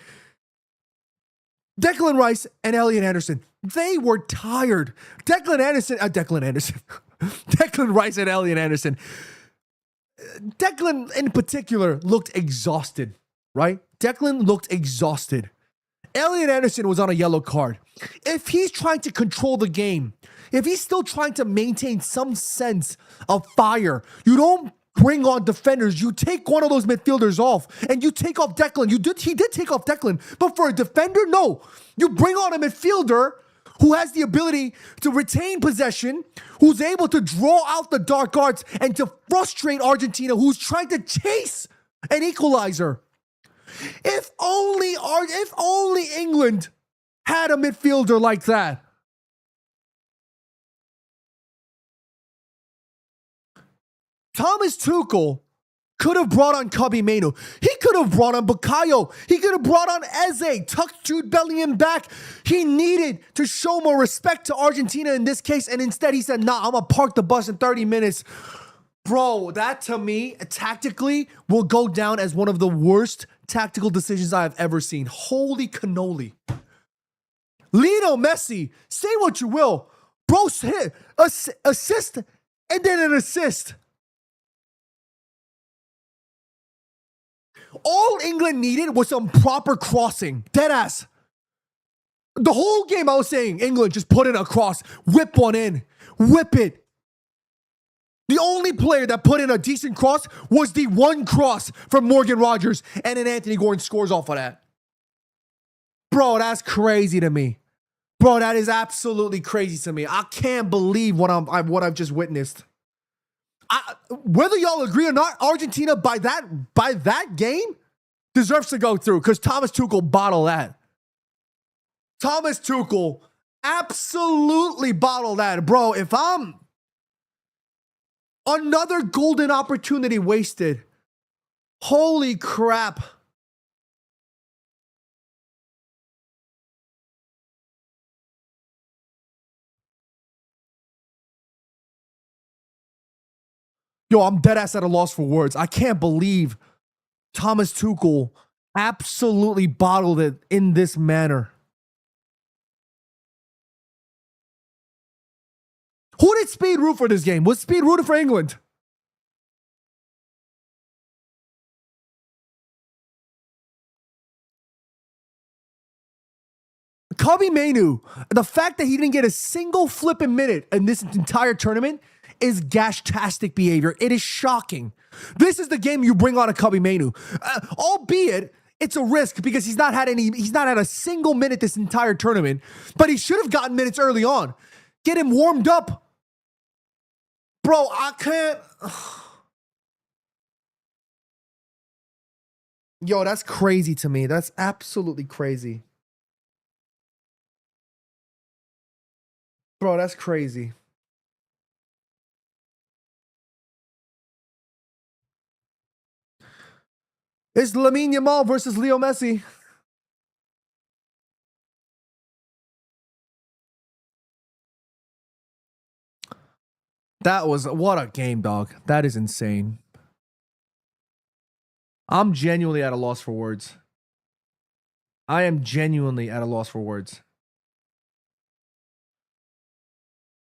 Declan Rice and Elliot Anderson, they were tired. Declan Rice and Elliot Anderson. Declan in particular looked exhausted, right? Declan looked exhausted. Elliot Anderson was on a yellow card. If he's trying to control the game, if he's still trying to maintain some sense of fire, you don't bring on defenders. You take one of those midfielders off and you take off Declan. He did take off Declan, but for a defender, no. You bring on a midfielder who has the ability to retain possession, who's able to draw out the dark arts and to frustrate Argentina, who's trying to chase an equalizer. If only England had a midfielder like that. Thomas Tuchel could have brought on Kobbie Mainoo. He could have brought on Bukayo. He could have brought on Eze, tucked Jude Bellingham back. He needed to show more respect to Argentina in this case, and instead he said, nah, I'm going to park the bus in 30 minutes. Bro, that to me, tactically, will go down as one of the worst tactical decisions I have ever seen. Holy cannoli. Lionel Messi, say what you will. Bro, hit, assist, and then an assist. All England needed was some proper crossing. Deadass. The whole game I was saying, England, just put in a cross. Whip one in. Whip it. The only player that put in a decent cross was the one cross from Morgan Rogers, and then Anthony Gordon scores off of that. Bro, that's crazy to me. Bro, that is absolutely crazy to me. I can't believe what I've just witnessed. Whether y'all agree or not, Argentina by that game deserves to go through because Thomas Tuchel bottled that. Thomas Tuchel absolutely bottled that. Bro, if I'm another golden opportunity wasted. Holy crap. Yo, I'm dead ass at a loss for words. I can't believe Thomas Tuchel absolutely bottled it in this manner. Who did Speed root for this game? Was Speed rooted for England? Kobbie Mainoo, the fact that he didn't get a single flipping minute in this entire tournament is gash-tastic behavior. It is shocking. This is the game you bring on a Kobbie Mainoo. Albeit, it's a risk because he's not had a single minute this entire tournament, but he should have gotten minutes early on. Get him warmed up. Bro, I can't. Yo, that's crazy to me. That's absolutely crazy. Bro, that's crazy. It's Lamine Yamal versus Leo Messi. That was what a game, dog. That is insane. I'm genuinely at a loss for words. I am genuinely at a loss for words.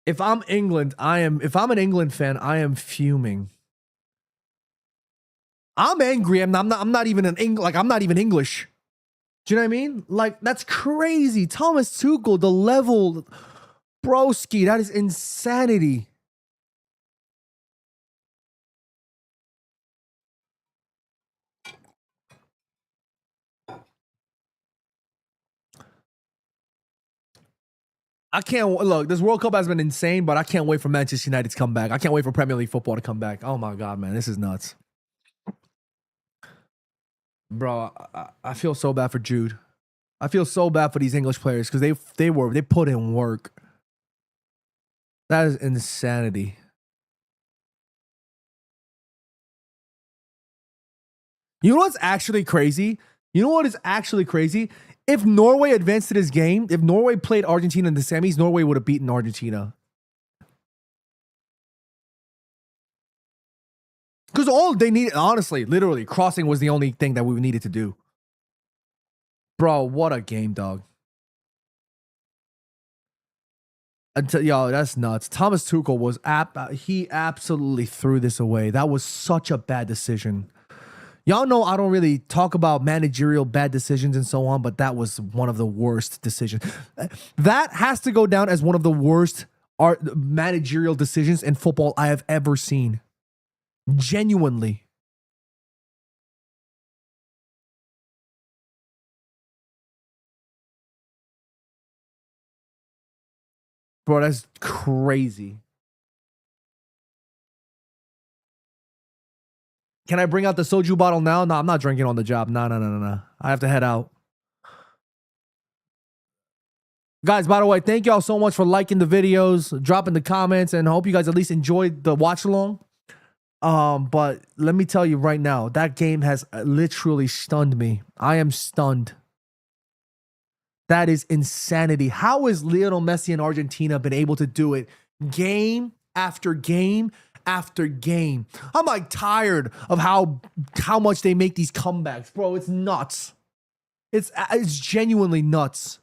If I'm England, if I'm an England fan, I am fuming. I'm angry. I'm not even I'm not even English. Do you know what I mean? Like, that's crazy. Thomas Tuchel, the level, broski, that is insanity. I can't look. This World Cup has been insane, but I can't wait for Manchester United to come back. I can't wait for Premier League football to come back. Oh my god, man, this is nuts, bro. I feel so bad for Jude. I feel so bad for these English players because they put in work. That is insanity. You know what's actually crazy? You know what is actually crazy? If Norway advanced to this game, if Norway played Argentina in the semis, Norway would have beaten Argentina. Because all they needed, honestly, literally, crossing was the only thing that we needed to do. Bro, what a game, dog. Yo, that's nuts. Thomas Tuchel was he absolutely threw this away. That was such a bad decision. Y'all know I don't really talk about managerial bad decisions and so on, but that was one of the worst decisions. That has to go down as one of the worst managerial decisions in football I have ever seen. Genuinely. Bro, that's crazy. Can I bring out the soju bottle now? No, I'm not drinking on the job. No. I have to head out. Guys, by the way, thank y'all so much for liking the videos, dropping the comments, and I hope you guys at least enjoyed the watch along. But let me tell you right now, that game has literally stunned me. I am stunned. That is insanity. How has Lionel Messi and Argentina been able to do it game after game after game? I'm like tired of how much they make these comebacks, bro. It's nuts. It's genuinely nuts.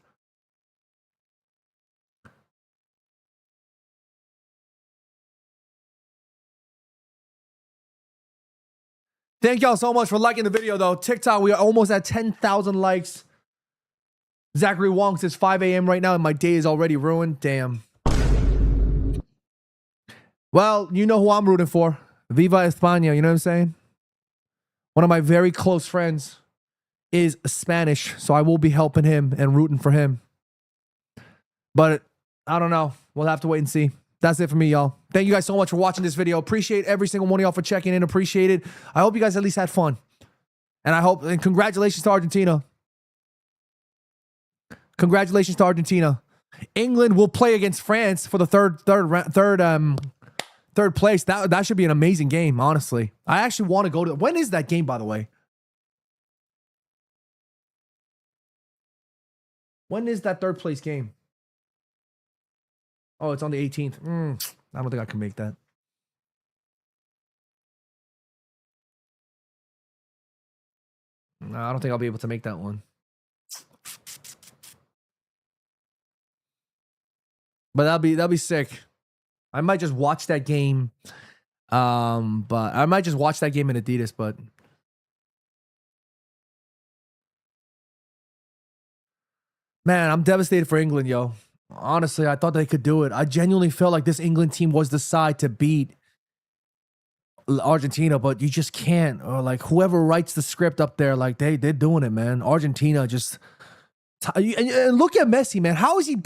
Thank y'all so much for liking the video, though. TikTok, we are almost at 10,000 likes. Zachary Wong says 5 a.m. right now, and my day is already ruined. Damn. Well, you know who I'm rooting for. Viva España, you know what I'm saying? One of my very close friends is Spanish, so I will be helping him and rooting for him. But I don't know. We'll have to wait and see. That's it for me, y'all. Thank you guys so much for watching this video. Appreciate every single one of y'all for checking in. Appreciate it. I hope you guys at least had fun. And congratulations to Argentina. Congratulations to Argentina. England will play against France for the third place. That should be an amazing game, honestly. I actually want to go to. When is that game, by the way? When is that third place game? Oh, it's on the 18th. I don't think I can make that. No, I don't think I'll be able to make that one. But that'll be sick. I might just watch that game. But I might just watch that game in Adidas, but man, I'm devastated for England, yo. Honestly, I thought they could do it. I genuinely felt like this England team was the side to beat Argentina, but you just can't. Or like whoever writes the script up there, like they're doing it, man. Argentina just and look at Messi, man. How is he?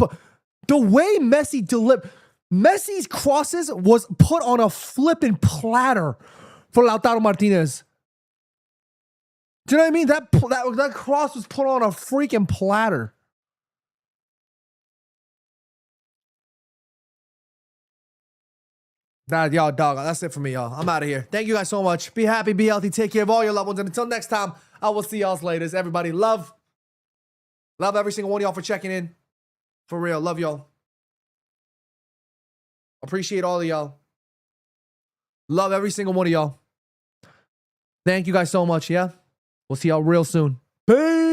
The way Messi delivered, Messi's crosses was put on a flipping platter for Lautaro Martinez. Do you know what I mean? That cross was put on a freaking platter. Y'all, dog, that's it for me, y'all. I'm out of here. Thank you guys so much. Be happy, be healthy, take care of all your loved ones. And until next time, I will see y'all later. Everybody, love every single one of y'all for checking in. For real, love y'all. Appreciate all of y'all. Love every single one of y'all. Thank you guys so much, yeah? We'll see y'all real soon. Peace.